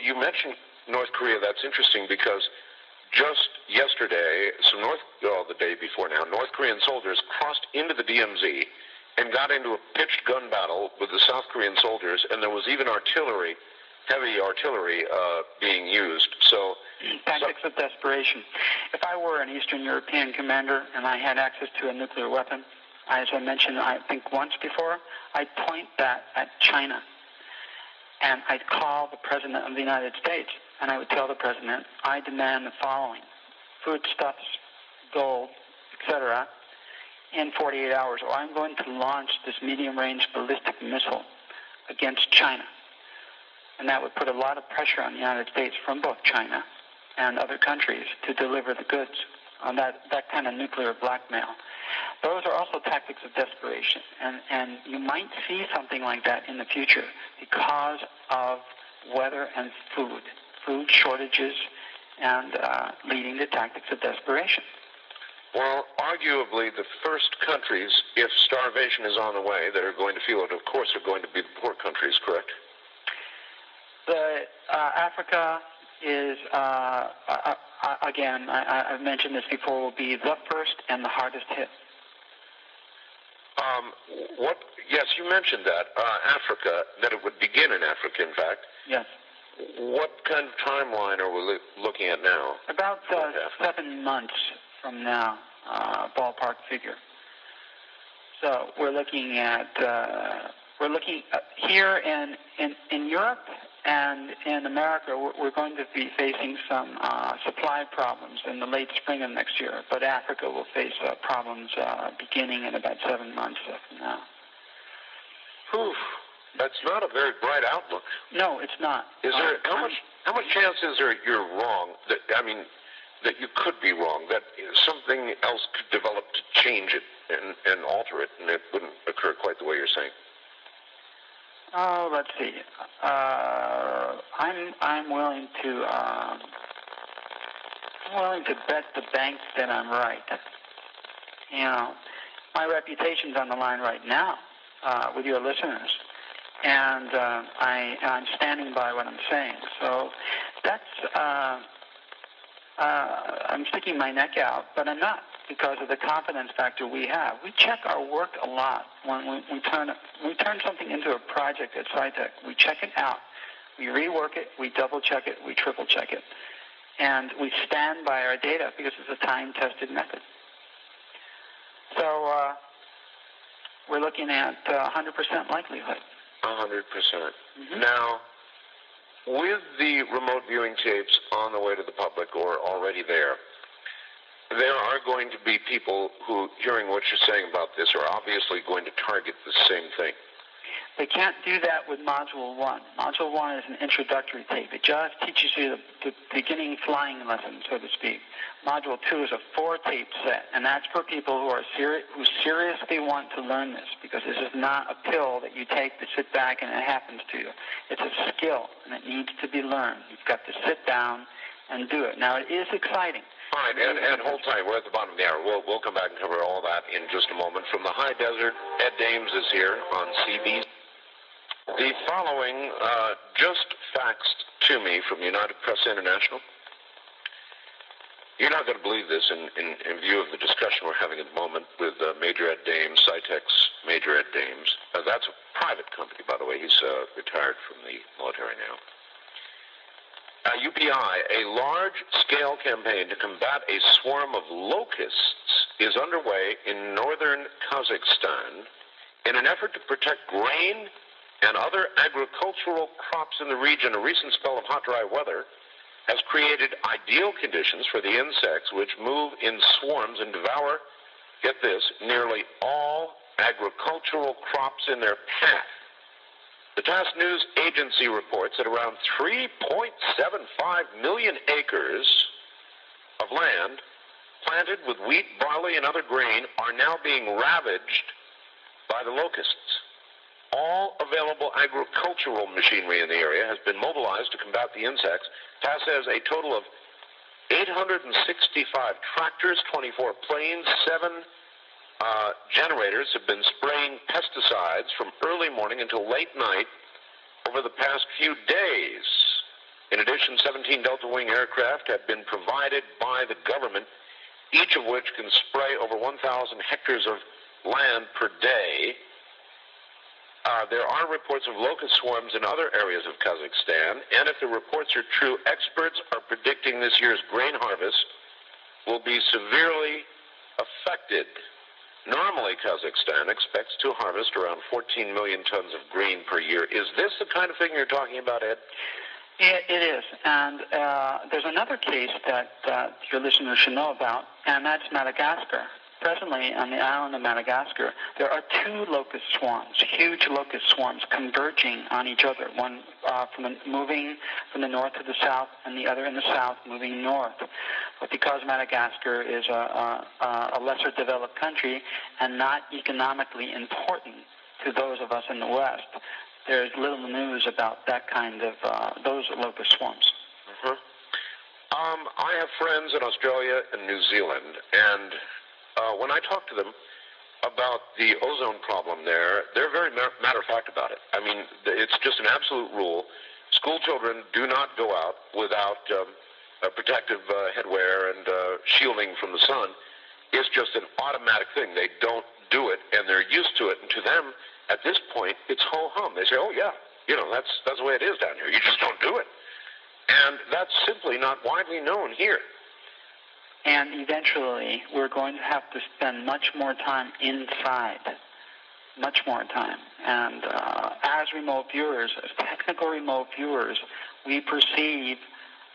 You mentioned North Korea. That's interesting because just yesterday, the day before now, North Korean soldiers crossed into the DMZ and got into a pitched gun battle with the South Korean soldiers, and there was even artillery, heavy artillery, being used. So tactics of desperation. If I were an Eastern European commander and I had access to a nuclear weapon, as I mentioned, I think once before, I'd point that at China, and I'd call the President of the United States, and I would tell the President, I demand the following: foodstuffs, gold, etc., in 48 hours, or I'm going to launch this medium-range ballistic missile against China. And that would put a lot of pressure on the United States from both China and other countries to deliver the goods on that kind of nuclear blackmail. Those are also tactics of desperation, and you might see something like that in the future because of weather and food shortages, and leading to tactics of desperation. Well, arguably, the first countries, if starvation is on the way, that are going to feel it, of course, are going to be the poor countries, correct? Africa is, again, I've mentioned this before, will be the first and the hardest hit. Yes, you mentioned that, Africa, that it would begin in Africa, in fact. Yes. What kind of timeline are we looking at now? About 7 months from now, ballpark figure. So we're looking at here in Europe and in America, we're going to be facing some supply problems in the late spring of next year. But Africa will face problems beginning in about 7 months from now. Oof. That's not a very bright outlook. No, it's not. Is there how much chance is there you're wrong? That you could be wrong. That something else could develop to change it and alter it, and it wouldn't occur quite the way you're saying. Oh, let's see. I'm willing to bet the bank that I'm right. You know, my reputation's on the line right now with your listeners. And I'm standing by what I'm saying. So that's, I'm sticking my neck out, but I'm not, because of the confidence factor we have. We check our work a lot. When we turn something into a project at SciTech, we check it out. We rework it, we double-check it, we triple-check it. And we stand by our data because it's a time-tested method. So we're looking at 100% likelihood. 100%. Mm-hmm. Now, with the remote viewing tapes on the way to the public or already there, there are going to be people who, hearing what you're saying about this, are obviously going to target the same thing. They can't do that with Module 1. Module 1 is an introductory tape. It just teaches you the beginning flying lesson, so to speak. Module 2 is a 4-tape set, and that's for people who are who seriously want to learn this, because this is not a pill that you take to sit back and it happens to you. It's a skill, and it needs to be learned. You've got to sit down and do it. Now, it is exciting. All right, and hold tight. We're at the bottom of the hour. We'll come back and cover all that in just a moment. From the high desert, Ed Dames is here on CB. The following just faxed to me from United Press International. You're not going to believe this in view of the discussion we're having at the moment with Major Ed Dames, Cytec's Major Ed Dames. That's a private company, by the way. He's retired from the military now. UPI, a large-scale campaign to combat a swarm of locusts is underway in northern Kazakhstan in an effort to protect grain and other agricultural crops in the region. A recent spell of hot, dry weather has created ideal conditions for the insects which move in swarms and devour, get this, nearly all agricultural crops in their path. The TASS News Agency reports that around 3.75 million acres of land planted with wheat, barley, and other grain are now being ravaged by the locusts. All available agricultural machinery in the area has been mobilized to combat the insects. TASS says a total of 865 tractors, 24 planes, 7 generators have been spraying pesticides from early morning until late night over the past few days. In addition, 17 Delta Wing aircraft have been provided by the government, each of which can spray over 1,000 hectares of land per day. There are reports of locust swarms in other areas of Kazakhstan, and if the reports are true, experts are predicting this year's grain harvest will be severely affected. Normally, Kazakhstan expects to harvest around 14 million tons of grain per year. Is this the kind of thing you're talking about, Ed? It is, and there's another case that your listeners should know about, and that's Madagascar. Presently, on the island of Madagascar, there are 2 locust swarms, huge locust swarms, converging on each other, one moving from the north to the south, and the other in the south moving north. But because Madagascar is a lesser developed country and not economically important to those of us in the West, there's little news about that kind of those locust swarms. I have friends in Australia and New Zealand, and when I talk to them about the ozone problem there, they're very matter-of-fact about it. I mean, it's just an absolute rule. School children do not go out without protective headwear and shielding from the sun. It's just an automatic thing. They don't do it, and they're used to it. And to them, at this point, it's ho-hum. They say, oh, yeah, you know, that's the way it is down here. You just don't do it. And that's simply not widely known here. And eventually, we're going to have to spend much more time inside, much more time. And as remote viewers, as technical remote viewers, we perceive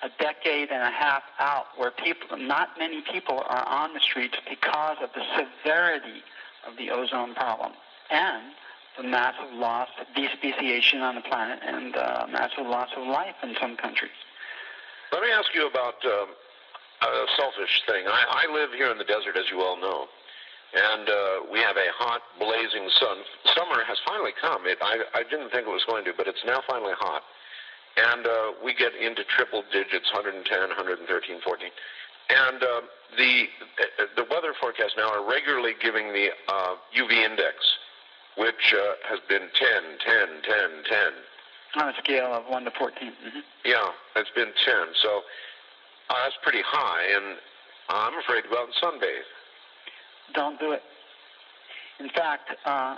a decade and a half out where not many people are on the streets because of the severity of the ozone problem and the massive loss of despeciation on the planet and massive loss of life in some countries. Let me ask you about a selfish thing. I live here in the desert, as you well know, and we have a hot, blazing sun. Summer has finally come. I didn't think it was going to, but it's now finally hot. And we get into triple digits, 110, 113, 14. And the weather forecasts now are regularly giving the UV index, which has been 10, 10, 10, 10. On a scale of 1 to 14. Mm-hmm. Yeah, it's been 10. So that's pretty high, and I'm afraid to go out and sunbathe. Don't do it. In fact,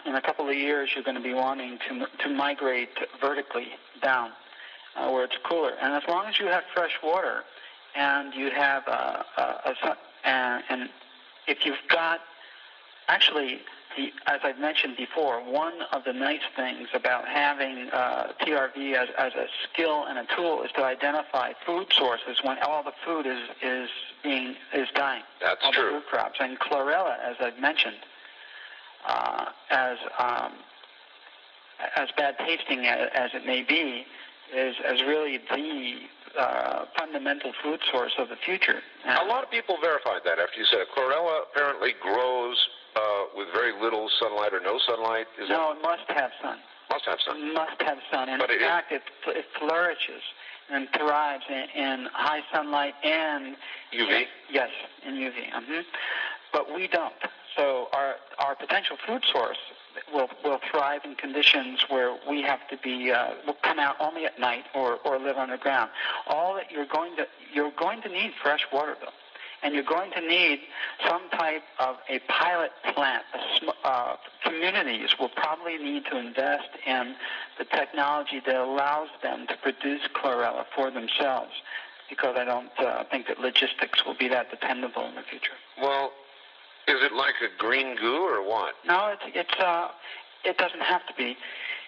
in a couple of years, you're going to be wanting to migrate vertically down, where it's cooler. And as long as you have fresh water, and you have and if you've got Actually, as I've mentioned before, one of the nice things about having TRV as a skill and a tool is to identify food sources when all the food is dying. That's all true. The food crops. And chlorella, as I've mentioned, as bad tasting as it may be, is really the fundamental food source of the future. And a lot of people verified that after you said it. Chlorella apparently grows with very little sunlight or no sunlight. It must have sun. Must have sun. Must have sun. And in fact, it flourishes and thrives in high sunlight and UV. Yes, in UV. But we don't. So our potential food source will thrive in conditions where we have to be will come out only at night or live underground. All that you're going to need fresh water though, and you're going to need some type of a pilot plant. Communities will probably need to invest in the technology that allows them to produce chlorella for themselves, because I don't think that logistics will be that dependable in the future. Well, is it like a green goo or what? No, it doesn't have to be.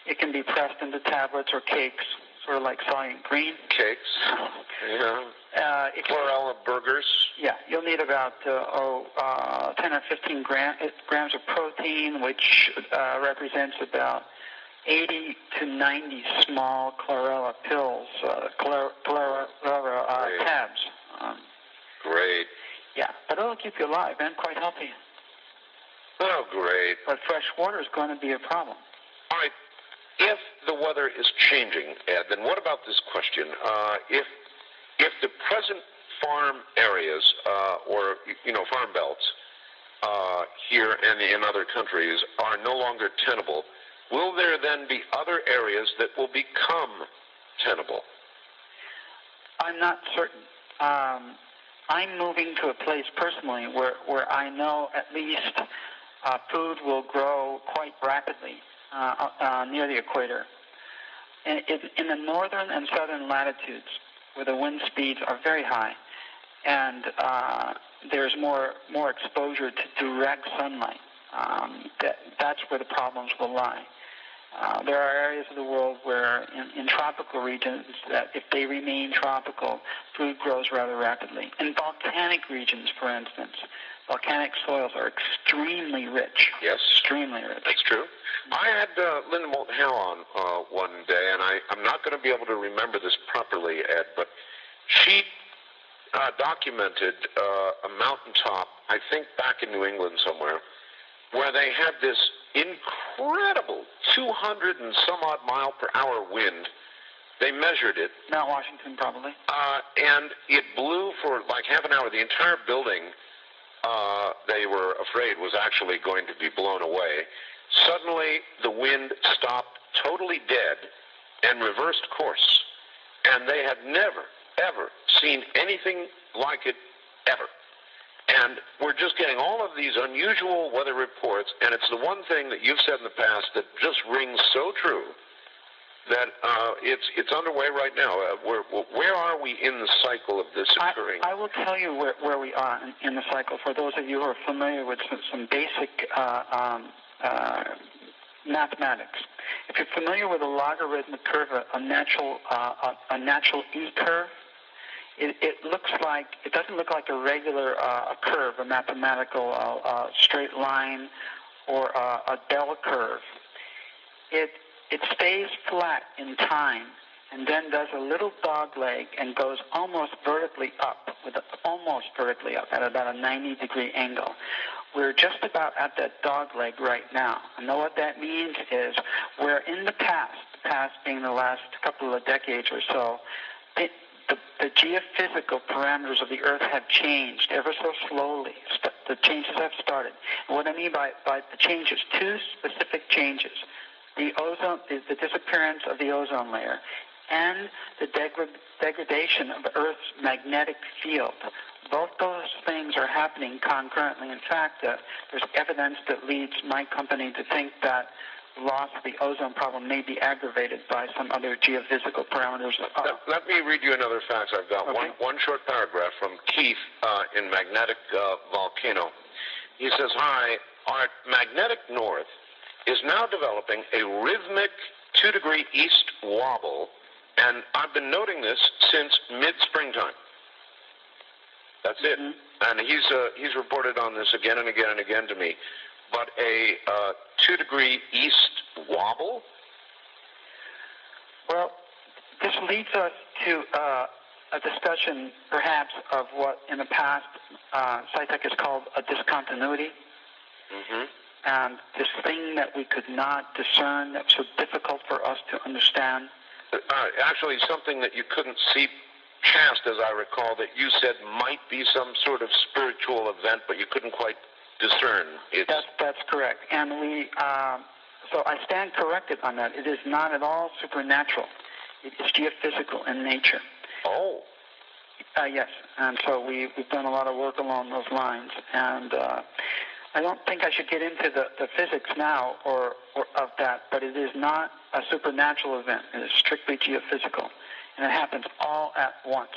It can be pressed into tablets or cakes, sort of like Soylent Green. Cakes. Yeah. Chlorella burgers. Yeah, you'll need about 10 or 15 grams of protein, which represents about 80 to 90 small chlorella pills, chlorella tabs. Great. Yeah, but it'll keep you alive and quite healthy. Oh, great. But fresh water is going to be a problem. All right. If the weather is changing, Ed, then what about this question? If the present farm areas or farm belts here and in other countries are no longer tenable, will there then be other areas that will become tenable? I'm not certain. I'm moving to a place personally where I know at least food will grow quite rapidly near the equator. In the northern and southern latitudes, where the wind speeds are very high, and there's more exposure to direct sunlight, that's where the problems will lie. There are areas of the world where, in tropical regions, that if they remain tropical, food grows rather rapidly. In volcanic regions, for instance, volcanic soils are extremely rich. Yes. Extremely rich. That's true. I had Linda Moulton Howe on one day, and I'm not going to be able to remember this properly, Ed, but she documented a mountaintop, I think back in New England somewhere, where they had this incredible 200 and some odd mile per hour wind. They measured it. Mount Washington, probably. And it blew for like half an hour. The entire building, they were afraid, was actually going to be blown away. Suddenly, the wind stopped totally dead and reversed course. And they had never, ever seen anything like it, ever. And we're just getting all of these unusual weather reports, and it's the one thing that you've said in the past that just rings so true, that it's underway right now. Where are we in the cycle of this occurring? I will tell you where we are in the cycle, for those of you who are familiar with some basic mathematics. If you're familiar with a logarithmic curve, a natural E curve, it looks like, it doesn't look like a regular curve, a mathematical straight line or a bell curve. It stays flat in time and then does a little dog leg and goes almost vertically up at about a 90-degree angle. We're just about at that dog leg right now. And what that means is we're in the past being the last couple of decades or so, the geophysical parameters of the Earth have changed ever so slowly. The changes have started. And what I mean by the changes, two specific changes: the disappearance of the ozone layer, and the degradation of Earth's magnetic field. Both those things are happening concurrently. In fact, there's evidence that leads my company to think that loss of the ozone problem may be aggravated by some other geophysical parameters. Let me read you another fact I've got. Okay. One short paragraph from Keith in Magnetic Volcano. He says, "Hi, our magnetic north is now developing a rhythmic 2-degree east wobble, and I've been noting this since mid-springtime. That's it. And he's reported on this again and again and again to me. But a 2-degree east wobble? Well, this leads us to a discussion, perhaps, of what in the past SciTech has called a discontinuity. And this thing that we could not discern, that was so difficult for us to understand. Actually, something that you couldn't see past, as I recall, that you said might be some sort of spiritual event, but you couldn't quite discern. That's correct. And so I stand corrected on that. It is not at all supernatural. It is geophysical in nature. Oh. Yes. And so we've done a lot of work along those lines. And I don't think I should get into the physics now or of that, but it is not a supernatural event. It is strictly geophysical. And it happens all at once.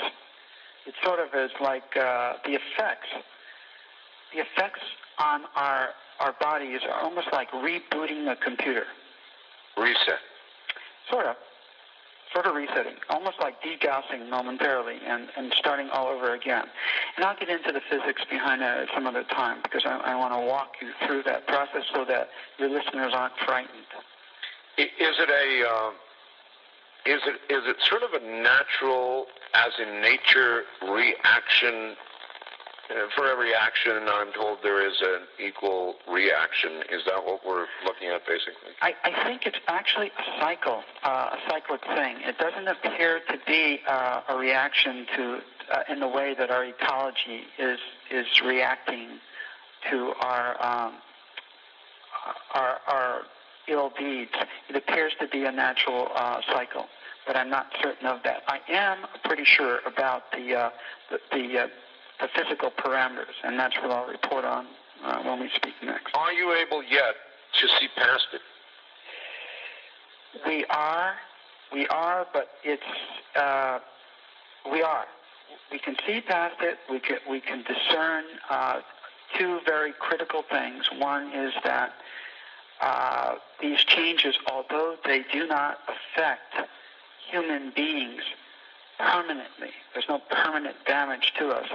It sort of is like the effects. The effects on our bodies are almost like rebooting the computer. Reset. Sort of resetting, almost like degaussing momentarily and starting all over again. And I'll get into the physics behind that at some other time, because I want to walk you through that process so that your listeners aren't frightened. Is it sort of a natural, as in nature, reaction? For every action, I'm told there is an equal reaction. Is that what we're looking at, basically? I think it's actually a cycle, a cyclic thing. It doesn't appear to be a reaction to, in the way that our ecology is reacting to our ill deeds. It appears to be a natural cycle, but I'm not certain of that. I am pretty sure about the physical parameters, and that's what I'll report on when we speak next. Are you able yet to see past it? We are, but it's we are. We can see past it. We can discern two very critical things. One is that these changes, although they do not affect human beings permanently, there's no permanent damage to us.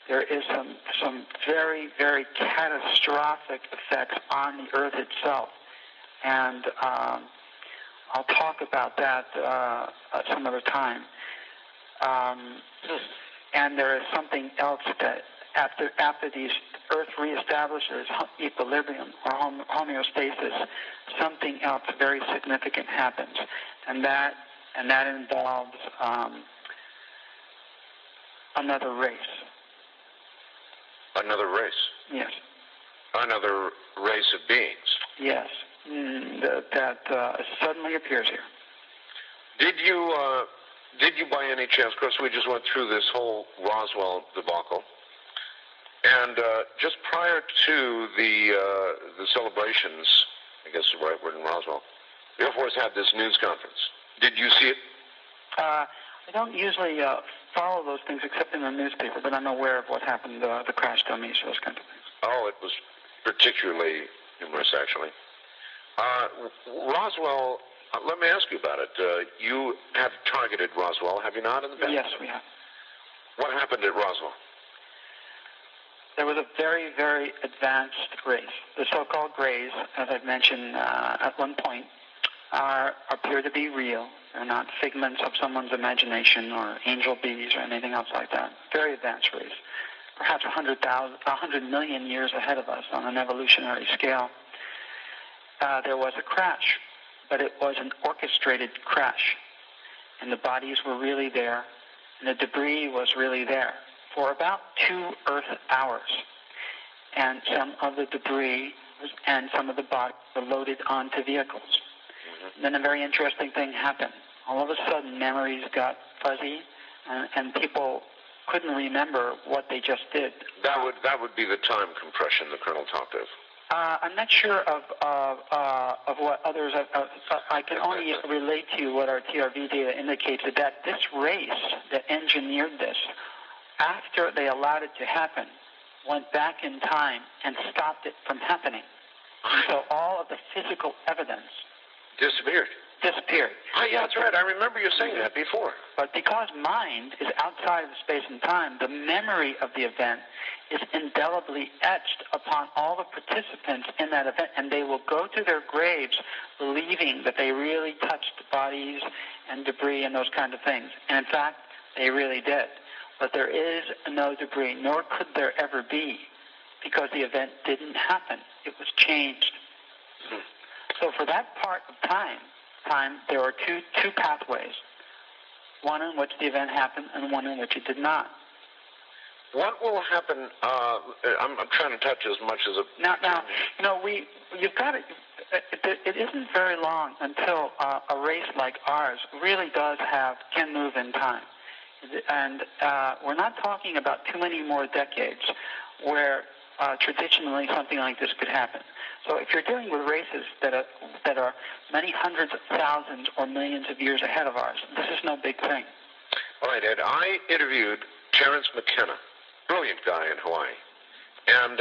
There is some very, very catastrophic effects on the Earth itself. And I'll talk about that some other time. And there is something else that after these Earth reestablishes equilibrium or homeostasis, something else very significant happens. And that involves another race. Another race? Yes. Another race of beings? Yes. That suddenly appears here. Did you by any chance, of course we just went through this whole Roswell debacle, and just prior to the celebrations, I guess is the right word in Roswell, the Air Force had this news conference. Did you see it? I don't usually follow those things except in the newspaper, but I'm aware of what happened, the crash dummies, those kinds of things. Oh, it was particularly humorous, actually. Roswell, let me ask you about it. You have targeted Roswell, have you not, in the past? Yes, we have. What happened at Roswell? There was a very, very advanced race. The so-called Greys, as I've mentioned at one point, appear to be real. They're not figments of someone's imagination or angel bees or anything else like that. Very advanced race. Perhaps 100 million years ahead of us on an evolutionary scale. There was a crash, but it was an orchestrated crash. And the bodies were really there, and the debris was really there for about 2 Earth hours. And some of the debris and some of the bodies were loaded onto vehicles. Mm-hmm. Then a very interesting thing happened. All of a sudden, memories got fuzzy, and people couldn't remember what they just did. That would be the time compression the Colonel talked of. I'm not sure of what others have. I can only relate to you what our TRV data indicates, that this race that engineered this, after they allowed it to happen, went back in time and stopped it from happening. So all of the physical evidence disappeared. Oh, yeah, that's right. I remember you saying that before. But because mind is outside of space and time, the memory of the event is indelibly etched upon all the participants in that event, and they will go to their graves believing that they really touched bodies and debris and those kind of things. And in fact, they really did. But there is no debris, nor could there ever be, because the event didn't happen. It was changed. So for that part of time, there are two pathways, one in which the event happened and one in which it did not. What will happen? I'm trying to touch as much as a... Now, you've got it. It isn't very long until a race like ours really can move in time, and we're not talking about too many more decades where traditionally something like this could happen. So if you're dealing with races that are many hundreds of thousands or millions of years ahead of ours, this is no big thing. All right, Ed, I interviewed Terence McKenna, brilliant guy in Hawaii, and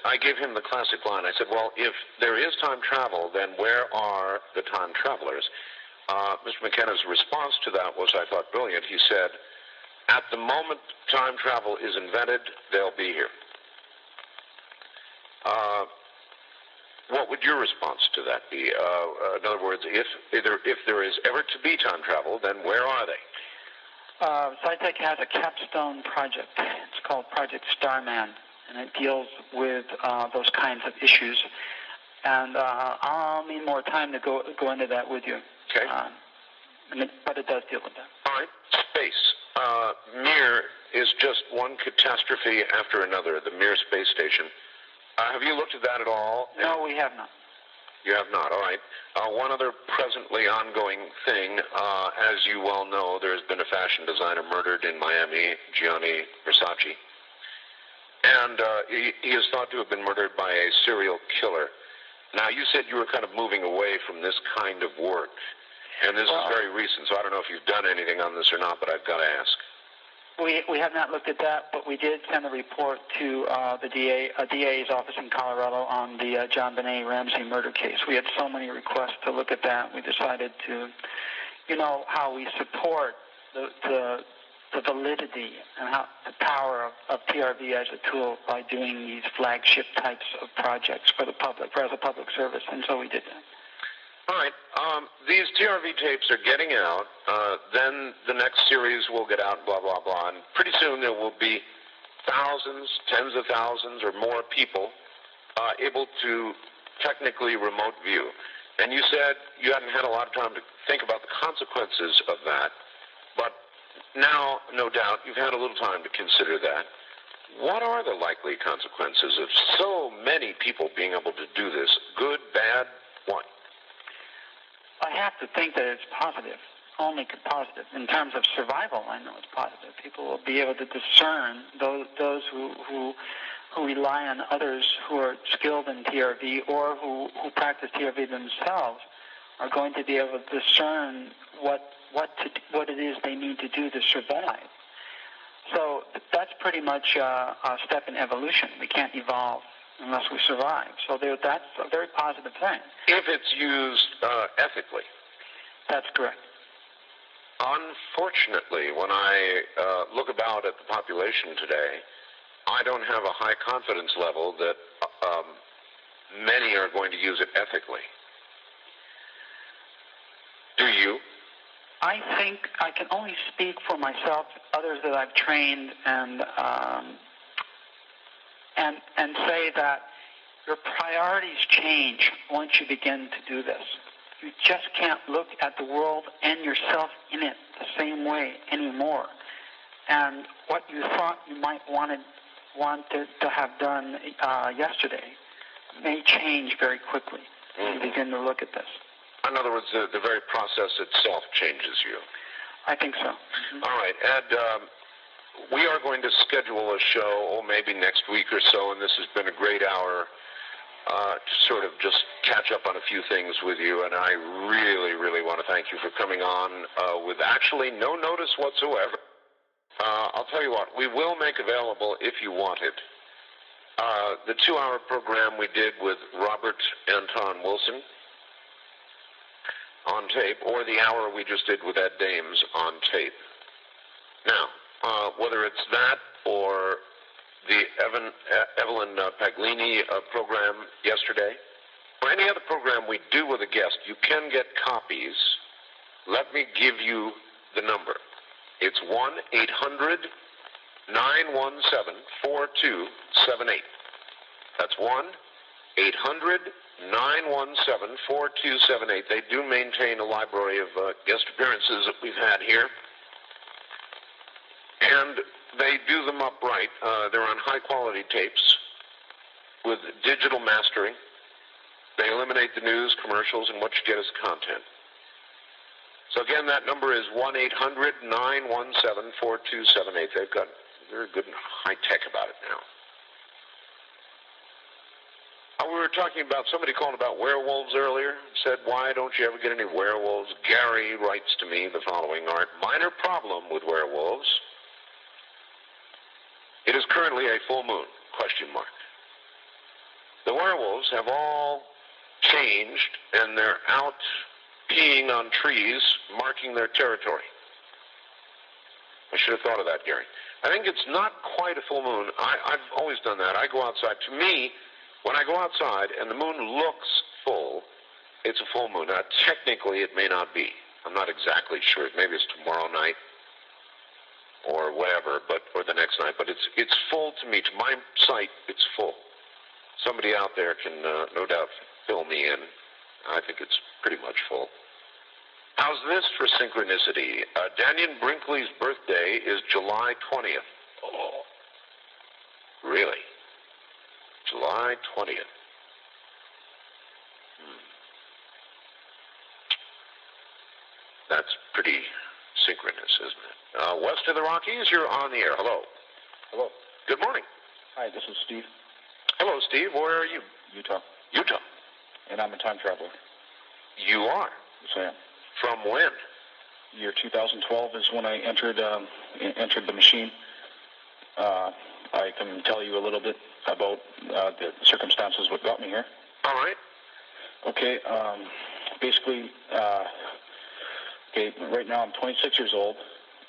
I gave him the classic line. I said, well, if there is time travel, then where are the time travelers? Mr. McKenna's response to that was, I thought, brilliant. He said, at the moment time travel is invented, they'll be here. What would your response to that be? In other words, if there is ever to be time travel, then where are they? SciTech has a capstone project. It's called Project Starman, and it deals with those kinds of issues. And I'll need more time to go into that with you. Okay. But it does deal with that. All right. Space. Mir is just one catastrophe after another, the Mir space station. Have you looked at that at all? No, we have not. You have not, all right. One other presently ongoing thing, as you well know, there's been a fashion designer murdered in Miami, Gianni Versace. And he is thought to have been murdered by a serial killer. Now, you said you were kind of moving away from this kind of work, and this is very recent, so I don't know if you've done anything on this or not, but I've got to ask. We have not looked at that, but we did send a report to the DA's office in Colorado on the John Benet Ramsey murder case. We had so many requests to look at that. We decided to, how we support the validity and the power of TRV as a tool by doing these flagship types of projects for the public, as a public service, and so we did that. All right. These TRV tapes are getting out. Then the next series will get out, blah, blah, blah. And pretty soon there will be thousands, tens of thousands or more people able to technically remote view. And you said you hadn't had a lot of time to think about the consequences of that. But now, no doubt, you've had a little time to consider that. What are the likely consequences of so many people being able to do this? Good, bad, what? I have to think that it's positive, only positive. In terms of survival, I know it's positive. People will be able to discern those who rely on others who are skilled in TRV or who practice TRV themselves are going to be able to discern what it is they need to do to survive. So that's pretty much a step in evolution. We can't evolve unless we survive. So that's a very positive thing. If it's used ethically. That's correct. Unfortunately, when I look about at the population today, I don't have a high confidence level that many are going to use it ethically. Do you? I think I can only speak for myself, others that I've trained, and say that your priorities change once you begin to do this. You just can't look at the world and yourself in it the same way anymore. And what you thought you might wanted to have done yesterday may change very quickly when you begin to look at this. In other words, the very process itself changes you. I think so. All right, Ed, we are going to schedule a show, maybe next week or so, and this has been a great hour to sort of just catch up on a few things with you, and I really, really want to thank you for coming on with actually no notice whatsoever. I'll tell you what, we will make available, if you want it, the 2-hour program we did with Robert Anton Wilson on tape, or the hour we just did with Ed Dames on tape. Now, whether it's that or the Evelyn Paglini program yesterday, or any other program we do with a guest, you can get copies. Let me give you the number. It's 1-800-917-4278. That's 1-800-917-4278. They do maintain a library of guest appearances that we've had here. And they do them upright. They're on high-quality tapes with digital mastering. They eliminate the news, commercials, and what you get is content. So again, that number is 1-800-917-4278. They've got very good and high tech about it now. We were talking about, somebody called about werewolves earlier, said, why don't you ever get any werewolves? Gary writes to me the following, Art, minor problem with werewolves. It is currently a full moon, question mark. The werewolves have all changed, and they're out peeing on trees, marking their territory. I should have thought of that, Gary. I think it's not quite a full moon. I've always done that. I go outside. To me, when I go outside and the moon looks full, it's a full moon. Now, technically, it may not be. I'm not exactly sure. Maybe it's tomorrow night or whatever, or the next night. But it's full to me. To my sight, it's full. Somebody out there can no doubt fill me in. I think it's pretty much full. How's this for synchronicity? Daniel Brinkley's birthday is July 20th. Oh, really? July 20th. That's pretty synchronous, isn't it? West of the Rockies, you're on the air. Hello. Hello. Good morning. Hi, this is Steve. Hello, Steve. Where are you? Utah. Utah. And I'm a time traveler. You are? Yes, I am. From when? Year 2012 is when I entered the machine. I can tell you a little bit about the circumstances what got me here. All right. Okay. Basically, right now I'm 26 years old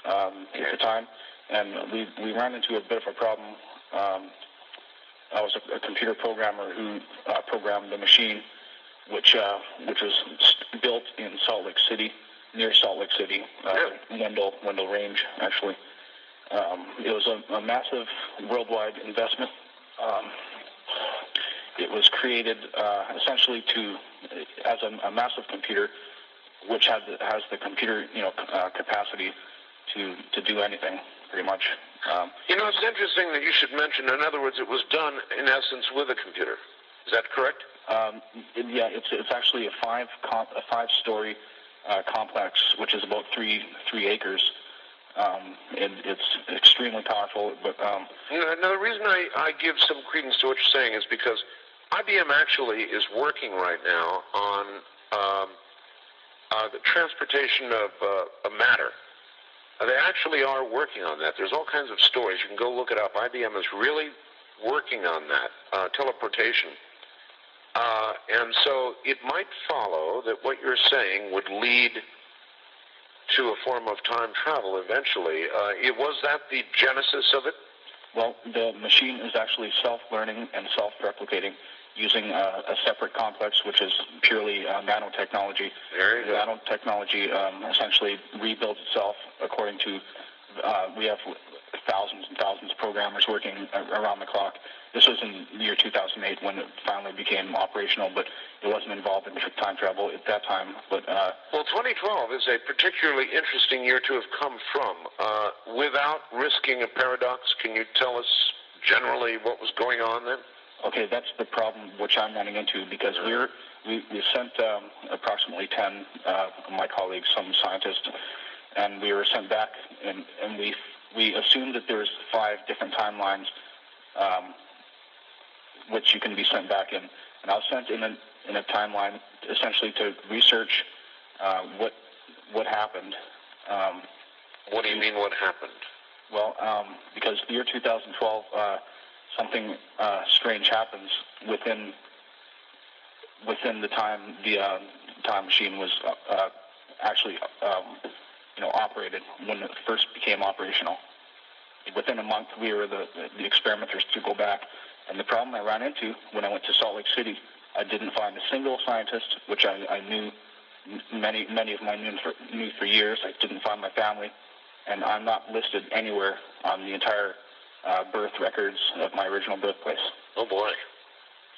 at the time, and we ran into a bit of a problem. I was a computer programmer who programmed the machine, which was built in Salt Lake City, near Salt Lake City, Wendell Range, actually. It was a massive worldwide investment. It was created essentially as a massive computer, which has the computer capacity to do anything, pretty much. It's interesting that you should mention. In other words, it was done in essence with a computer. Is that correct? Yeah, it's actually a five-story complex, which is about three acres. And it's extremely powerful. But now the reason I give some credence to what you're saying is because IBM actually is working right now on the transportation of matter. They actually are working on that. There's all kinds of stories. You can go look it up. IBM is really working on that, teleportation. And so it might follow that what you're saying would lead to a form of time travel eventually. Was that the genesis of it? Well, the machine is actually self-learning and self-replicating using a separate complex, which is purely nanotechnology. Very good. Nanotechnology essentially rebuilds itself according to, we have thousands and thousands of programmers working around the clock. This was in the year 2008 when it finally became operational, but it wasn't involved in time travel at that time. But well, 2012 is a particularly interesting year to have come from. Without risking a paradox, can you tell us generally what was going on then? Okay, that's the problem which I'm running into, because we sent approximately 10 of my colleagues, some scientists, and we were sent back, and we assumed that there's 5 different timelines which you can be sent back in. And I was sent in a timeline essentially to research what happened. What do you mean what happened? Well, because the year 2012, something strange happens within the time the time machine was actually operated, when it first became operational. Within a month, we were the experimenters to go back. And the problem I ran into when I went to Salt Lake City, I didn't find a single scientist, which I knew many of my knew for years. I didn't find my family, and I'm not listed anywhere on the entire birth records of my original birthplace. Oh boy!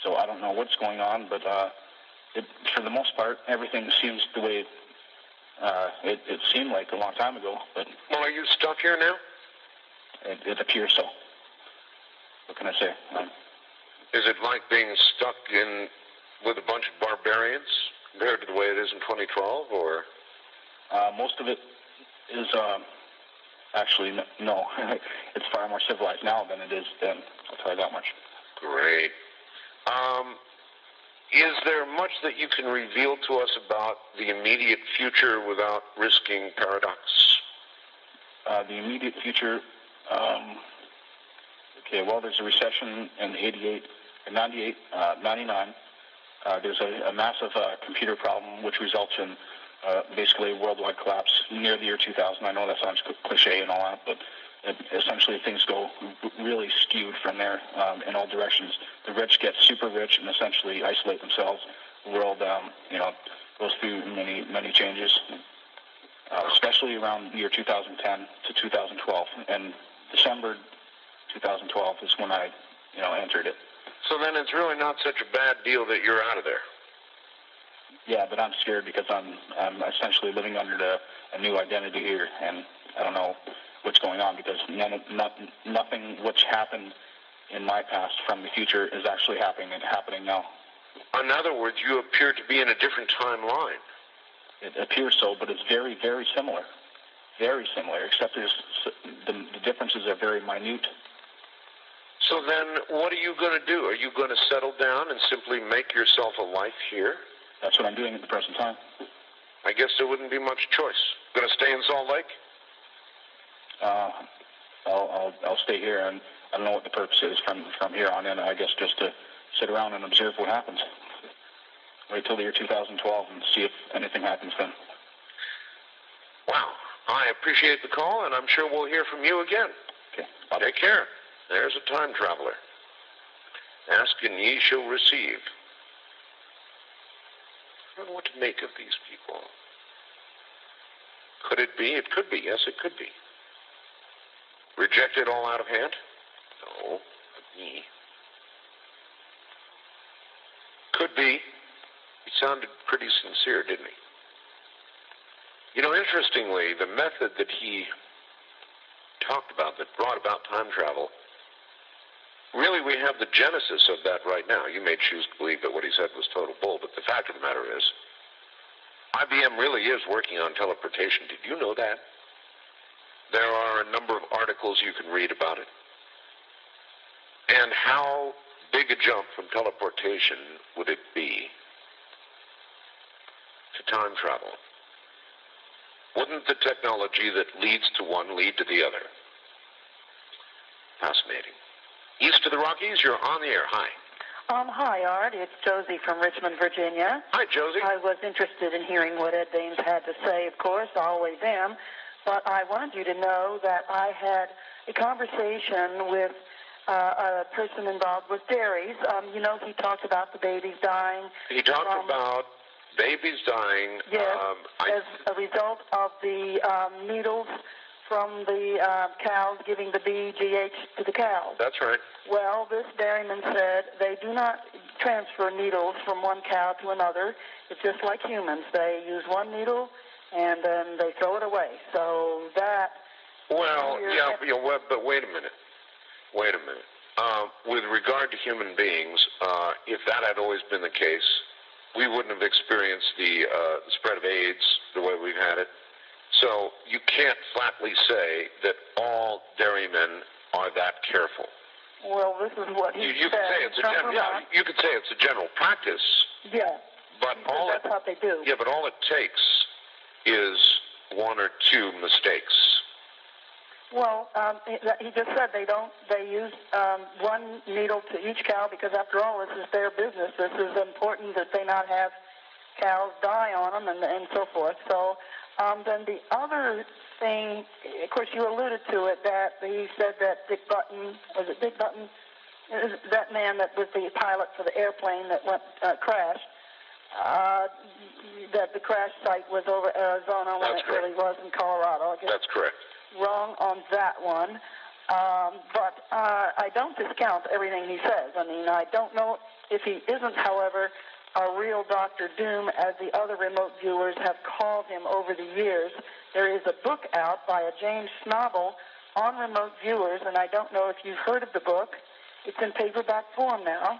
So I don't know what's going on, but for the most part, everything seems the way it seemed like a long time ago. But well, are you stuck here now? It appears so. What can I say? Is it like being stuck in with a bunch of barbarians compared to the way it is in 2012, or? Most of it is actually no. It's far more civilized now than it is then. I'll tell you that much. Great. Is there much that you can reveal to us about the immediate future without risking paradox? The immediate future. Okay, well, there's a recession in 88, 98, 99. There's a massive computer problem which results in basically a worldwide collapse near the year 2000. I know that sounds cliche and all that, but essentially things go really skewed from there in all directions. The rich get super rich and essentially isolate themselves. The world, goes through many changes, especially around the year 2010 to 2012. And December 2012 is when I, entered it. So then it's really not such a bad deal that you're out of there. Yeah, but I'm scared because I'm essentially living under a new identity here, and I don't know what's going on because nothing which happened in my past from the future is actually happening now. In other words, you appear to be in a different timeline. It appears so, but it's very, very similar. Very similar, except the differences are very minute. So then, what are you going to do? Are you going to settle down and simply make yourself a life here? That's what I'm doing at the present time. I guess there wouldn't be much choice. Going to stay in Salt Lake? I'll stay here, and I don't know what the purpose is from here on in. I guess just to sit around and observe what happens. Wait till the year 2012 and see if anything happens then. Wow. I appreciate the call, and I'm sure we'll hear from you again. Okay. Bye. Take care. There's a time traveler. Ask and ye shall receive. I don't know what to make of these people. Could it be? It could be. Yes, it could be. Rejected all out of hand? No, not me. Could be. He sounded pretty sincere, didn't he? Interestingly, the method that he talked about that brought about time travel, really we have the genesis of that right now. You may choose to believe that what he said was total bull, but the fact of the matter is, IBM really is working on teleportation. Did you know that? There are a number of articles you can read about it. And how big a jump from teleportation would it be to time travel? Wouldn't the technology that leads to one lead to the other? Fascinating. East of the Rockies, you're on the air. Hi. Hi, Art. It's Josie from Richmond, Virginia. Hi, Josie. I was interested in hearing what Ed Baines had to say, of course. I always am. But I wanted you to know that I had a conversation with a person involved with dairies. He talked about the babies dying. He talked about babies dying. Yes, as a result of the needles from the cows giving the BGH to the cows. That's right. Well, this dairyman said they do not transfer needles from one cow to another. It's just like humans. They use one needle and then they throw it away. So that... Well, but wait a minute. With regard to human beings, if that had always been the case, we wouldn't have experienced the spread of AIDS the way we've had it. So you can't flatly say that all dairymen are that careful. Well, this is what he you said. Could say it's you could say it's a general practice. Yeah. But that's what they do. Yeah, but all it takes is one or two mistakes. Well, he just said they use one needle to each cow because, after all, this is their business. This is important that they not have cows die on them and so forth. So then the other thing, of course, you alluded to it, that he said that Dick Button, was it Dick Button? That man that was the pilot for the airplane that went crashed, that the crash site was over Arizona when it really was in Colorado. That's correct. Wrong on that one. But I don't discount everything he says. I mean, I don't know if he isn't, however, a real Dr. Doom, as the other remote viewers have called him over the years. There is a book out by a James Schnabel on remote viewers, and I don't know if you've heard of the book. It's in paperback form now,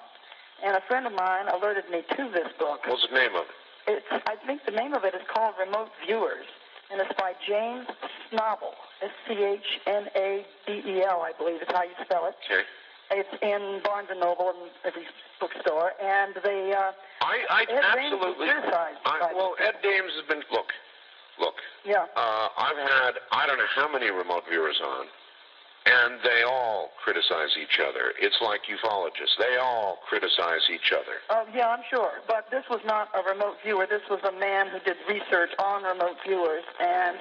and a friend of mine alerted me to this book. What's the name of it? I think the name of it is called Remote Viewers, and it's by James Schnabel, Schnabel, I believe is how you spell it. Okay. It's in Barnes & Noble and every bookstore, and they... I absolutely... Ed Dames has been... Look. Yeah. I've had, I don't know how many remote viewers on, and they all criticize each other. It's like ufologists. They all criticize each other. Yeah, I'm sure. But this was not a remote viewer. This was a man who did research on remote viewers. And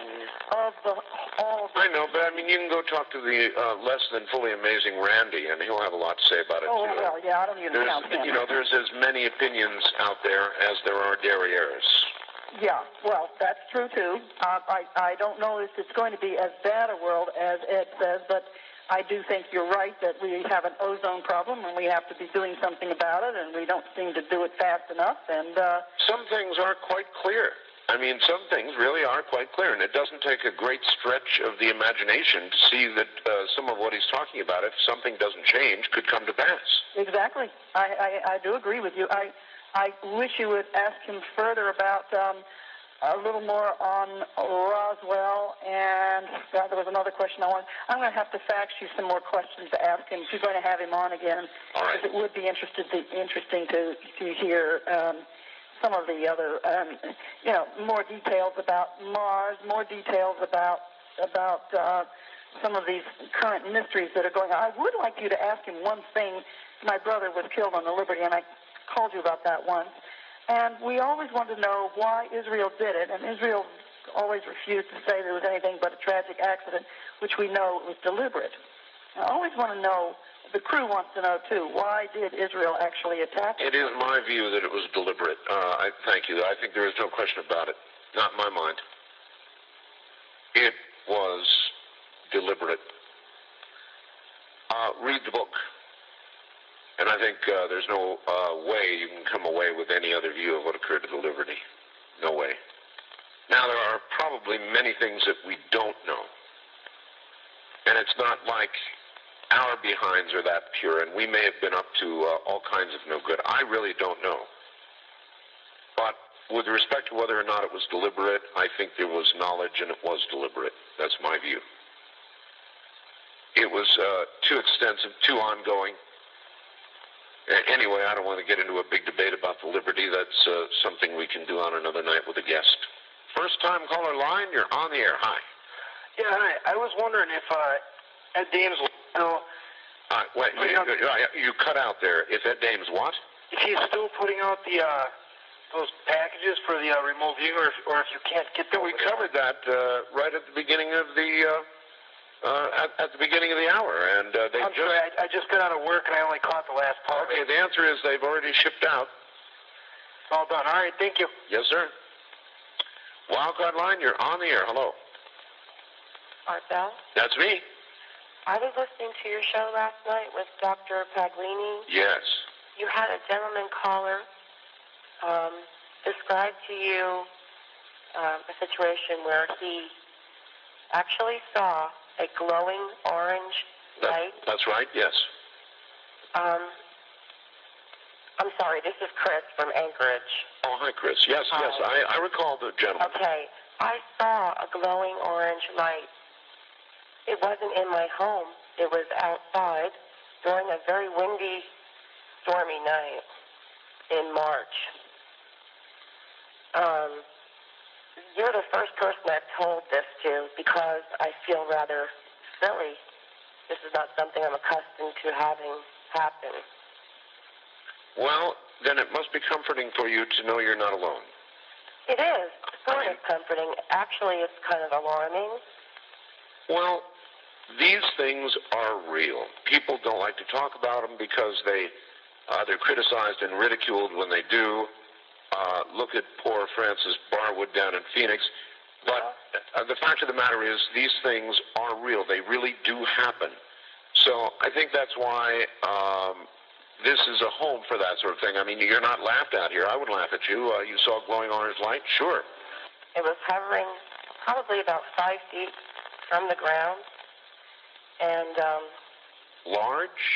I know, but I mean, you can go talk to the less than fully amazing Randy, and he'll have a lot to say about it, too. Well, yeah, I don't even count him. There's as many opinions out there as there are derrieres. Yeah, well, that's true, too. I don't know if it's going to be as bad a world as Ed says, but I do think you're right that we have an ozone problem and we have to be doing something about it, and we don't seem to do it fast enough. And some things are quite clear. I mean, some things really are quite clear, and it doesn't take a great stretch of the imagination to see that some of what he's talking about, if something doesn't change, could come to pass. Exactly. I do agree with you. I wish you would ask him further about a little more on Roswell, and there was another question I wanted. I'm going to have to fax you some more questions to ask him if you're going to have him on again. All right. Because it would be interesting to hear some of the other, more details about Mars, more details about some of these current mysteries that are going on. I would like you to ask him one thing. My brother was killed on the Liberty, and I called you about that once. And we always wanted to know why Israel did it, and Israel always refused to say there was anything but a tragic accident, which we know was deliberate. I always want to know, the crew wants to know, too, why did Israel actually attack? It is my view that it was deliberate. Thank you. I think there is no question about it. Not in my mind. It was deliberate. Read the book. And I think there's no way you can come away with any other view of what occurred to the Liberty. No way. Now, there are probably many things that we don't know. And it's not like our behinds are that pure, and we may have been up to all kinds of no good. I really don't know. But with respect to whether or not it was deliberate, I think there was knowledge and it was deliberate. That's my view. It was too extensive, too ongoing. Anyway, I don't want to get into a big debate about the Liberty. That's something we can do on another night with a guest. First time caller line, you're on the air. Hi. Yeah, hi. I was wondering if Ed Dames will still... Wait, you cut out there. If Ed Dames what? If he's still putting out the those packages for the remote viewer, or if you can't get them. We covered that right at the beginning of the... at the beginning of the hour, and I'm sorry, I just got out of work and I only caught the last part. Okay, the answer is they've already shipped out. All done. All right, thank you. Yes, sir. Wildcard line, you're on the air. Hello. Art Bell? That's me. I was listening to your show last night with Dr. Paglini. Yes. You had a gentleman caller describe to you a situation where he actually saw a glowing orange light. That's right, yes. I'm sorry, this is Chris from Anchorage. Oh, hi, Chris. Yes, yes, I recall the gentleman. Okay, I saw a glowing orange light. It wasn't in my home. It was outside during a very windy, stormy night in March. You're the first person I've told this to because I feel rather silly. This is not something I'm accustomed to having happen. Well, then it must be comforting for you to know you're not alone. It is sort of comforting. Actually, it's kind of alarming. Well, these things are real. People don't like to talk about them because they're criticized and ridiculed when they do. Look at poor Francis Barwood down in Phoenix. But the fact of the matter is, these things are real. They really do happen. So I think that's why this is a home for that sort of thing. I mean, you're not laughed at here. I would laugh at you. You saw glowing orange light? Sure. It was hovering probably about 5 feet from the ground. And large?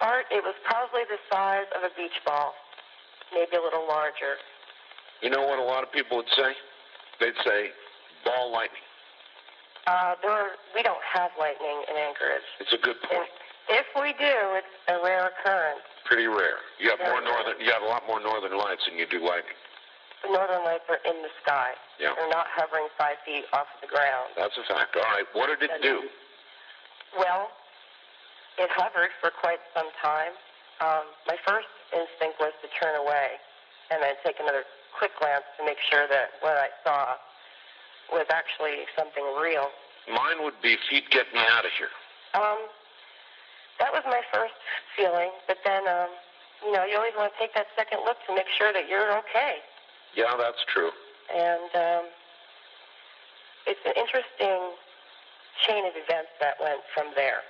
Art, it was probably the size of a beach ball, maybe a little larger. You know what a lot of people would say? They'd say, ball lightning. We don't have lightning in Anchorage. It's a good point. If we do, it's a rare occurrence. Pretty rare. You have a lot more northern lights than you do lightning. The northern lights are in the sky. Yeah. They're not hovering 5 feet off of the ground. That's a fact. All right. What did it do? Well, it hovered for quite some time. My first instinct was to turn away and then take another quick glance to make sure that what I saw was actually something real. Mine would be feet get me out of here. That was my first feeling, but then, you always want to take that second look to make sure that you're okay. Yeah, that's true. And it's an interesting chain of events that went from there,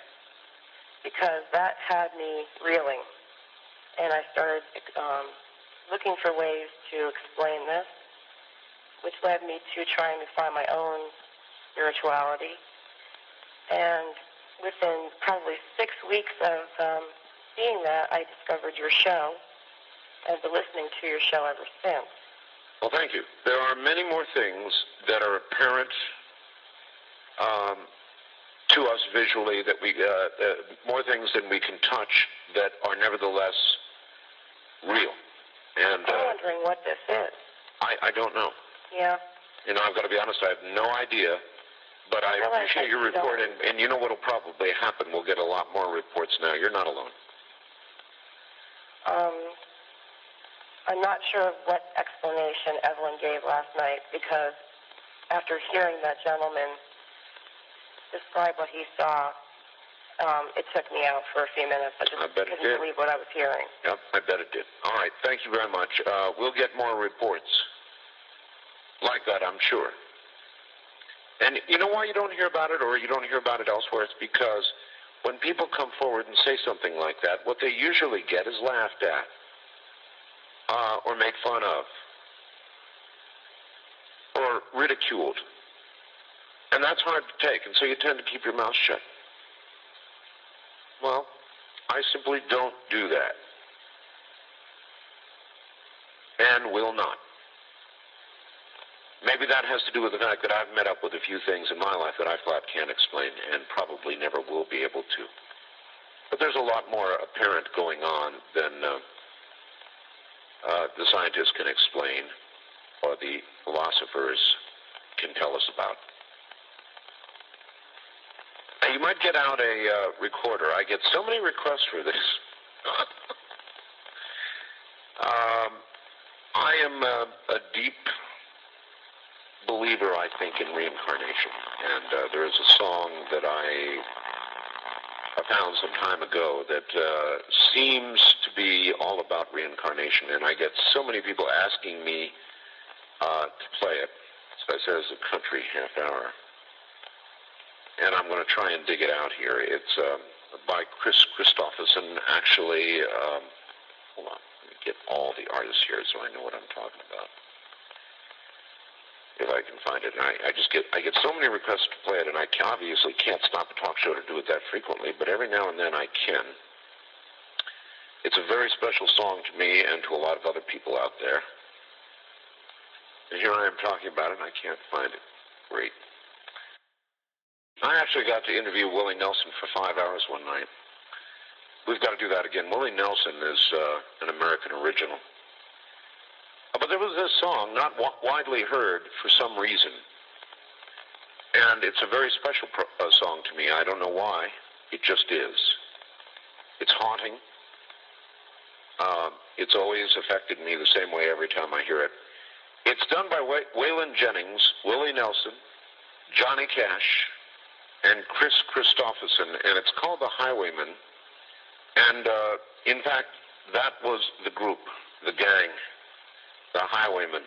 because that had me reeling, and I started looking for ways to explain this, which led me to trying to find my own spirituality. And within probably 6 weeks of seeing that, I discovered your show, and I've been listening to your show ever since. Well, thank you. There are many more things that are apparent to us visually, that we more things than we can touch that are nevertheless real. And I'm wondering what this is. I don't know. Yeah. I've got to be honest, I have no idea. But I appreciate your report, and you know what will probably happen. We'll get a lot more reports now. You're not alone. I'm not sure what explanation Evelyn gave last night, because after hearing that gentleman describe what he saw, it took me out for a few minutes. I just couldn't believe what I was hearing. Yep, I bet it did. All right, thank you very much. We'll get more reports like that, I'm sure. And you know why you don't hear about it, or you don't hear about it elsewhere? It's because when people come forward and say something like that, what they usually get is laughed at or made fun of or ridiculed. And that's hard to take, and so you tend to keep your mouth shut. Well, I simply don't do that, and will not. Maybe that has to do with the fact that I've met up with a few things in my life that I flat can't explain and probably never will be able to. But there's a lot more apparent going on than the scientists can explain or the philosophers can tell us about. Now, you might get out a recorder. I get so many requests for this. I am a deep believer, I think, in reincarnation. And there is a song that I found some time ago that seems to be all about reincarnation. And I get so many people asking me to play it. So I said it's a country half hour. And I'm going to try and dig it out here. It's by Chris Christopherson, actually. Hold on, let me get all the artists here so I know what I'm talking about. If I can find it. And I get so many requests to play it, and I obviously can't stop a talk show to do it that frequently, but every now and then I can. It's a very special song to me and to a lot of other people out there. And here I am talking about it, and I can't find it. Great. I actually got to interview Willie Nelson for 5 hours one night. We've got to do that again. Willie Nelson is an American original. But there was this song, not widely heard for some reason. And it's a very special song to me. I don't know why. It just is. It's haunting. It's always affected me the same way every time I hear it. It's done by Waylon Jennings, Willie Nelson, Johnny Cash, and Chris Christopherson, and it's called The Highwaymen. And, in fact, that was the group, the gang, The Highwaymen.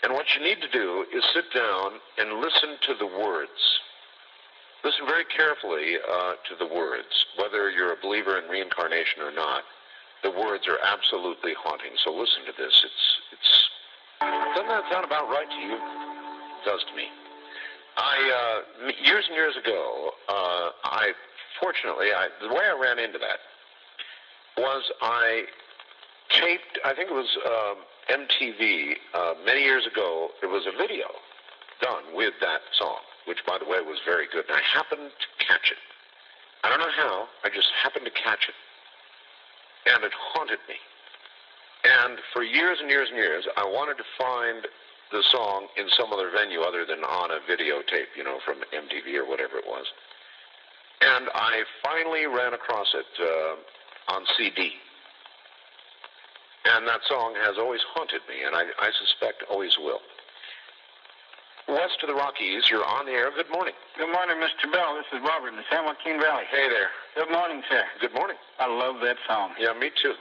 And what you need to do is sit down and listen to the words. Listen very carefully to the words, whether you're a believer in reincarnation or not. The words are absolutely haunting. So listen to this. Doesn't that sound about right to you? It does to me. Years and years ago, the way I ran into that was I taped, I think it was MTV, many years ago. There was a video done with that song, which, by the way, was very good. And I happened to catch it. I don't know how. I just happened to catch it. And it haunted me. And for years and years and years, I wanted to find the song in some other venue other than on a videotape, from MTV or whatever it was. And I finally ran across it on CD. And that song has always haunted me, and I suspect always will. West of the Rockies, you're on the air. Good morning. Good morning, Mr. Bell. This is Robert in the San Joaquin Valley. Hey there. Good morning, sir. Good morning. I love that song. Yeah, me too.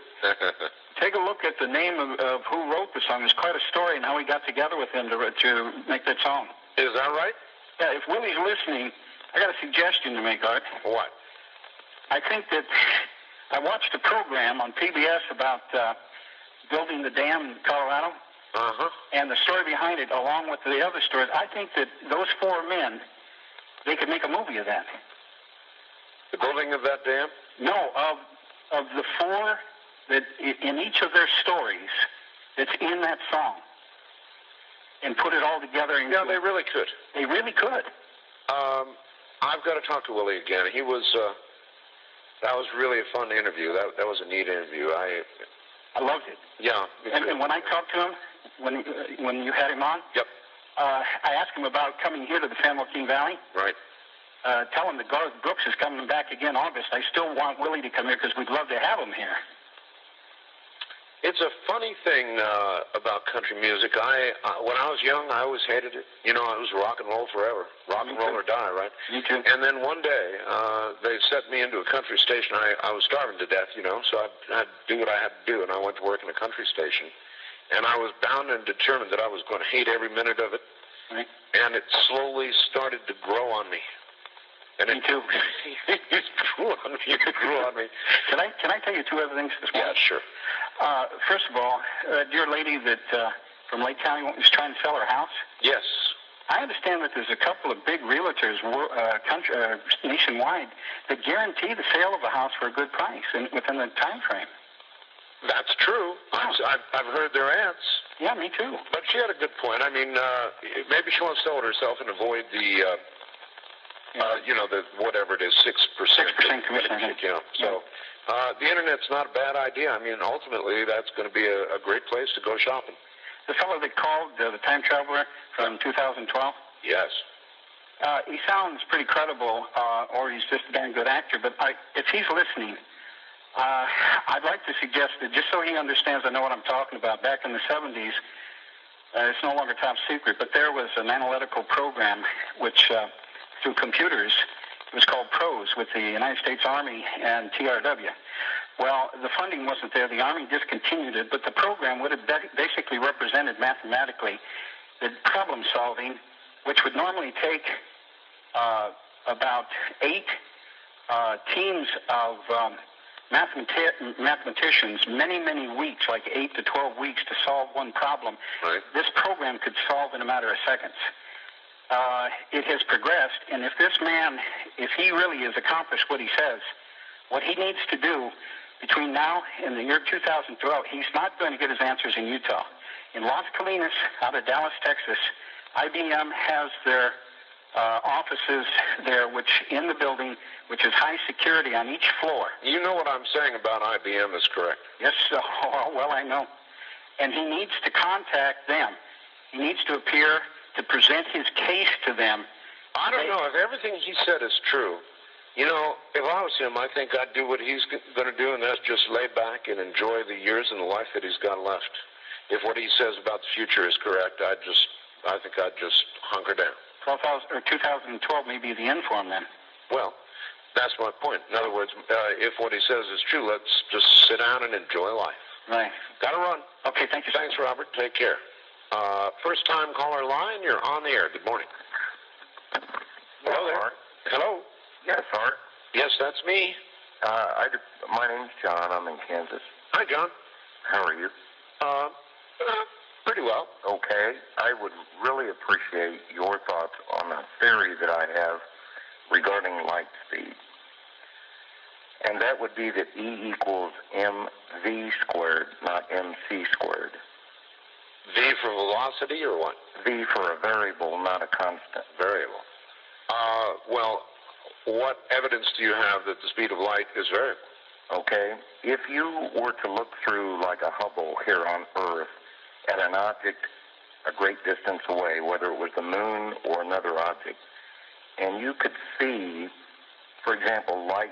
Take a look at the name of who wrote the song. There's quite a story and how we got together with him to make that song. Is that right? Yeah, if Willie's listening, I got a suggestion to make, Art. What? I think that I watched a program on PBS about building the dam in Colorado. Uh-huh. And the story behind it, along with the other stories, I think that those four men, they could make a movie of that. The building of that dam? No, of the four that in each of their stories that's in that song, and put it all together. Yeah, they really could. They really could. I've got to talk to Willie again. He was. That was really a fun interview. That was a neat interview. I loved it. Yeah. And when I talked to him, when you had him on, yep. I asked him about coming here to the San Joaquin Valley. Right. Tell him that Garth Brooks is coming back again August. I still want Willie to come here because we'd love to have him here. It's a funny thing about country music. When I was young, I always hated it. It was rock and roll forever. Rock and roll or die, right? Me too. And then one day, they set me into a country station. I was starving to death, so I had to do what I had to do, and I went to work in a country station. And I was bound and determined that I was going to hate every minute of it. Right. And it slowly started to grow on me. And me too. It grew on me. It grew on me. Can I tell you two other things this morning? Yeah, sure. First of all, dear lady that from Lake County was trying to sell her house. Yes. I understand that there's a couple of big realtors nationwide that guarantee the sale of a house for a good price within the time frame. That's true. I've heard their ads. Yeah, me too. But she had a good point. I mean, maybe she wants to sell it herself and avoid the, the whatever it is, 6% commission. Yeah. So the internet's not a bad idea. I mean, ultimately, that's going to be a great place to go shopping. The fellow that called the time traveler from 2012. Yes. He sounds pretty credible, or he's just a damn good actor. But if he's listening, I'd like to suggest that just so he understands, I know what I'm talking about. Back in the 70s, it's no longer top secret, but there was an analytical program which, through computers, it was called PROS with the United States Army and TRW. Well, the funding wasn't there. The Army discontinued it, but the program would have basically represented mathematically the problem solving, which would normally take about 8 teams of mathematicians, many weeks, like 8 to 12 weeks to solve one problem. Right. This program could solve in a matter of seconds. It has progressed, and if this man, if he really has accomplished what he says, what he needs to do between now and the year 2012, he's not going to get his answers in Utah. In Las Colinas, out of Dallas, Texas, IBM has their offices there, which in the building, which is high security on each floor. You know what I'm saying about IBM is correct. Yes, well, I know. And he needs to contact them. He needs to appear to present his case to them I don't know. If everything he said is true, you know, if I was him, I think I'd do what he's going to do, and that's just lay back and enjoy the years and the life that he's got left. If what he says about the future is correct, I think I'd just hunker down. 2012 may be the end for him then. Well, that's my point. In other words, if what he says is true, let's just sit down and enjoy life. Right. Gotta run. Okay, thank you. Thanks, Robert. Take care. First time caller line, you're on the air. Good morning. Hello there. Art. Hello. Yes, Art. Yes, that's me. My name's John. I'm in Kansas. Hi, John. How are you? Pretty well. Okay. I would really appreciate your thoughts on a theory that I have regarding light speed. And that would be that E equals mv squared, not mc squared. V for velocity or what? V for a variable, not a constant. Variable. Well, what evidence do you have that the speed of light is variable? Okay. If you were to look through like a Hubble here on Earth at an object a great distance away, whether it was the moon or another object, and you could see, for example, light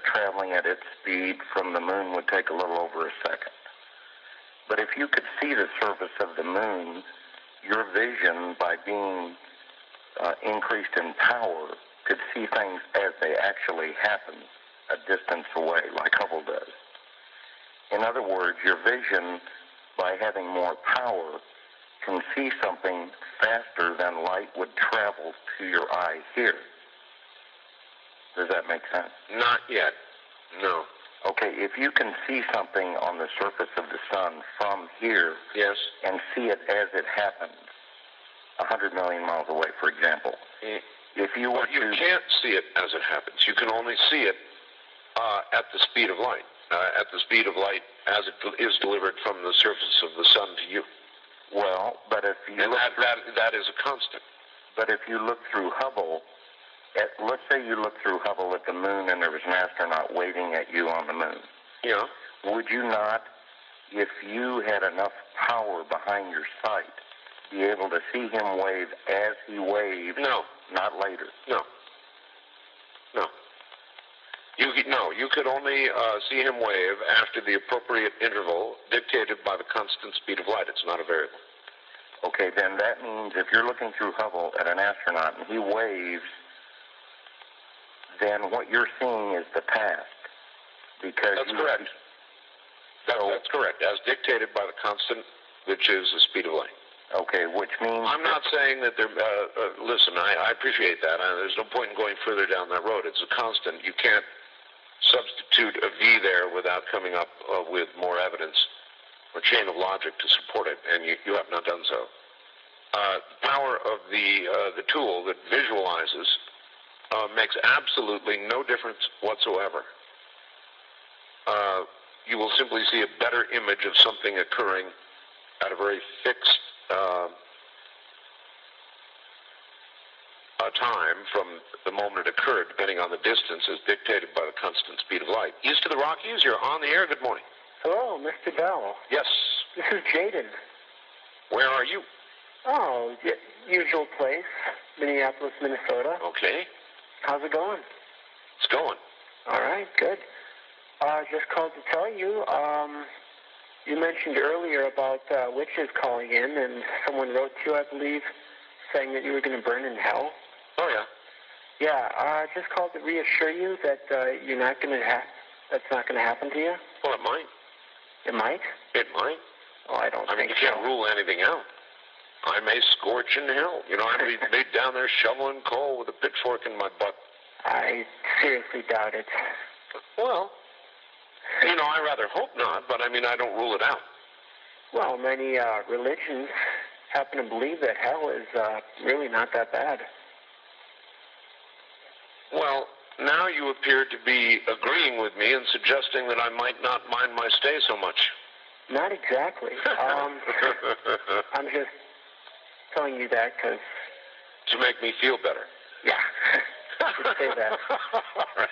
traveling at its speed from the moon would take a little over a second. But if you could see the surface of the moon, your vision, by being increased in power, could see things as they actually happen a distance away, like Hubble does. In other words, your vision, by having more power, can see something faster than light would travel to your eye here. Does that make sense? Not yet. No. Okay, if you can see something on the surface of the sun from here, yes, and see it as it happens, 100 million miles away, for example. If you were you can't see it as it happens. You can only see it at the speed of light. At the speed of light as it is delivered from the surface of the sun to you. Well, but if you and that is a constant. But if you look through Hubble, let's say you look through Hubble at the moon and there was an astronaut waving at you on the moon. Yeah. Would you not, if you had enough power behind your sight, be able to see him wave as he waved? No. Not later? No. No. You could only see him wave after the appropriate interval dictated by the constant speed of light. It's not a variable. Okay, then that means if you're looking through Hubble at an astronaut and he waves, then what you're seeing is the past. Because that's correct. That's correct, as dictated by the constant, which is the speed of light. Okay, which means... I'm not saying that there... listen, I appreciate that. There's no point in going further down that road. It's a constant. You can't substitute a V there without coming up with more evidence or chain of logic to support it, and you have not done so. The power of the tool that visualizes makes absolutely no difference whatsoever. You will simply see a better image of something occurring at a very fixed time from the moment it occurred, depending on the distance as dictated by the constant speed of light. East of the Rockies, you're on the air. Good morning. Hello, Mr. Bell. Yes. This is Jaden. Where are you? Oh, usual place, Minneapolis, Minnesota. Okay. How's it going? It's going. All right, good. Just called to tell you, you mentioned earlier about witches calling in, and someone wrote to you, I believe, saying that you were going to burn in hell. Oh, yeah. Yeah, just called to reassure you that you're not going to that's not going to happen to you. Well, it might. It might? It might. Oh, I don't think so. I mean, you can't rule anything out. I may scorch in hell. You know, I'd be down there shoveling coal with a pitchfork in my butt. I seriously doubt it. Well, you know, I rather hope not, but I mean, I don't rule it out. Well, many religions happen to believe that hell is really not that bad. Well, now you appear to be agreeing with me and suggesting that I might not mind my stay so much. Not exactly. I'm just telling you that because... To make me feel better. Yeah. Say that. All right.